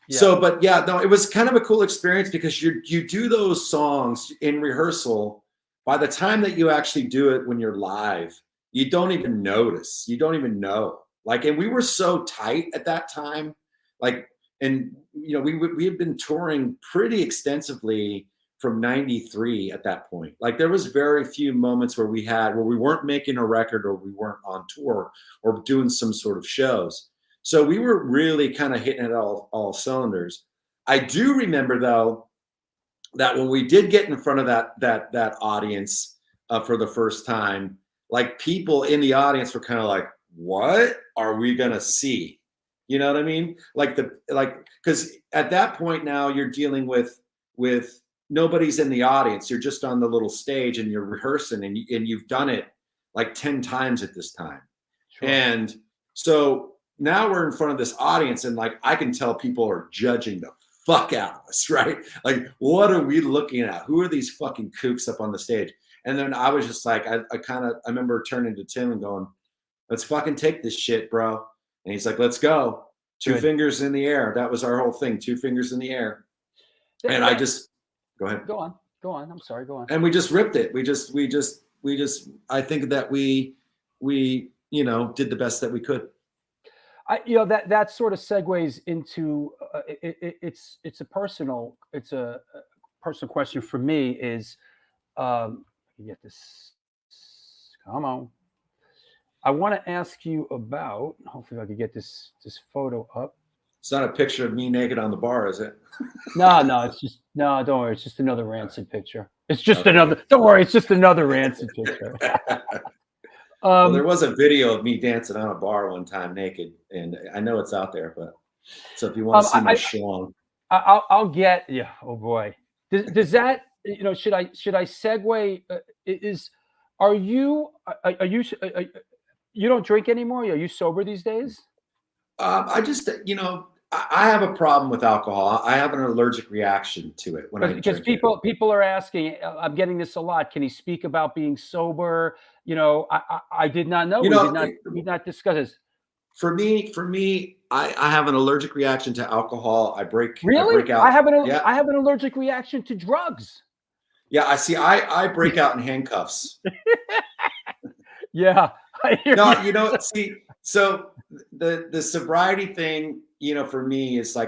Yeah. So, but yeah, no, it was kind of a cool experience because you do those songs in rehearsal. By the time that you actually do it when you're live, you don't even notice. You don't even know. And we were so tight at that time. And we had been touring pretty extensively from 93 at that point. There was very few moments where we weren't making a record or we weren't on tour or doing some sort of shows. So we were really kind of hitting it all cylinders. I do remember though that when we did get in front of that audience for the first time, people in the audience were kind of like, what are we gonna see? You know what I mean? Because at that point now you're dealing with nobody's in the audience. You're just on the little stage and you're rehearsing and you've done it 10 times at this time. Sure. And so now we're in front of this audience and I can tell people are judging the fuck out of us, right? What are we looking at? Who are these fucking kooks up on the stage? And then I was just I remember turning to Tim and going, let's fucking take this shit, bro. And he's like, let's go. Two fingers in the air. That was our whole thing. 2 fingers in the air. And I just, go ahead. Go on. I'm sorry. Go on. And we just ripped it. We just, I think that we did the best that we could. That sort of segues into it's a personal question for me is get this. Come on. I want to ask you about. Hopefully, I can get this photo up. It's not a picture of me naked on the bar, is it? No, it's just don't worry. It's just another Rancid picture. It's just another. Don't worry. It's just another Rancid picture. Well, there was a video of me dancing on a bar one time naked, and I know it's out there. But so if you want to see my schlong, I'll get. Yeah. Oh boy. Does that? Should I segue? Are you you don't drink anymore? Are you sober these days? I just I have a problem with alcohol. I have an allergic reaction to it because people are asking. I'm getting this a lot. Can he speak about being sober? I did not know. We did not discuss this. For me, I have an allergic reaction to alcohol. I break out. I have an allergic reaction to drugs. Yeah, I break out in handcuffs. Yeah. No, so the sobriety thing, for me is I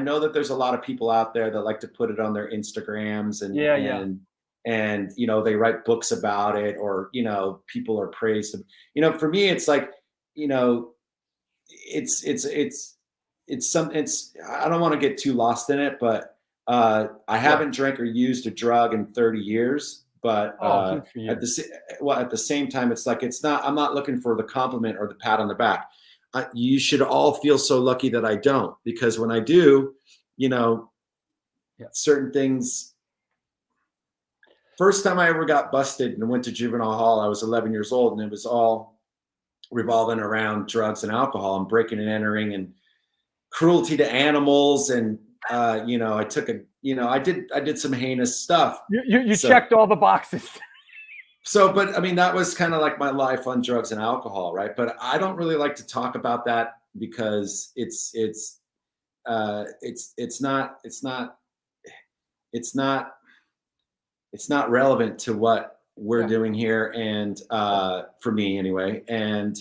know that there's a lot of people out there that like to put it on their Instagrams and they write books about it or, people are praised. For me, it's it's I don't want to get too lost in it, but I haven't drank or used a drug in 30 years. But at the same time, I'm not looking for the compliment or the pat on the back. You should all feel so lucky that I don't, because when I do, certain things. First time I ever got busted and went to juvenile hall, I was 11 years old, and it was all revolving around drugs and alcohol and breaking and entering and cruelty to animals. And, I took I did some heinous stuff. You checked all the boxes. So, but I mean, that was kind of like my life on drugs and alcohol. Right. But I don't really like to talk about that because it's not relevant to what we're doing here, and for me anyway. And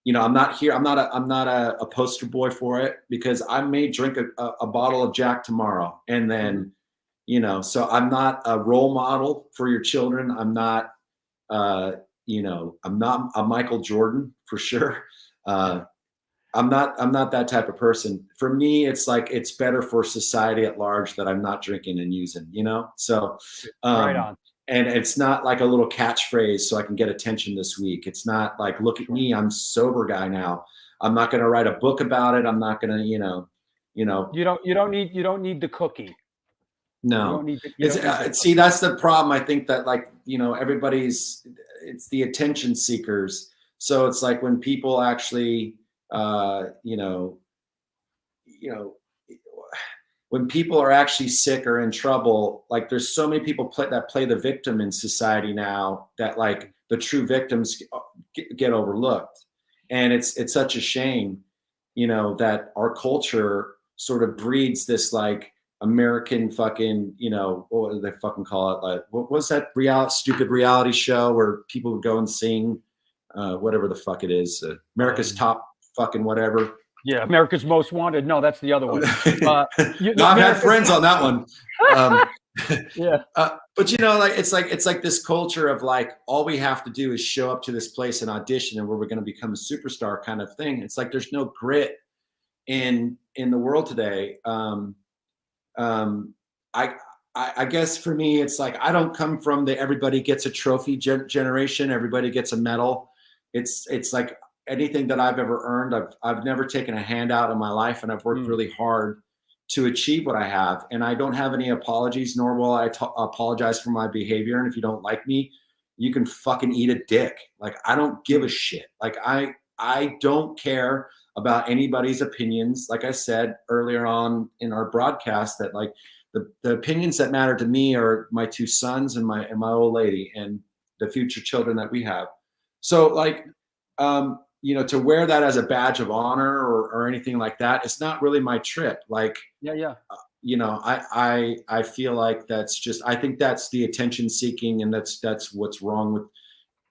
you know, I'm not a poster boy for it, because I may drink a bottle of Jack tomorrow, and then you know, so I'm not a role model for your children. I'm not you know, I'm not a Michael Jordan for sure. I'm not that type of person. For me, it's like, it's better for society at large that I'm not drinking and using, you know? So, Right on. and it's not like a little catchphrase so I can get attention this week. It's not like, look at me, I'm sober guy now. I'm not going to write a book about it. I'm not going to, you know. You don't need the cookie. No. See, that's the problem. I think that, like, you know, it's the attention seekers. So it's like when people actually, you know, when people are actually sick or in trouble, like, there's so many people that play the victim in society now, that like the true victims get overlooked. And it's such a shame, you know, that our culture sort of breeds this like American fucking, you know, what do they fucking call it? Like, what was that stupid reality show where people would go and sing, whatever the fuck it is, America's Top fucking whatever. Yeah, America's Most Wanted. No, that's the other one. No, I've had friends on that one. Yeah. But you know, like, it's like this culture of like, all we have to do is show up to this place and audition, and where we're going to become a superstar kind of thing. It's like there's no grit in the world today. I guess for me, it's like, I don't come from the everybody gets a trophy generation, everybody gets a medal. It's like, anything that I've ever earned, I've never taken a handout in my life, and I've worked really hard to achieve what I have. And I don't have any apologies, nor will I apologize for my behavior. And if you don't like me, you can fucking eat a dick. Like, I don't give a shit. Like, I don't care about anybody's opinions. Like I said earlier on in our broadcast, that like the opinions that matter to me are my 2 sons and my old lady, and the future children that we have. So like, you know, to wear that as a badge of honor or anything like that, it's not really my trip. Like, you know, I feel like I think that's the attention seeking, and that's what's wrong with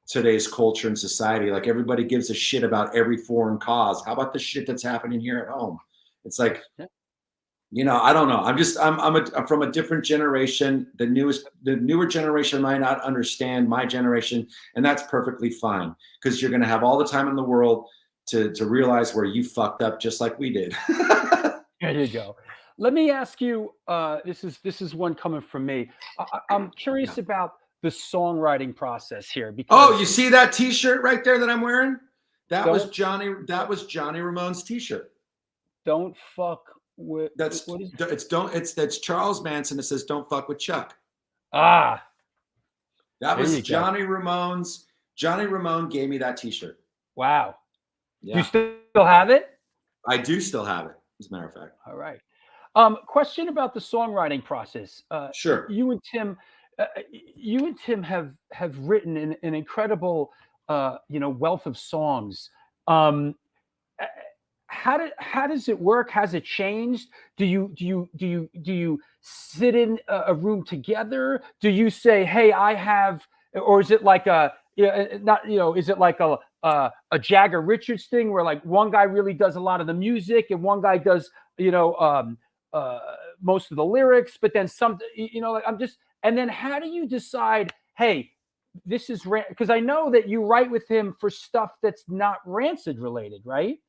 today's culture and society. Like, everybody gives a shit about every foreign cause. How about the shit that's happening here at home? It's like, you know, I don't know. I'm from a different generation. The newer generation might not understand my generation, and that's perfectly fine, because you're going to have all the time in the world to realize where you fucked up, just like we did. There you go. Let me ask you. This is one coming from me. I'm curious about the songwriting process here. Because you see that T-shirt right there that I'm wearing? That was Johnny Ramone's T-shirt. Don't fuck with. That's Charles Manson. It says "Don't fuck with Chuck." That was Johnny Ramone's. Johnny Ramone gave me that T-shirt. Wow. Yeah. Do you still have it? I do still have it, as a matter of fact. All right. Question about the songwriting process. Sure. You and Tim have written an incredible, you know, wealth of songs. How does it work? Has it changed? Do you sit in a room together? Do you say, hey, I have, or is it like is it like a Jagger Richards thing where like one guy really does a lot of the music and one guy does, you know, most of the lyrics, but then some, you know, like and then how do you decide, hey, this is because I know that you write with him for stuff that's not Rancid related, right?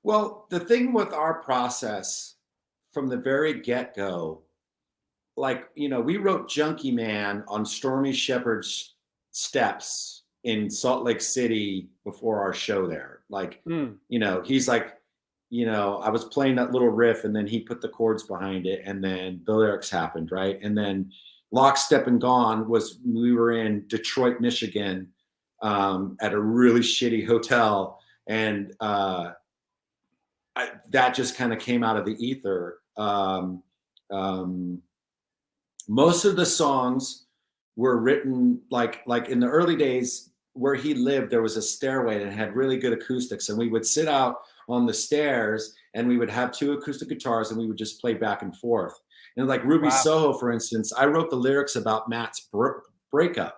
Well, the thing with our process from the very get-go, like, you know, we wrote Junkie Man on Stormy Shepherd's steps in Salt Lake City before our show there. Like, you know, he's like, you know, I was playing that little riff and then he put the chords behind it and then the lyrics happened, right? And then Lock, Step and Gone we were in Detroit, Michigan, at a really shitty hotel. And that just kind of came out of the ether. Most of the songs were written like in the early days where he lived, there was a stairway and it had really good acoustics. And we would sit out on the stairs and we would have 2 acoustic guitars and we would just play back and forth. And like Ruby Soho, for instance, I wrote the lyrics about Matt's breakup.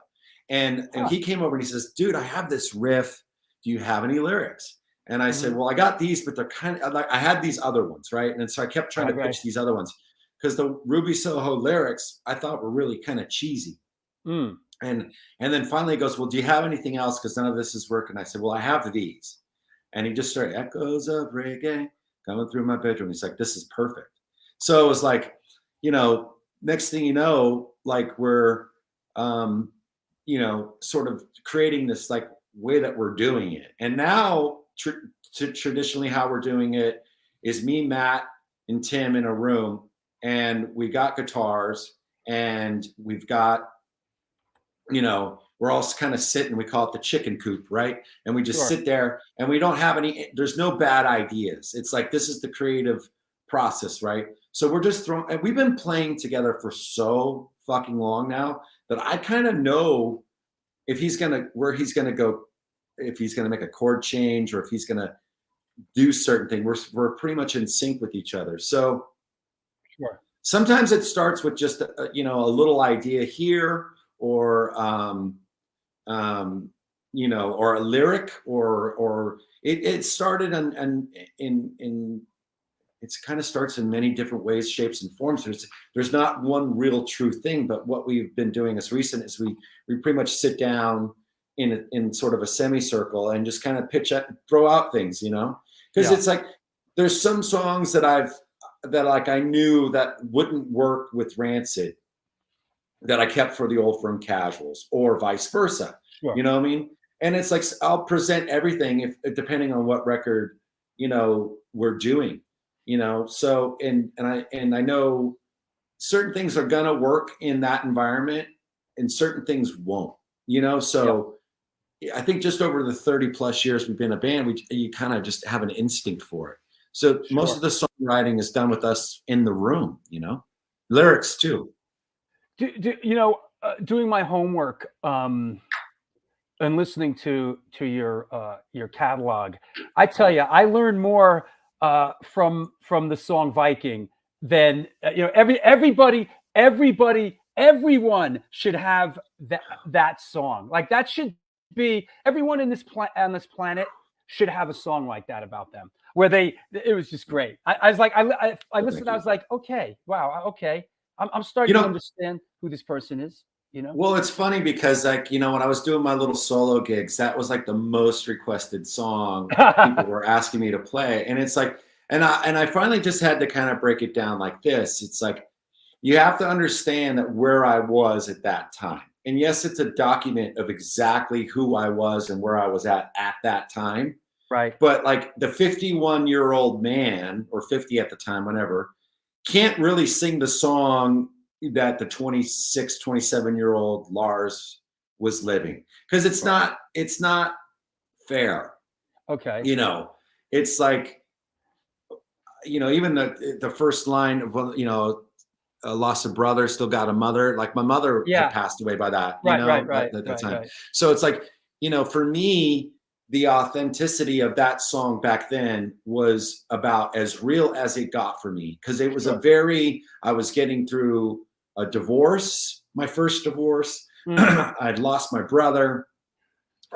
And he came over and he says, dude, I have this riff. Do you have any lyrics? And I said, well, I got these, but they're kind of like, I had these other ones, right? And so I kept trying to pitch these other ones because the Ruby Soho lyrics I thought were really kind of cheesy. And then finally he goes, well, do you have anything else? Because none of this is working. I said, well, I have these. And he just started, echoes of reggae coming through my bedroom. He's like, this is perfect. So it was like, you know, next thing you know, like we're, you know, sort of creating this like way that we're doing it. And now traditionally how we're doing it is me, Matt, and Tim in a room, and we got guitars and we've got, you know, we're all kind of sitting, we call it the chicken coop, right? And we just sit there and we don't have any, there's no bad ideas. It's like, this is the creative process, right? So we're just throwing, and we've been playing together for so fucking long now that I kind of know if he's going to, where he's going to go, if he's going to make a chord change or if he's going to do certain things. We're pretty much in sync with each other. So sometimes it starts with just, you know, a little idea here or, you know, or a lyric or it started in it's kind of starts in many different ways, shapes and forms. There's not one real true thing, but what we've been doing as recent is we pretty much sit down in sort of a semicircle and just kind of throw out things, you know, because it's like, there's some songs that I knew that wouldn't work with Rancid that I kept for the Old Firm Casuals or vice versa. You know what I mean? And it's like, I'll present everything depending on what record, you know, we're doing, you know? So, and I know certain things are gonna work in that environment and certain things won't, you know? So I think just over the 30 plus years we've been a band, you kind of just have an instinct for it. So most of the songwriting is done with us in the room, you know, lyrics too. You know, doing my homework and listening to your catalog, I tell you, I learned more from the song Viking than you know. Everyone should have that song. Like that should be everyone in on this planet should have a song like that about them. Where it was just great. I was like, I listened. I was like, okay, wow, okay. I'm starting to understand who this person is, you know? Well, it's funny because like, you know, when I was doing my little solo gigs, that was like the most requested song people were asking me to play. And it's like, and I finally just had to kind of break it down like this. It's like, you have to understand that where I was at that time. And yes, it's a document of exactly who I was and where I was at that time. Right. But like the 51-year-old man or 50 at the time, whenever, can't really sing the song that the 26, 27-year-old Lars was living because it's not fair. Okay. You know, it's like, you know, even the first line of, you know, lost a brother, still got a mother. Like my mother had passed away by that, you know, at that time. Right. So it's like, you know, for me, the authenticity of that song back then was about as real as it got for me. Cause it was I was getting through a divorce, my first divorce. I'd lost my brother.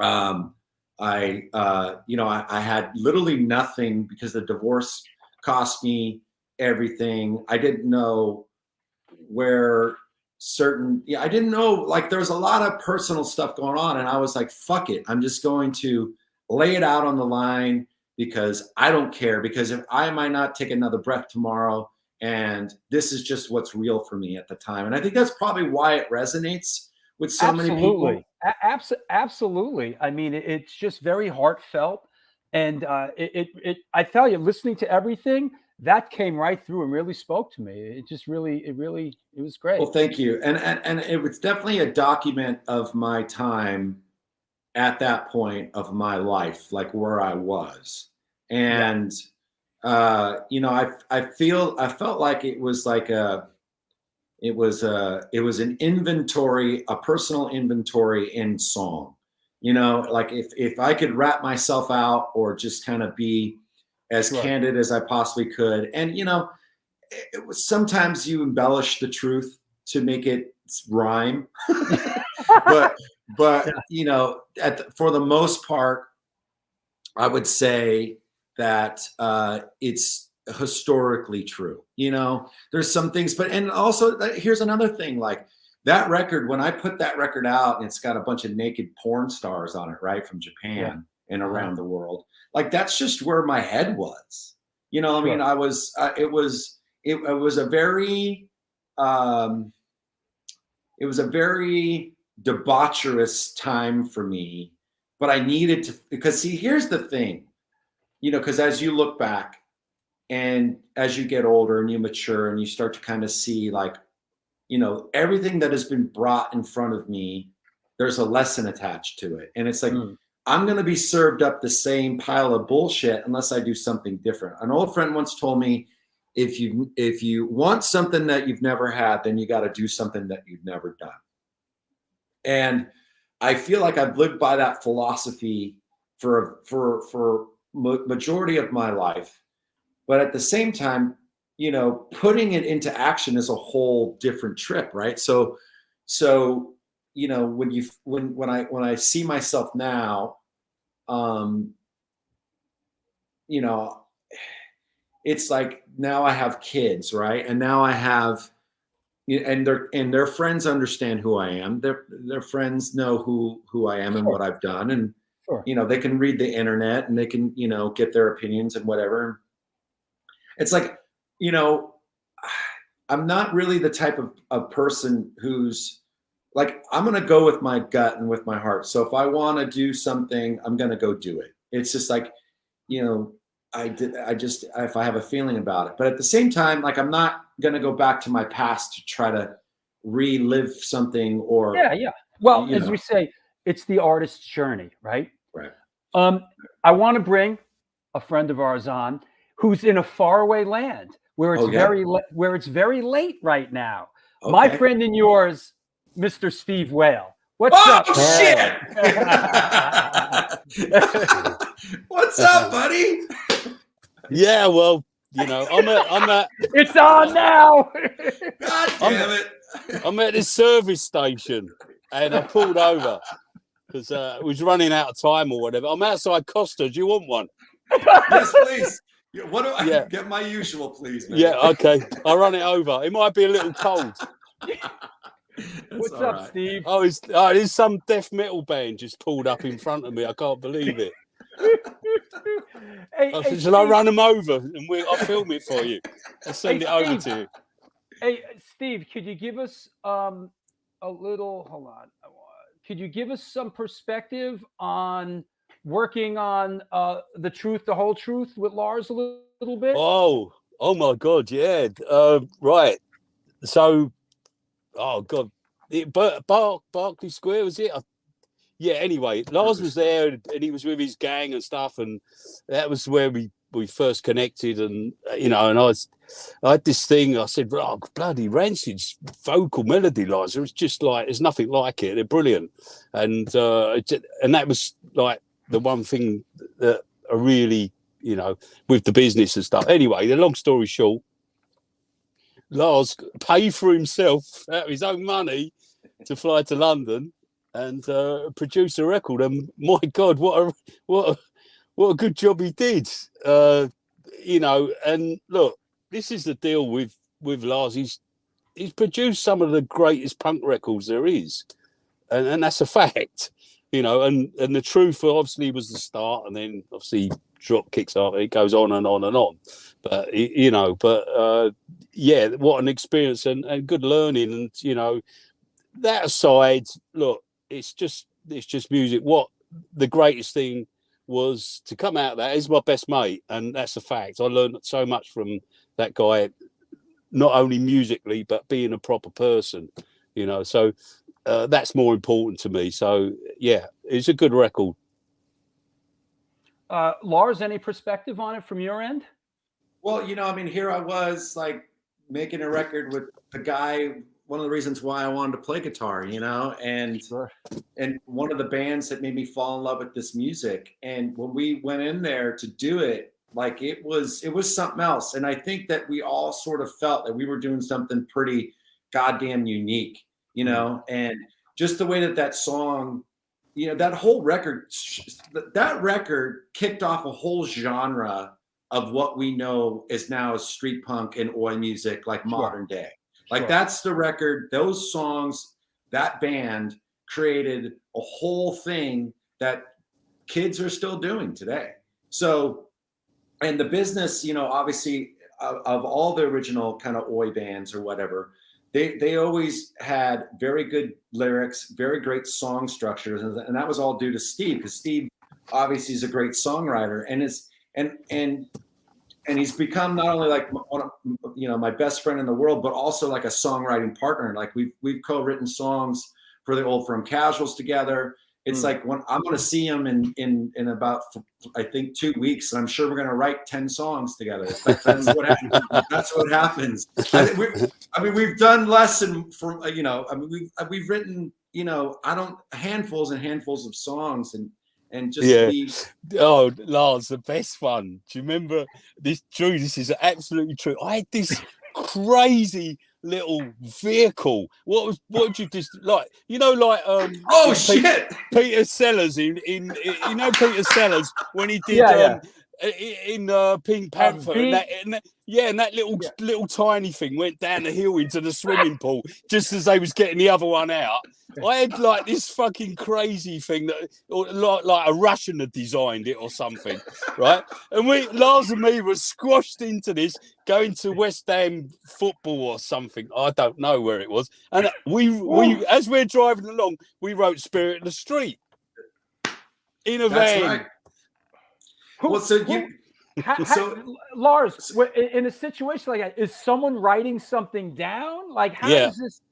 You know, I had literally nothing because the divorce cost me everything. I didn't know where I didn't know, like there was a lot of personal stuff going on and I was like, fuck it. I'm just going to lay it out on the line because I don't care, because if I might not take another breath tomorrow and this is just what's real for me at the time. And I think that's probably why it resonates with so many people. Absolutely. I mean, it's just very heartfelt. And I tell you, listening to everything, that came right through and really spoke to me. It just it was great. Well, thank you. And it was definitely a document of my time at that point of my life, like where I was. And, you know, I felt like it was like it was an inventory, a personal inventory in song, you know, like if I could wrap myself out or just kind of be as candid as I possibly could. And, you know, sometimes you embellish the truth to make it rhyme. but you know, for the most part, I would say that it's historically true. You know, there's some things, and also here's another thing, like that record, when I put that record out and it's got a bunch of naked porn stars on it, right, from Japan and around the world, like that's just where my head was. You know, I mean, I was it was a very debaucherous time for me, but I needed to, because see, here's the thing, you know, because as you look back and as you get older and you mature and you start to kind of see, like, you know, everything that has been brought in front of me, there's a lesson attached to it. And it's like, I'm going to be served up the same pile of bullshit unless I do something different. An old friend once told me, if you want something that you've never had, then you got to do something that you've never done. And I feel like I've lived by that philosophy for majority of my life. But at the same time, you know, putting it into action is a whole different trip, right? So, you know, when I see myself now, you know, it's like now I have kids, right? And now I have, and their friends understand who I am. Their friends know who I am and what I've done, and you know, they can read the internet and they can, you know, get their opinions and whatever. It's like, you know, I'm not really the type of person who's like, I'm going to go with my gut and with my heart. So if I want to do something, I'm going to go do it. It's just like, you know, if I have a feeling about it, but at the same time, like, I'm not going to go back to my past to try to relive something or. Yeah. Well, as we say, it's the artist's journey, right? Right. I want to bring a friend of ours on who's in a faraway land where it's where it's very late right now. Okay. My friend and yours, Mr. Steve Whale. What's up? Oh shit! What's up, buddy? Yeah, well, you know, I'm at. It's on now. God damn it! I'm at this service station, and I pulled over because it was running out of time or whatever. I'm outside Costa. Do you want one? Yes, please. What do I get? My usual, please, man. Yeah, okay. I'll run it over. It might be a little cold. What's up, Steve? Oh, there's some death metal band just pulled up in front of me. I can't believe it. Shall I run them over and I'll film it for you? I'll send it over to you. Hey, Steve, could you give us a little? Hold on. Could you give us some perspective on working on The Truth, the Whole Truth with Lars a little bit? Oh my God, yeah. Right. So. Oh God, Berkeley Square, was it? Yeah. Anyway, Lars was there and he was with his gang and stuff, and that was where we first connected. And you know, and I had this thing. I said, "Oh, bloody Rancid's vocal melody lines. It's just like there's nothing like it. They're brilliant." And that was like the one thing that I really, you know, with the business and stuff. Anyway, the long story short, Lars paid for himself out of his own money to fly to London and produce a record. And my God, what a good job he did. You know, and look, this is the deal with Lars. He's produced some of the greatest punk records there is, and that's a fact. You know, and The Truth obviously was the start, and then obviously drop kicks off. It goes on and on and on. But you know, yeah, what an experience and good learning. And you know, that aside, look, it's just music. What the greatest thing was to come out of that is my best mate, and that's a fact. I learned so much from that guy, not only musically but being a proper person. You know, so that's more important to me. So yeah, it's a good record. Lars, any perspective on it from your end? Well, you know, I mean, here I was like making a record with the guy. One of the reasons why I wanted to play guitar, you know, and one of the bands that made me fall in love with this music. And when we went in there to do it, like it was something else. And I think that we all sort of felt that we were doing something pretty goddamn unique, you know, and just the way that song, you know, that whole record, that record kicked off a whole genre of what we know is now street punk and oi music, like modern day. Like that's the record, those songs, that band created a whole thing that kids are still doing today. So, and the business, you know, obviously of all the original kind of oi bands or whatever, they always had very good lyrics, very great song structures, and that was all due to Steve, because Steve obviously is a great songwriter, and he's become not only like one of, you know, my best friend in the world, but also like a songwriting partner. Like we've co-written songs for the Old Firm Casuals together. It's like when I'm going to see him in about, I think, 2 weeks, and I'm sure we're going to write 10 songs together. That's what happens. That's what happens. I mean, we've done less than from, you know, I mean, we've written, you know, handfuls and handfuls of songs, and just Oh, Lars, the best one. Do you remember this? True, this is absolutely true. I had this crazy little vehicle. What would you just like? You know, like Peter Sellers in you know, Peter Sellers when he did in Pink Panther, and that little tiny thing went down the hill into the swimming pool just as they was getting the other one out. I had like this fucking crazy thing that, or like a Russian had designed it or something, right? And Lars and me were squashed into this, going to West Ham football or something. I don't know where it was. And we as we're driving along, we wrote "Spirit in the Street" in a van. Right. Well, so Lars, in a situation like that, is someone writing something down? Like, how does this?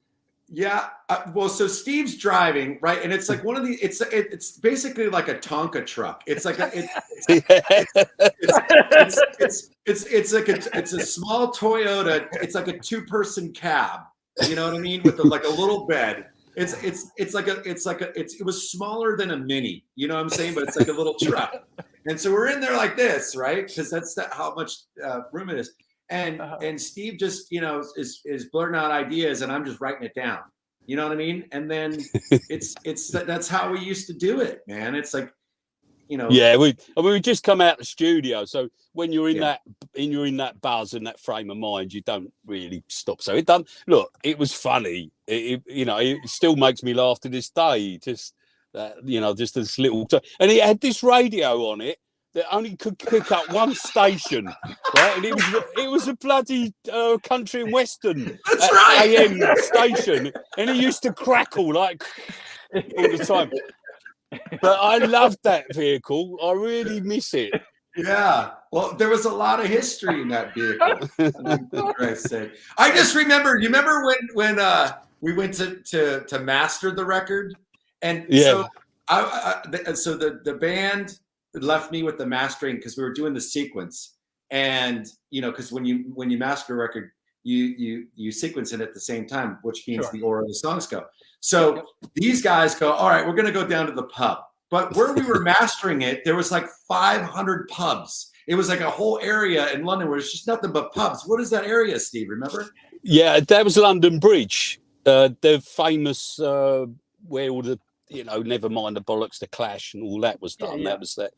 Yeah, well, so Steve's driving, right, and it's like one of the. It's basically like a Tonka truck. It's like it's a small Toyota. It's like a 2-person cab. You know what I mean? With like a little bed. It was smaller than a Mini. You know what I'm saying? But it's like a little truck. And so we're in there like this, right? Because that's how much room it is. And Steve just, you know, is blurting out ideas, and I'm just writing it down. You know what I mean? And then that's how we used to do it, man. It's like, you know. Yeah, we just come out the studio, so when you're in that buzz and that frame of mind, you don't really stop. So it was funny. You know, it still makes me laugh to this day. Just you know, just this little, and it had this radio on it that only could pick up one station, right? And it was a bloody country and western AM station, and it used to crackle like all the time. But I loved that vehicle. I really miss it. Yeah. Well, there was a lot of history in that vehicle. For Christ's sake. I just remember. You remember when we went to master the record, and so so the band left me with the mastering because we were doing the sequence, and you know, because when you master a record, you sequence it at the same time, which means the order of the songs go. So these guys go, all right, we're gonna go down to the pub. But where we were mastering it, there was like 500 pubs. It was like a whole area in London where it's just nothing but pubs. What is that area, Steve? Remember? Yeah, that was London Bridge, the famous where all the, you know, never mind the bollocks, the Clash and all that was done. That was that.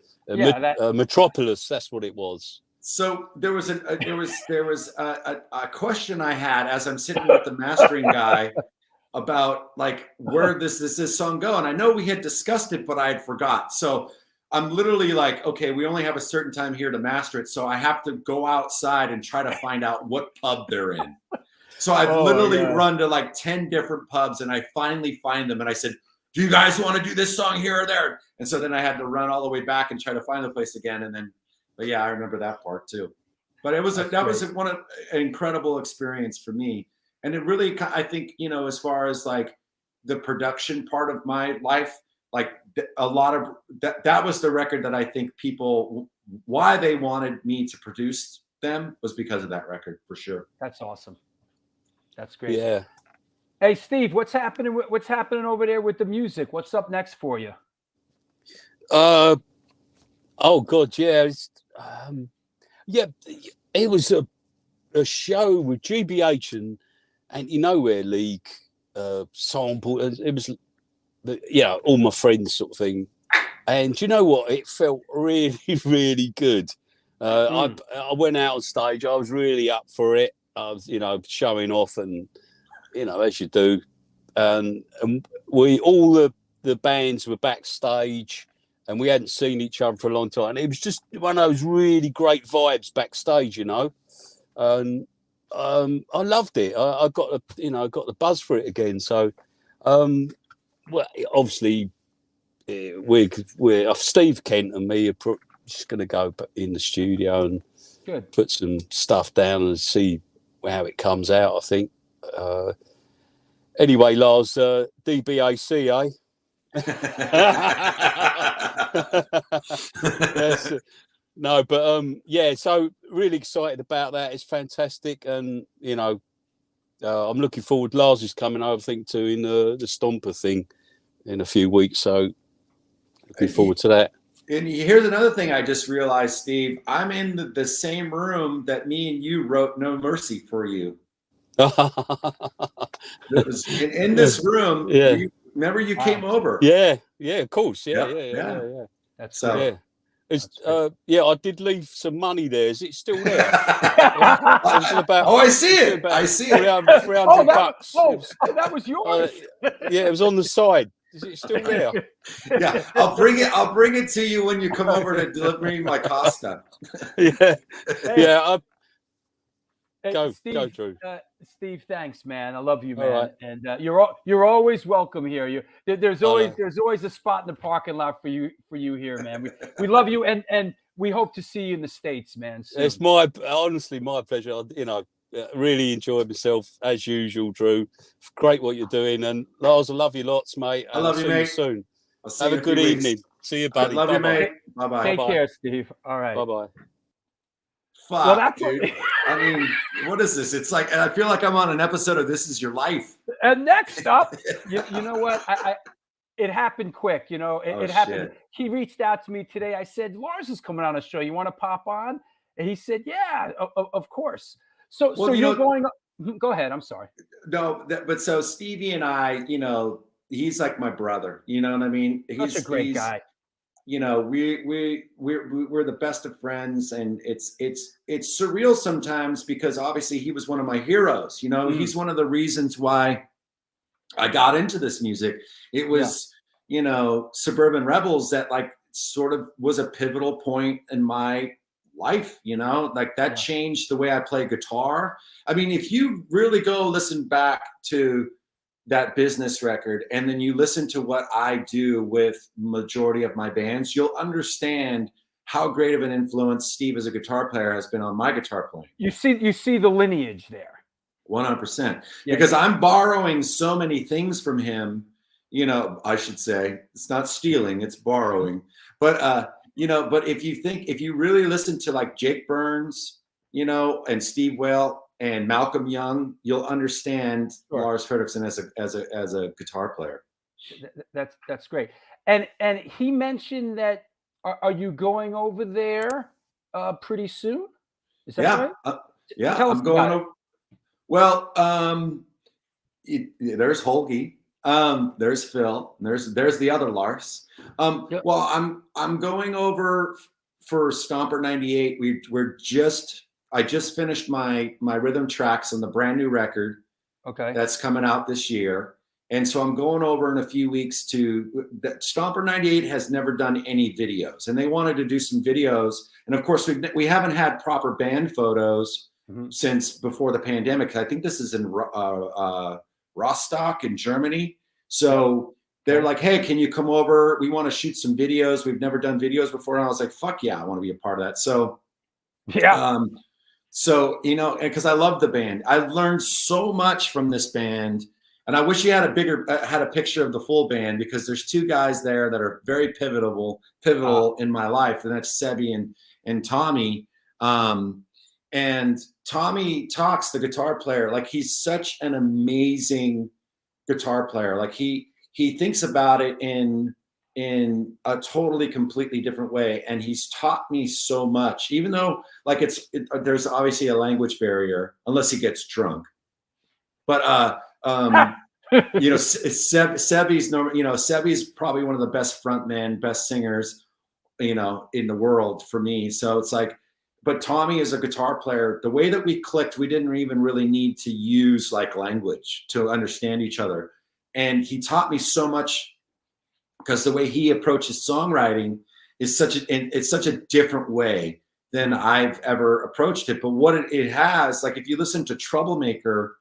Metropolis. That's what it was. So there was a question I had as I'm sitting with the mastering guy about like where this song go, and I know we had discussed it, but I had forgot. So I'm literally like, okay, we only have a certain time here to master it, so I have to go outside and try to find out what pub they're in. So I've literally run to like 10 different pubs, and I finally find them, and I said, do you guys want to do this song here or there? And so then I had to run all the way back and try to find the place again. And then, but yeah, I remember that part too. But it was that was an incredible experience for me. And it really, I think, you know, as far as like the production part of my life, like a lot of that was the record that I think people, why they wanted me to produce them was because of that record, for sure. That's awesome. That's great. Yeah. Hey, Steve, what's happening over there with the music? What's up next for you? Oh God, yeah. It was a show with GBH and you know where League sample. It was all my friends sort of thing. And you know what? It felt really, really good. I went out on stage. I was really up for it. I was, showing off, and as you do. And we all the bands were backstage, and we hadn't seen each other for a long time. It was just one of those really great vibes backstage, and I loved it. I got the buzz for it again. So, well, obviously, we're Steve Kent and me are just going to go in the studio and put some stuff down and see how it comes out. I think. Anyway, Lars, DBAC, eh? Yes. No, but yeah. So really excited about that. It's fantastic, and I'm looking forward. Lars is coming over, I think, to in the Stomper thing in a few weeks. So looking forward to that. And here's another thing I just realized, Steve. I'm in the same room that me and you wrote "No Mercy" for you. It was in this room. Yeah. Remember you came over. Yeah, of course. Yeah. That's so. It's I did leave some money there. Is it still there? I see it. I see it. 300 bucks. That was yours. Yeah, it was on the side. Is it still there? Yeah, I'll bring it to you when you come over to deliver me my Costa. Yeah. Go, Drew. Steve, thanks, man. I love you, man. Right. And you're always welcome here. There's always a spot in the parking lot for you here, man. We love you, and we hope to see you in the States, man. Soon. It's honestly my pleasure. Really enjoyed myself as usual, Drew. Great what you're doing, and Lars, I love you lots, mate. I love you, mate. See you soon. Have a good evening. See you, buddy. Love you, mate. Bye bye. Take care, Steve. All right. Bye bye. Fuck, well, dude. I mean, what is this? It's like I feel like I'm on an episode of This Is Your Life. And next up, you know what? It happened quick. It happened. Shit. He reached out to me today. I said, Lars is coming on a show. You want to pop on? And he said, yeah, of course. So you're going. Go ahead. I'm sorry. No, but so Stevie and I, he's like my brother. You know what I mean? He's a great guy. We're the best of friends, and it's surreal sometimes because obviously he was one of my heroes. He's one of the reasons why I got into this music. It was Suburban Rebels that like sort of was a pivotal point in my life. Like that changed the way I play guitar. I mean, if you really go listen back to that Business record, and then you listen to what I do with majority of my bands, you'll understand how great of an influence Steve as a guitar player has been on my guitar playing. You see the lineage there. 100%. Because I'm borrowing so many things from him, I should say. It's not stealing, it's borrowing. But but if you really listen to like Jake Burns, and Steve Whale and Malcolm Young, you'll understand Lars Frederiksen as a guitar player. That's great. And he mentioned that are you going over there pretty soon? Is that right? I'm going over. Well, there's Holgi, there's Phil, and there's the other Lars. Well, I'm going over for Stomper 98. I just finished my rhythm tracks on the brand new record. Okay. That's coming out this year. And so I'm going over in a few weeks Stomper 98 has never done any videos, and they wanted to do some videos. And of course we haven't had proper band photos since before the pandemic. I think this is in Rostock in Germany. So they're like, hey, can you come over? We want to shoot some videos. We've never done videos before. And I was like, fuck yeah, I want to be a part of that. So so, because I love the band. I've learned so much from this band, and I wish you had a picture of the full band, because there's two guys there that are very pivotal in my life, and that's Sebi and Tommy. And Tommy Talks, the guitar player, like he's such an amazing guitar player. Like he thinks about it in a totally completely different way, and he's taught me so much, even though like there's obviously a language barrier unless he gets drunk, but you know, Sebi's normal. You know, Sebi's probably one of the best frontmen, best singers, you know, in the world for me. So it's like, but Tommy is a guitar player. The way that we clicked, we didn't even really need to use like language to understand each other. And he taught me so much because the way he approaches songwriting is it's such a different way than I've ever approached it. But what it has, like if you listen to Troublemaker,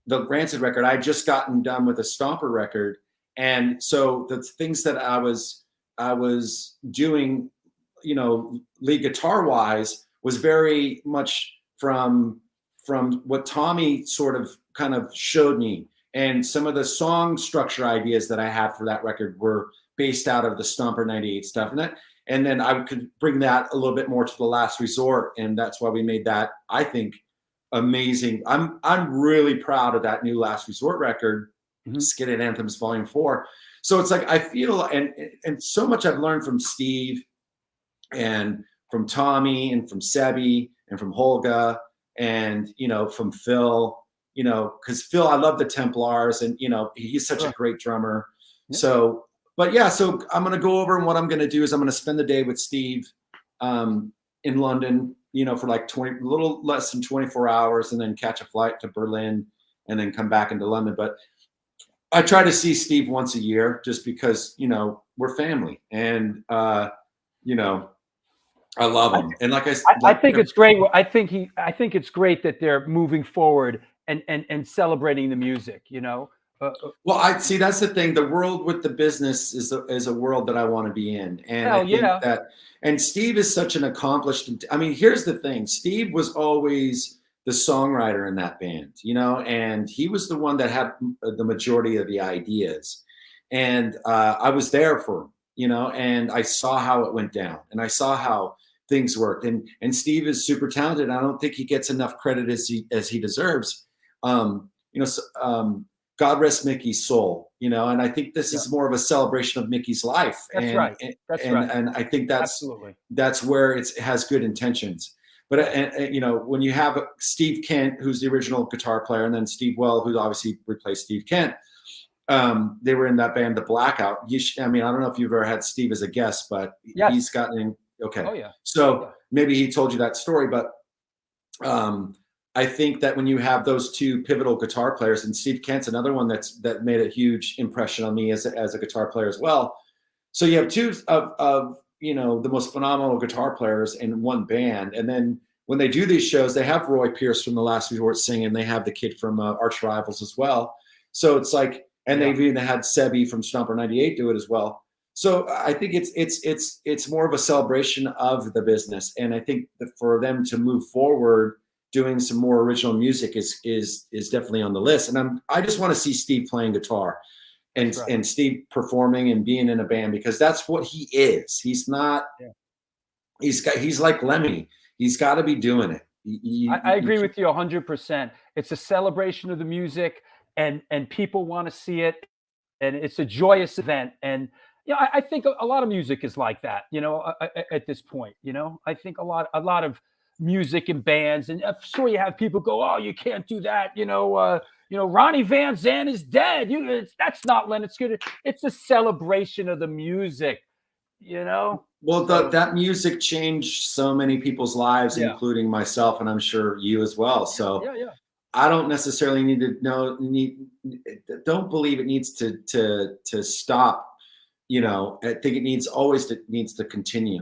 the Rancid record, I just gotten done with a Stomper record. And so the things that I was doing, you know, lead guitar wise was very much from what Tommy sort of kind of showed me. And some of the song structure ideas that I had for that record were based out of the Stomper 98 stuff. And then I could bring that a little bit more to The Last Resort. And that's why we made that, I think, amazing. I'm really proud of that new Last Resort record, Skidded Anthems Volume 4. So it's like I feel, and so much I've learned from Steve and from Tommy and from Sebi and from Holga and, you know, from Phil, you know, because Phil, I love the Templars and, you know, he's such a great drummer. Yeah. So, but yeah, so I'm going to go over, and what I'm going to do is I'm going to spend the day with Steve in London, you know, for like a little less than 24 hours and then catch a flight to Berlin and then come back into London. But I try to see Steve once a year just because, you know, we're family and, you know, I love him. And like I said, I think it's great. I think it's great that they're moving forward and celebrating the music, you know? Well, I see, that's the thing. The world with the business is a world that I want to be in. And I think that, and Steve is such an accomplished, I mean, here's the thing. Steve was always the songwriter in that band, you know, and he was the one that had the majority of the ideas. And I was there for him, you know, and I saw how it went down and I saw how things worked. And Steve is super talented. I don't think he gets enough credit as he deserves. You know, God rest Mickey's soul, you know, and I think this is more of a celebration of Mickey's life. That's right. And I think that's where it has good intentions. But, you know, when you have Steve Kent, who's the original guitar player, and then Steve Well, who obviously replaced Steve Kent, they were in that band, The Blackout. I mean, I don't know if you've ever had Steve as a guest, but he's gotten, okay. Oh, yeah. So maybe he told you that story, but I think that when you have those two pivotal guitar players, and Steve Kent's another one that made a huge impression on me as a guitar player as well. So you have two of you know, the most phenomenal guitar players in one band. And then when they do these shows, they have Roy Pierce from The Last Resort singing. They have the kid from Arch Rivals as well. So it's like, and they've even had Sebi from Stomper 98 do it as well. So I think it's more of a celebration of the business. And I think that for them to move forward, doing some more original music is definitely on the list. And I just want to see Steve playing guitar and Steve performing and being in a band, because that's what he is. He's not, he's like Lemmy. He's got to be doing it. I agree with you 100%. It's a celebration of the music and people want to see it, and it's a joyous event. And, you know, I think a lot of music is like that, you know, at this point, you know, I think a lot of music and bands, and I'm sure you have people go, oh, you can't do that, you know, Ronnie Van Zant is dead. That's not Leonard Skinner. It's a celebration of the music, you know. Well, that music changed so many people's lives, including myself, and I'm sure you as well. So I don't necessarily need to don't believe it needs to stop. You know, I think it needs to continue.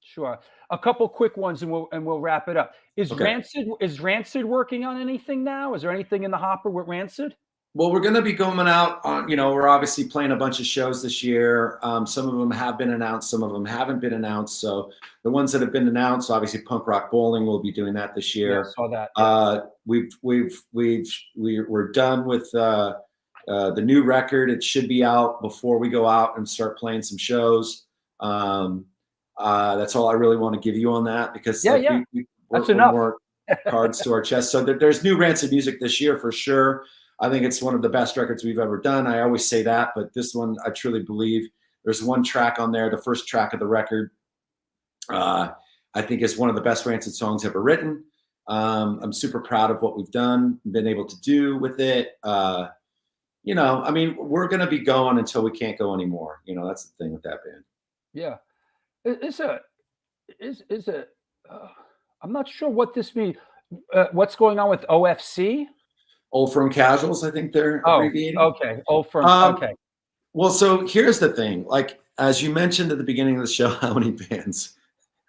Sure. A couple quick ones, and we'll wrap it up. Is Rancid working on anything now? Is there anything in the hopper with Rancid? Well, we're going to be going out on, you know, we're obviously playing a bunch of shows this year. Some of them have been announced, some of them haven't been announced. So the ones that have been announced, obviously Punk Rock Bowling will be doing that this year. Yeah, I saw that. We're done with the new record. It should be out before we go out and start playing some shows. That's all I really want to give you on that, because that's enough. More cards to our chest. So there's new Rancid music this year for sure. I think it's one of the best records we've ever done. I always say that, but this one, I truly believe there's one track on there, the first track of the record, I think is one of the best Rancid songs ever written. I'm super proud of what we've done, been able to do with it. you know, I mean, we're going to be going until we can't go anymore. You know, that's the thing with that band. Yeah. Is a I'm not sure what this means. What's going on with OFC? Old Firm Casuals, I think they're Oh, abbreviating. okay. Old Firm. Okay. Well, so here's the thing. Like, as you mentioned at the beginning of the show, how many bands?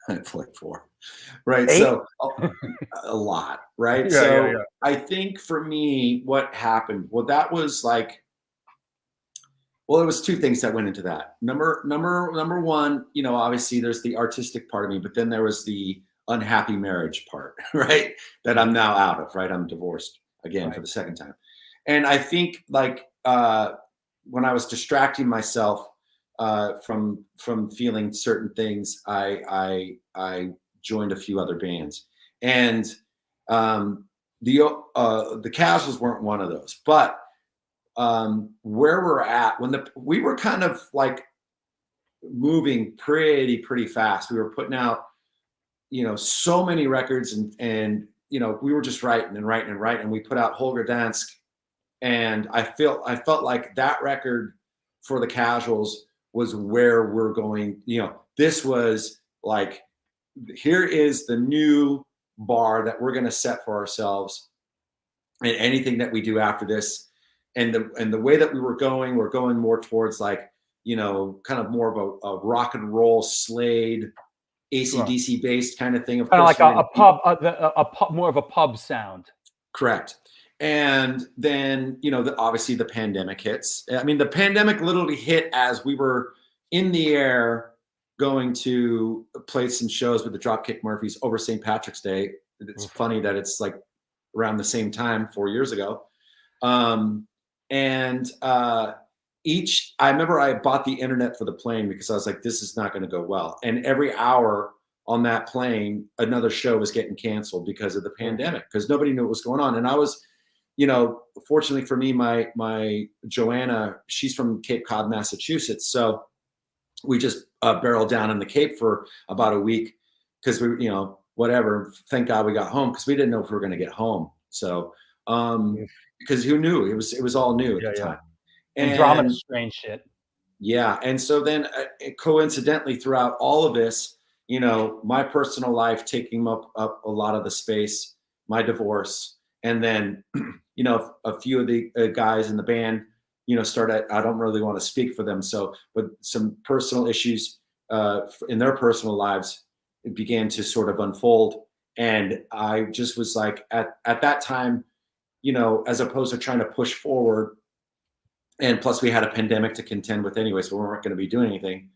I play 4, right? 8? So a lot, right? Yeah, So yeah. I think for me, what happened? Well, that was like, well, there was 2 things that went into that. Number one, you know, obviously there's the artistic part of me, but then there was the unhappy marriage part, right? That I'm now out of, right? I'm divorced again for the second time. And I think like when I was distracting myself from feeling certain things, I joined a few other bands, and the Casuals weren't one of those. But where we're at, we were kind of like moving pretty fast. We were putting out, you know, so many records, and you know, we were just writing. And we put out Holger Dansk, and I felt like that record for the Casuals was where we're going. You know, this was like, here is the new bar that we're going to set for ourselves, and anything that we do after this, and the way that we're going more towards like, you know, kind of more of a rock and roll Slade, AC/DC based kind of thing. Of Kind of course, like a pub, more of a pub sound. Correct. And then, you know, obviously the pandemic hits. I mean, the pandemic literally hit as we were in the air going to play some shows with the Dropkick Murphys over St. Patrick's Day. It's funny that it's like around the same time 4 years ago. I remember I bought the internet for the plane because I was like, this is not going to go well. And every hour on that plane, another show was getting canceled because of the pandemic, because nobody knew what was going on. And I was, you know, fortunately for me, my Joanna, she's from Cape Cod, Massachusetts. So we just barreled down in the Cape for about a week because we, you know, whatever. Thank God we got home, because we didn't know if we were going to get home. So, because who knew? It was all new at the time. And drama is strange shit. Yeah. And so then coincidentally throughout all of this, you know, my personal life taking up a lot of the space, my divorce, and then, you know, a few of the guys in the band, you know, I don't really want to speak for them. So, but some personal issues in their personal lives began to sort of unfold. And I just was like, at that time, you know, as opposed to trying to push forward, and plus we had a pandemic to contend with anyway, so we weren't going to be doing anything.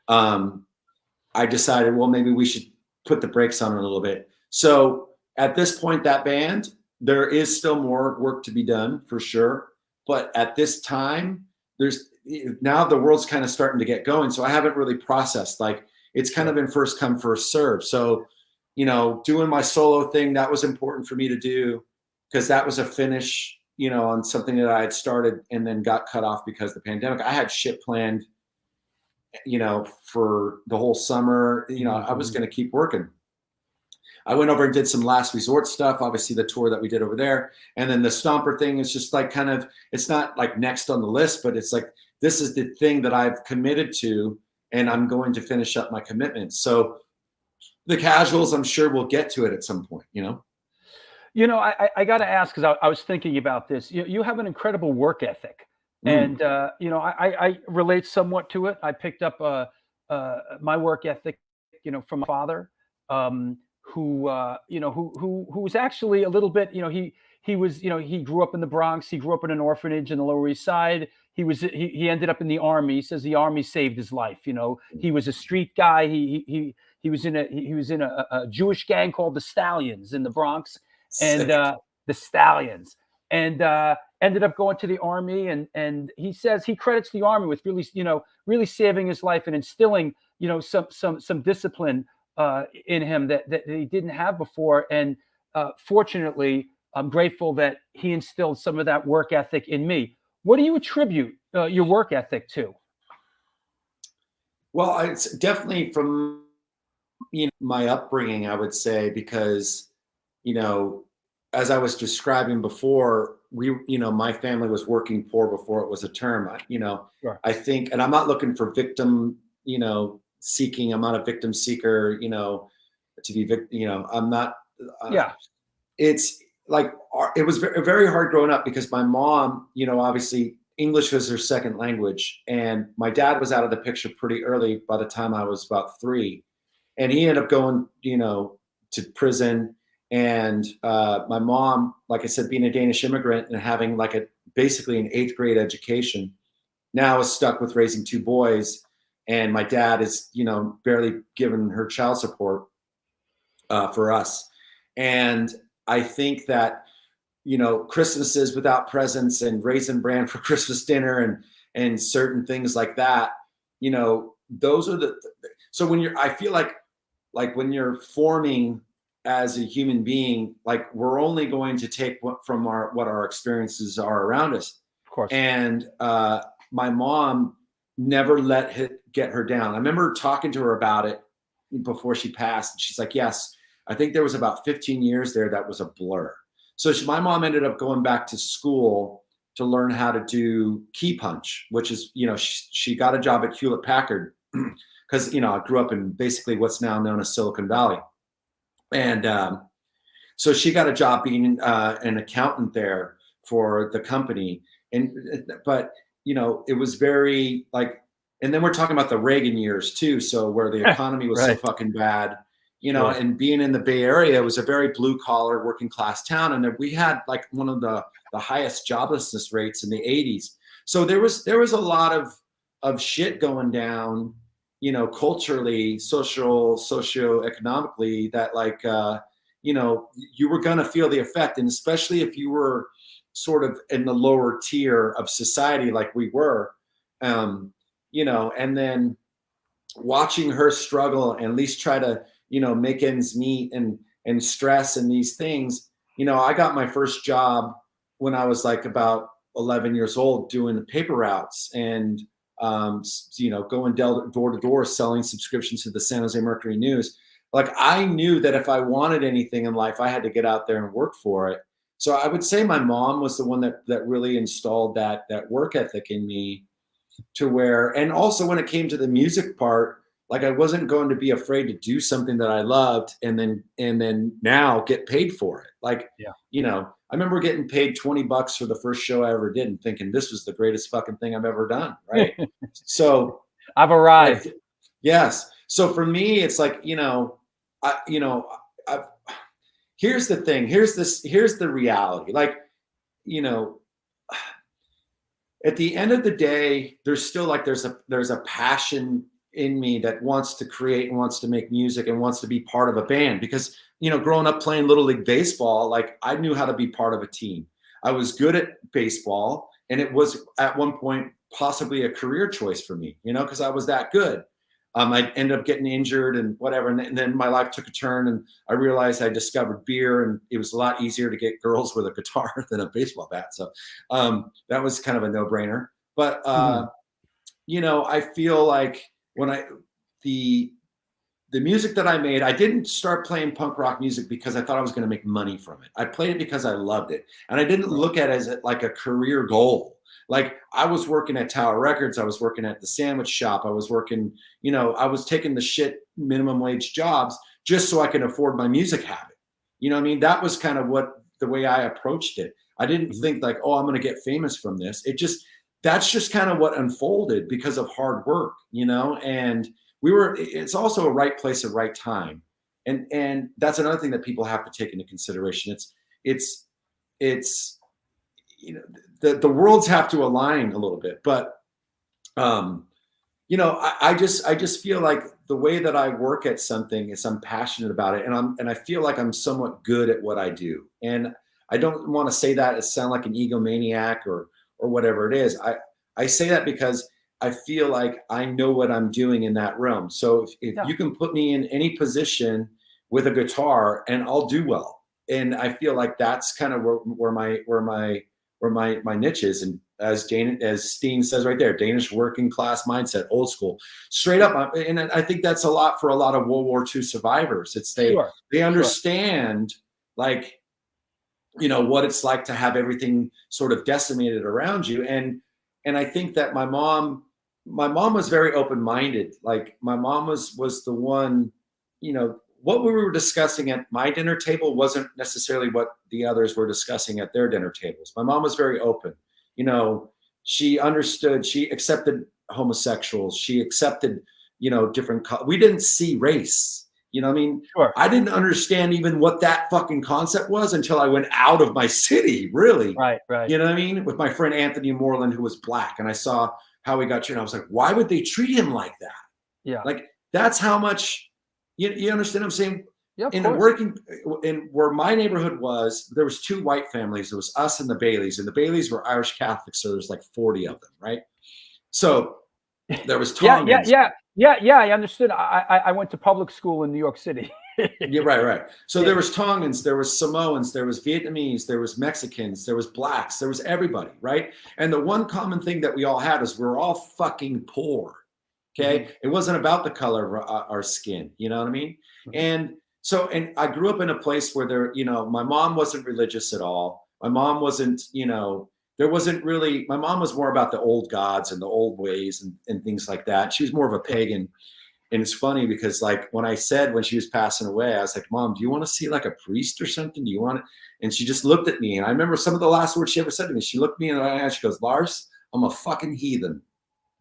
I decided, well, maybe we should put the brakes on it a little bit. So at this point, that band, there is still more work to be done for sure. But at this time, now the world's kind of starting to get going. So I haven't really processed, like, it's kind of been first come, first serve. So, you know, doing my solo thing, that was important for me to do, because that was a finish, you know, on something that I had started and then got cut off because of the pandemic. I had shit planned, you know, for the whole summer. You know, I was going to keep working. I went over and did some Last Resort stuff, obviously the tour that we did over there. And then the Stomper thing is just like kind of, it's not like next on the list, but it's like, this is the thing that I've committed to, and I'm going to finish up my commitments. So the Casuals, I'm sure we'll get to it at some point, you know? You know, I got to ask, because I was thinking about this. You have an incredible work ethic. And, you know, I relate somewhat to it. I picked up my work ethic, you know, from my father, who you know, who was actually a little bit, you know, he was, you know, he grew up in the Bronx. He grew up in an orphanage in the Lower East Side. He ended up in the Army. He says the Army saved his life. You know, he was a street guy. He was in a Jewish gang called the Stallions in the Bronx, and the Stallions, and ended up going to the Army. And he says he credits the Army with really, you know, really saving his life and instilling, you know, some discipline in him that he didn't have before. And fortunately, I'm grateful that he instilled some of that work ethic in me. What do you attribute your work ethic to? Well, it's definitely from, you know, my upbringing, I would say, because, you know, as I was describing before, my family was working poor before it was a term. Sure. I think, and I'm not looking for victim, seeking. I'm not a victim seeker, to be, I'm not. Yeah. It's like, it was very, very hard growing up because my mom, obviously English was her second language. And my dad was out of the picture pretty early by the time I was about 3. And he ended up going, to prison. And my mom, like I said, being a Danish immigrant and having basically an 8th grade education, now is stuck with raising 2 boys. And my dad is, barely giving her child support for us. And I think that, Christmases without presents and Raisin Bran for Christmas dinner and certain things like that, those are so I feel like when you're forming as a human being, like we're only going to take what our experiences are around us. Of course. And my mom never let it get her down. I remember talking to her about it before she passed. And she's like, yes, I think there was about 15 years there that was a blur. So my mom ended up going back to school to learn how to do key punch, which is, she got a job at Hewlett Packard because, I grew up in basically what's now known as Silicon Valley. And so she got a job being an accountant there for the company. But it was very and then we're talking about the Reagan years too. So where the economy was so fucking bad, and being in the Bay Area, it was a very blue collar working class town. And we had one of the highest joblessness rates in the 80s. So there was a lot of shit going down, culturally, socioeconomically, that you were going to feel the effect. And especially if you were sort of in the lower tier of society, like we were, and then watching her struggle and at least try to, make ends meet and stress and these things. I got my first job when I was about 11 years old doing paper routes and, going door to door selling subscriptions to the San Jose Mercury News. I knew that if I wanted anything in life, I had to get out there and work for it. So I would say my mom was the one that really installed that work ethic in me, to where, and also when it came to the music part, I wasn't going to be afraid to do something that I loved and then now get paid for it. I remember getting paid $20 for the first show I ever did and thinking this was the greatest fucking thing I've ever done. Right. So I've arrived. Yes. So for me, it's here's the thing. Here's the reality. At the end of the day, there's still there's a passion in me that wants to create and wants to make music and wants to be part of a band, because, growing up playing Little League baseball, I knew how to be part of a team. I was good at baseball, and it was at one point possibly a career choice for me, because I was that good. I ended up getting injured and whatever. And then my life took a turn and I realized I discovered beer, and it was a lot easier to get girls with a guitar than a baseball bat. So that was kind of a no-brainer. But, I feel like when the music that I made, I didn't start playing punk rock music because I thought I was going to make money from it. I played it because I loved it. And I didn't look at it as a career goal. I was working at Tower Records. I was working at the sandwich shop. I was working, I was taking the shit minimum wage jobs just so I could afford my music habit. That was kind of the way I approached it. I didn't think oh, I'm going to get famous from this. That's just kind of what unfolded because of hard work, and it's also a right place at right time. And that's another thing that people have to take into consideration. It's the worlds have to align a little bit, but I just feel like the way that I work at something is I'm passionate about it, and I feel like I'm somewhat good at what I do. And I don't want to say that it sound like an egomaniac or whatever it is. I say that because I feel like I know what I'm doing in that realm. So if you can put me in any position with a guitar, and I'll do well. And I feel like that's kind of where my niche is. And as Steen says right there, Danish working class mindset, old school, straight up. And I think that's a lot for a lot of World War II survivors. They understand what it's like to have everything sort of decimated around you. And I think that my mom was very open-minded. Like my mom was the one, what we were discussing at my dinner table wasn't necessarily what the others were discussing at their dinner tables. My mom was very open. She understood, she accepted homosexuals. She accepted, different, we didn't see race. Sure. I didn't understand even what that fucking concept was until I went out of my city, really. Right. With my friend Anthony Moreland, who was black, and I saw how he got treated. I was like, why would they treat him like that? Yeah. Like, that's how much, you understand what I'm saying? Yeah, of in course. Where my neighborhood was, there was 2 white families. There was us and the Baileys, and the Baileys were Irish Catholics, so there's like 40 of them, right? So there was Tongans. Yeah, I understood. I went to public school in New York City. Yeah, right. So there was Tongans, there was Samoans, there was Vietnamese, there was Mexicans, there was blacks, there was everybody, right? And the one common thing that we all had is we're all fucking poor. Okay. Mm-hmm. It wasn't about the color of our skin. You know what I mean? Mm-hmm. And I grew up in a place where my mom wasn't religious at all. My mom wasn't, there wasn't really, my mom was more about the old gods and the old ways and things like that. She was more of a pagan. And it's funny because like when she was passing away, I was like, Mom, do you want to see like a priest or something? Do you want it? And she just looked at me. And I remember some of the last words she ever said to me. She looked me in the eye and she goes, Lars, I'm a fucking heathen.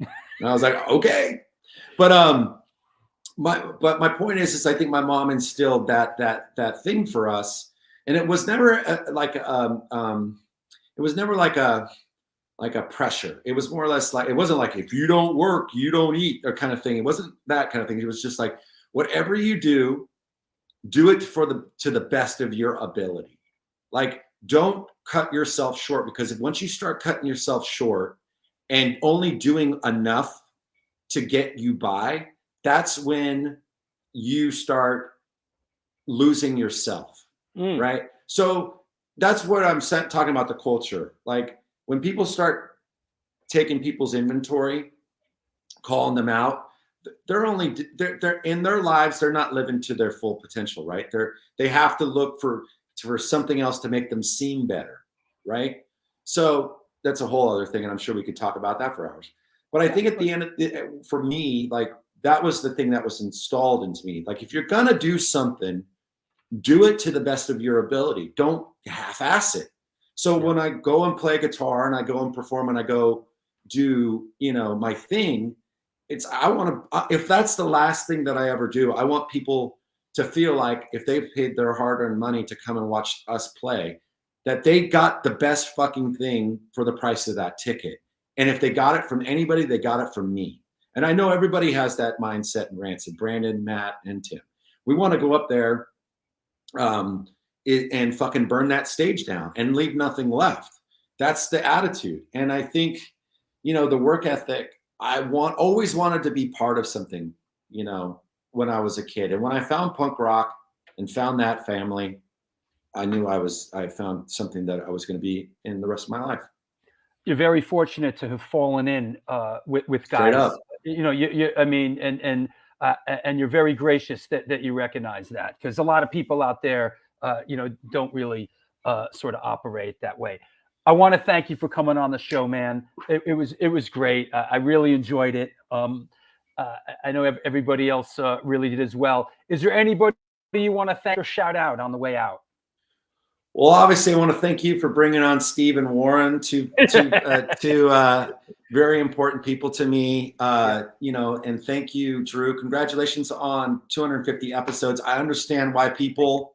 And I was like, okay. But my point is I think my mom instilled that thing for us. And it was never like a pressure. It was more or less like, it wasn't like, if you don't work, you don't eat, or kind of thing. It wasn't that kind of thing. It was just like, whatever you do it to the best of your ability. Like, don't cut yourself short, because once you start cutting yourself short and only doing enough to get you by, that's when you start losing yourself. Right? So that's what I'm talking about, the culture. Like, when people start taking people's inventory, calling them out, they're in their lives, they're not living to their full potential, right? They have to look for something else to make them seem better, right? So that's a whole other thing, and I'm sure we could talk about that for hours. But I think at the end, for me, like, that was the thing that was installed into me. Like, if you're gonna do something, do it to the best of your ability. Don't half-ass it. So when I go and play guitar and I go and perform and I go do, my thing, if that's the last thing that I ever do, I want people to feel like, if they've paid their hard-earned money to come and watch us play, that they got the best fucking thing for the price of that ticket. And if they got it from anybody, they got it from me. And I know everybody has that mindset in Rancid, Brandon, Matt, and Tim. We want to go up there and fucking burn that stage down and leave nothing left. That's the attitude. And I think, the work ethic, I always wanted to be part of something, when I was a kid. And when I found punk rock and found that family, I knew I found something that I was going to be in the rest of my life. You're very fortunate to have fallen in with guys. Straight up. And you're very gracious that you recognize that, because a lot of people out there, don't really sort of operate that way. I want to thank you for coming on the show, man. It was great. I really enjoyed it. I know everybody else really did as well. Is there anybody you want to thank or shout out on the way out? Well, obviously, I want to thank you for bringing on Steve and Warren, two very important people to me. And thank you, Drew. Congratulations on 250 episodes. I understand why people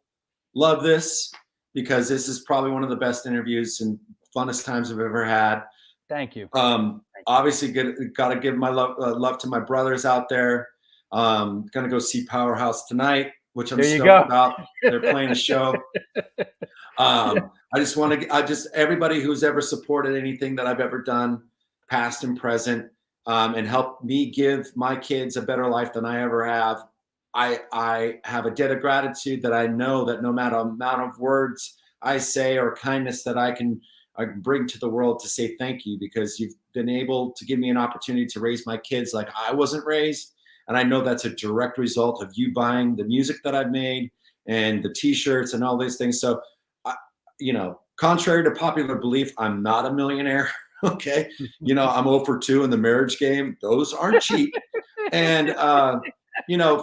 love this, because this is probably one of the best interviews and funnest times I've ever had. Thank you. Obviously, got to give my love to my brothers out there. Gonna go see Powerhouse tonight, which I'm stoked about. They're playing a show. Everybody who's ever supported anything that I've ever done, past and present, and helped me give my kids a better life than I ever have, I have a debt of gratitude that I know that no matter amount of words I say or kindness that I can bring to the world to say thank you, because you've been able to give me an opportunity to raise my kids like I wasn't raised. And I know that's a direct result of you buying the music that I've made and the t-shirts and all these things. So contrary to popular belief, I'm not a millionaire. Okay. I'm 0 for 2 in the marriage game. Those aren't cheap. And,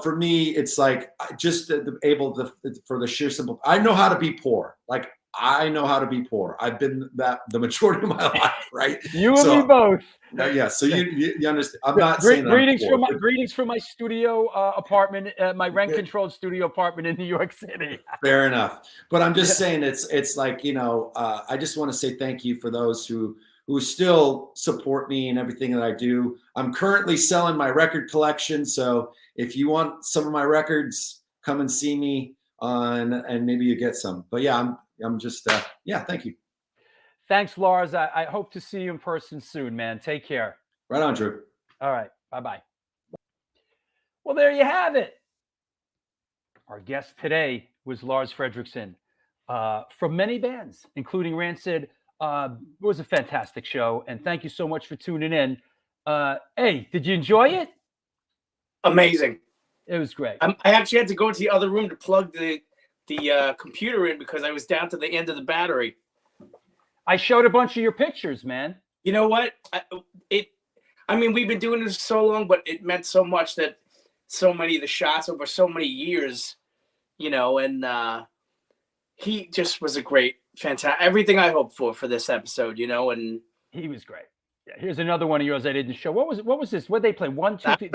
for me, it's like just able to, for the sheer simple, I know how to be poor. Like, I know how to be poor. I've been that the majority of my life, right? You and me both. Yeah. So you understand. I'm not saying greetings I'm poor, greetings from my studio apartment, my rent-controlled studio apartment in New York City. Fair enough. But I'm just saying it's like, I just want to say thank you for those who still support me and everything that I do. I'm currently selling my record collection. So if you want some of my records, come and see me and maybe you get some. But yeah, I'm just, thank you. Thanks, Lars. I hope to see you in person soon, man. Take care. Right on, Drew. All right. Bye-bye. Well, there you have it. Our guest today was Lars Frederiksen from many bands, including Rancid. It was a fantastic show, and thank you so much for tuning in. Hey, did you enjoy it? Amazing. It was great. I actually had to go into the other room to plug the computer in because I was down to the end of the battery. I showed a bunch of your pictures, man. You know what? We've been doing this so long, but it meant so much that so many of the shots over so many years, and he just was a great, fantastic, everything I hoped for this episode, and he was great. Yeah, here's another one of yours I didn't show. What was this? What they play? 1, 2, 3.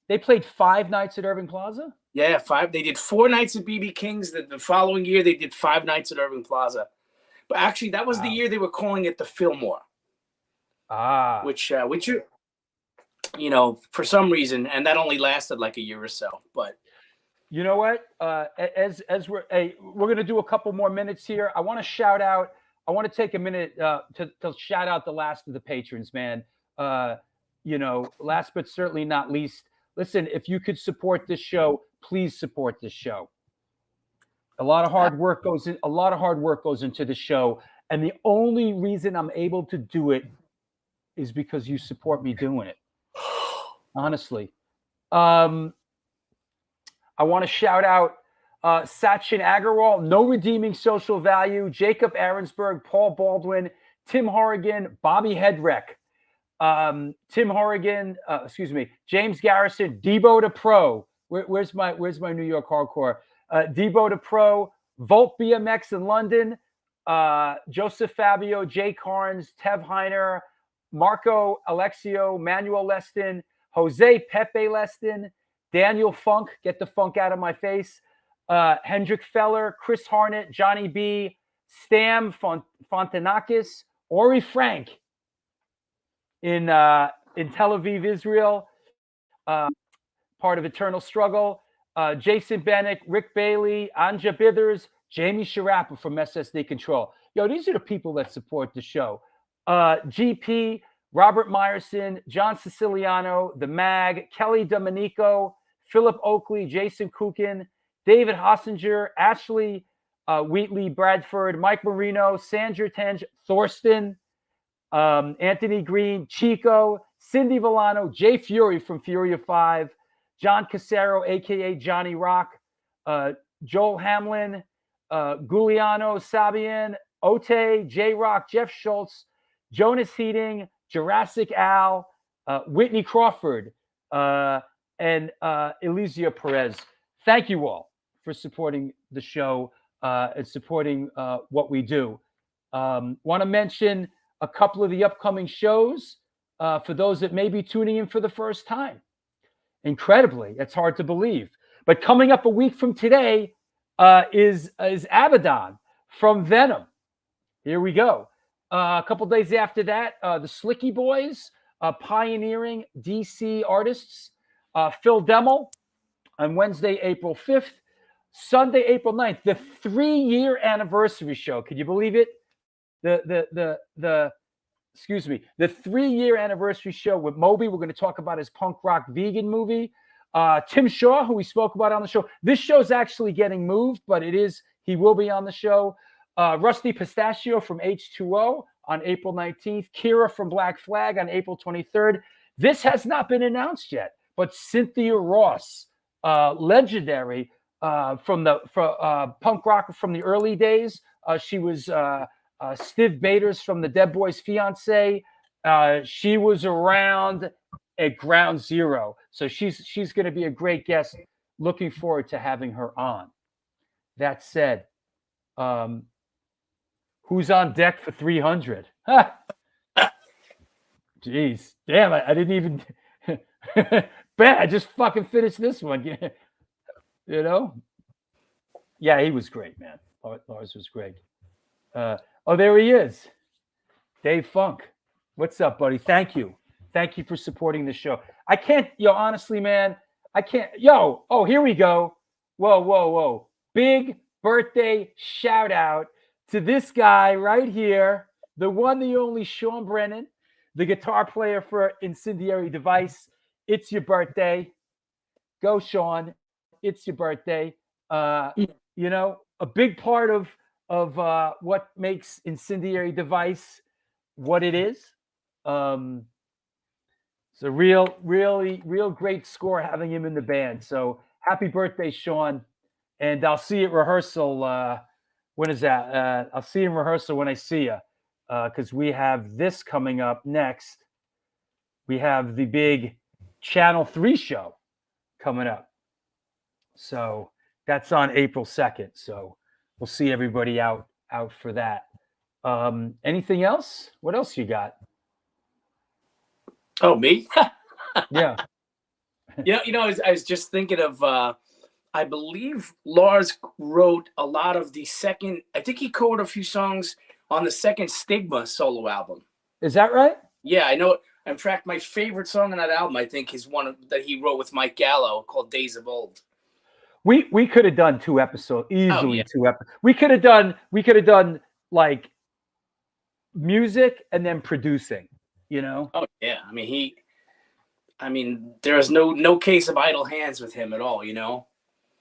They played 5 nights at Irving Plaza? Yeah, 5. They did 4 nights at BB King's. The following year, they did 5 nights at Irving Plaza. But actually, that was the year they were calling it the Fillmore. Which for some reason, and that only lasted like a year or so. But you know what? As we're going to do a couple more minutes here. I want to take a minute to shout out the last of the patrons, man. Last but certainly not least, listen, if you could support this show, please support this show. A lot of hard work goes into the show, and the only reason I'm able to do it is because you support me doing it. Honestly. I want to shout out Sachin Agarwal, No Redeeming Social Value, Jacob Aaronsberg, Paul Baldwin, Tim Horrigan, Bobby Hedrick, James Garrison, Debo to Pro. Where's my New York hardcore? Debo to Pro, Volt BMX in London, Joseph Fabio, Jay Carnes, Tev Heiner, Marco Alexio, Manuel Leston, Jose Pepe Leston, Daniel Funk, get the funk out of my face, Hendrik Feller, Chris Harnett, Johnny B, Stam Fontanakis, Ori Frank in Tel Aviv, Israel, part of Eternal Struggle, Jason Bennick, Rick Bailey, Anja Bithers, Jamie Sharappa from SSD Control. Yo, these are the people that support the show. GP, Robert Meyerson, John Siciliano, The Mag, Kelly Domenico, Philip Oakley, Jason Kukin, David Hossinger, Ashley Wheatley Bradford, Mike Marino, Sandra Tenge, Thorsten, Anthony Green, Chico, Cindy Villano, Jay Fury from Fury of 5, John Casero, a.k.a. Johnny Rock, Joel Hamlin, Giuliano Sabian, Ote, J-Rock, Jeff Schultz, Jonas Heating, Jurassic Al, Whitney Crawford, and Elysia Perez. Thank you all for supporting the show and supporting what we do. Want to mention a couple of the upcoming shows for those that may be tuning in for the first time. Incredibly, it's hard to believe. But coming up a week from today is Abaddon from Venom. Here we go. A couple days after that, the Slicky Boys, pioneering DC artists, Phil Demmel on Wednesday, April 5th. Sunday, April 9th, the 3-year anniversary show. Can you believe it? The 3-year anniversary show with Moby. We're going to talk about his punk rock vegan movie. Tim Shaw, who we spoke about on the show. This show's actually getting moved, but he will be on the show. Rusty Pistachio from H2O on April 19th. Kira from Black Flag on April 23rd. This has not been announced yet, but Cynthia Ross, legendary from punk rock from the early days, She was Stiv Bators from the Dead Boys' fiance. She was around at Ground Zero. So she's going to be a great guest. Looking forward to having her on. That said, who's on deck for 300? Jeez, damn! I didn't even. Bet I just fucking finished this one. You know? Yeah, he was great, man. Lars was great. Oh, there he is, Dave Funk. What's up, buddy? Thank you for supporting the show. I can't, honestly, man. I can't. Oh, here we go. Whoa! Big birthday shout out to this guy right here, the one, the only Sean Brennan, the guitar player for Incendiary Device. It's your birthday. Go, Sean. It's your birthday. A big part of what makes Incendiary Device what it is. It's a real great score having him in the band. So happy birthday, Sean. And I'll see you at rehearsal. When is that? I'll see you in rehearsal when I see you. Because we have this coming up next. We have the big Channel 3 show coming up. So that's on April 2nd. So we'll see everybody out for that. Anything else? What else you got? Oh, me? Yeah. I was just thinking of, I believe Lars wrote a lot of the second, I think he co-wrote a few songs on the second Stigma solo album. Is that right? Yeah, I know. In fact, my favorite song on that album, I think, is one that he wrote with Mike Gallo called Days of Old. We could have done 2 episodes, easily. Yeah. 2 episodes. We could have done like music and then producing, Oh yeah. I mean, there is no case of idle hands with him at all,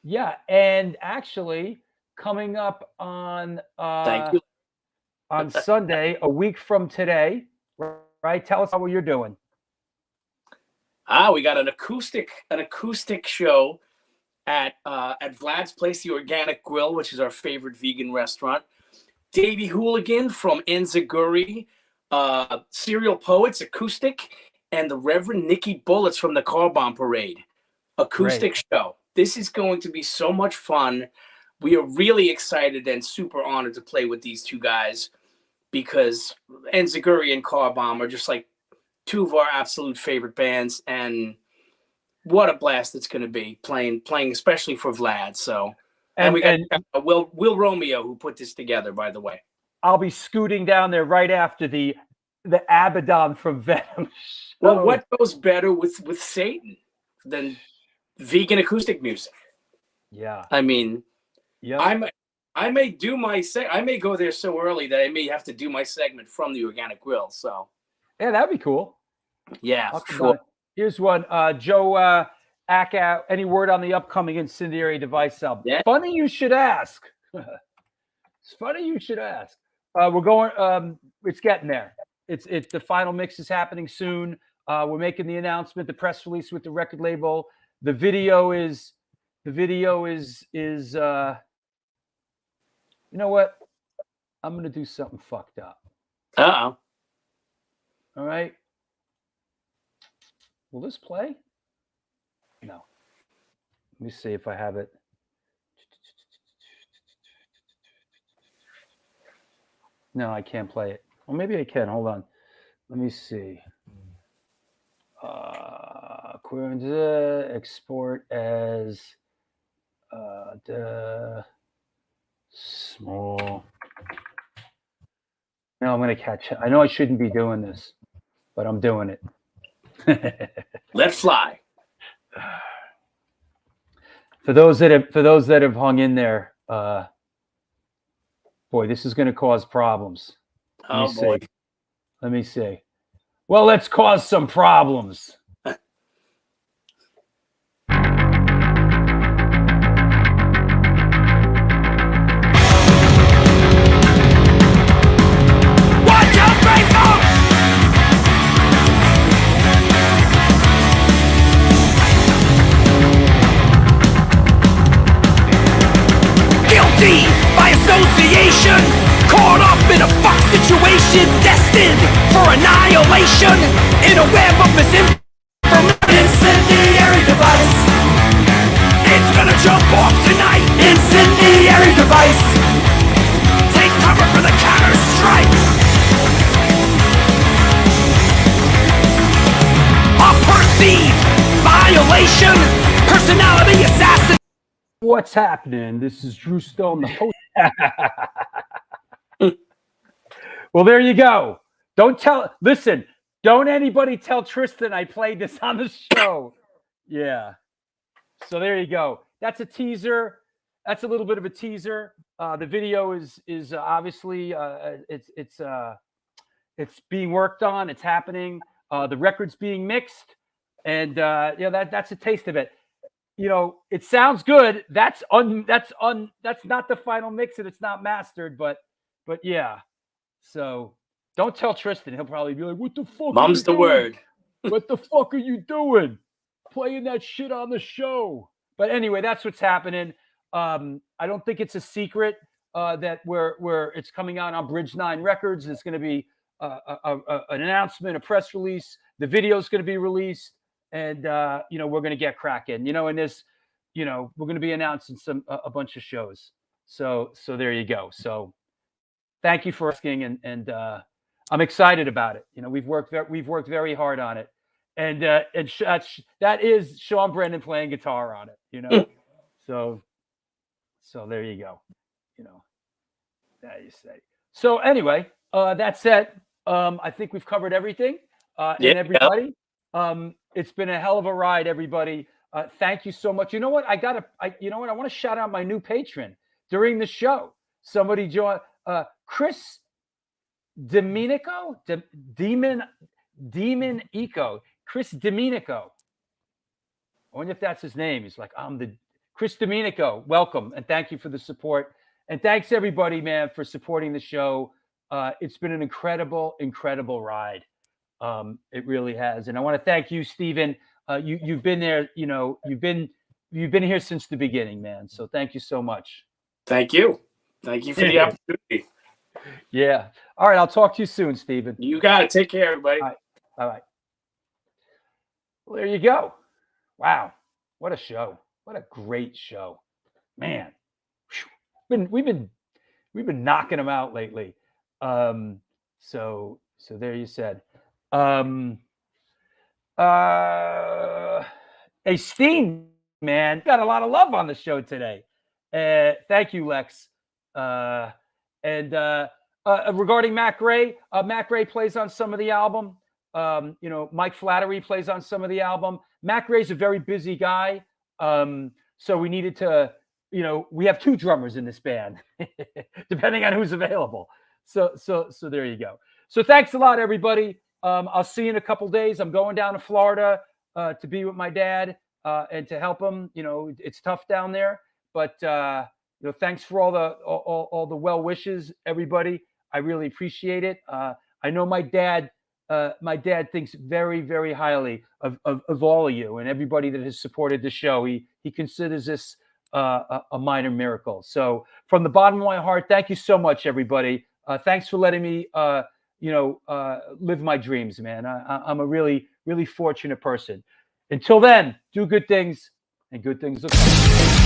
Yeah, and actually coming up on Thank you. on Sunday, a week from today, right? Tell us how you're doing. We got an acoustic show at Vlad's Place, the Organic Grill, which is our favorite vegan restaurant. Davey Hooligan from Enziguri, Serial Poets acoustic, and the Reverend Nikki Bullets from the Car Bomb Parade acoustic show. This is going to be so much fun. We are really excited and super honored to play with these two guys because Enziguri and Car Bomb are just like 2 of our absolute favorite bands, and what a blast it's going to be playing especially for Vlad. So, and we got Will Romeo, who put this together, by the way. I'll be scooting down there right after the Abaddon from Venom. Well, what goes better with Satan than vegan acoustic music? Yeah. I mean, yeah. I may do I may go there so early that I may have to do my segment from the Organic Grill. So yeah, that'd be cool. Yeah, for sure. Here's one. Joe Ack, any word on the upcoming Incendiary Device album? Yeah. Funny you should ask. It's funny you should ask. We're going. It's getting there. It's the final mix is happening soon. We're making the announcement, the press release with the record label. The video is. You know what? I'm gonna do something fucked up. Uh-oh. All right. Will this play? No. Let me see if I have it. No, I can't play it. Well, maybe I can. Hold on. Let me see. Export as the small. No, I'm going to catch it. I know I shouldn't be doing this, but I'm doing it. Let fly. For those that have hung in there, boy, this is going to cause problems. Let me see. Well, let's cause some problems. By association, situation destined for annihilation in a web of misinformation. Incendiary device. It's gonna jump off tonight. Incendiary device. Take cover for the counter strike. A perceived violation. Personality assassin. What's happening? This is Drew Stone, the host. Well, there you go. Listen, don't anybody tell Tristan I played this on the show. Yeah. So there you go. That's a teaser. That's a little bit of a teaser. The video is obviously it's being worked on. It's happening. The record's being mixed, and that's a taste of it. It sounds good. That's not the final mix, and it's not mastered, but yeah. So don't tell Tristan. He'll probably be like, "What the fuck? Mom's the word. What the fuck are you doing? Playing that shit on the show?" But anyway, that's what's happening. I don't think it's a secret that it's coming out on Bridge 9 Records. It's going to be an announcement, a press release. The video is going to be released. And we're gonna get cracking, and this, we're gonna be announcing a bunch of shows. So there you go. So thank you for asking, and I'm excited about it. We've worked very hard on it, and that is Sean Brennan playing guitar on it. So there you go. That you say. So anyway, that's it. I think we've covered everything, and everybody. It's been a hell of a ride, everybody. Thank you so much. You know what? I want to shout out my new patron during the show. Somebody joined, Chris Domenico, Demon Eco, Chris Domenico. I wonder if that's his name. He's like, I'm the Chris Domenico. Welcome and thank you for the support. And thanks everybody, man, for supporting the show. It's been an incredible, incredible ride. It really has, and I want to thank you, Stephen. You've been there. You've been here since the beginning, man. So thank you so much. Thank you for the opportunity. Yeah. All right. I'll talk to you soon, Stephen. You got it. Take care, everybody. All right. Bye-bye. Well, there you go. Wow, what a show! What a great show, man. We've been knocking them out lately. So there you said. Hey, Steen, man, got a lot of love on the show today. Thank you, Lex. And regarding Mac Ray plays on some of the album. Mike Flattery plays on some of the album. Mac Ray's a very busy guy. So we needed to, we have two drummers in this band, depending on who's available. So there you go. So thanks a lot, everybody. I'll see you in a couple days. I'm going down to Florida to be with my dad and to help him. It's tough down there, but thanks for all the well wishes, everybody. I really appreciate it. I know my dad thinks very, very highly of all of you and everybody that has supported the show. He considers this a minor miracle. So from the bottom of my heart, thank you so much, everybody. Thanks for letting me, live my dreams, man. I'm a really, really fortunate person. Until then, do good things and good things will come.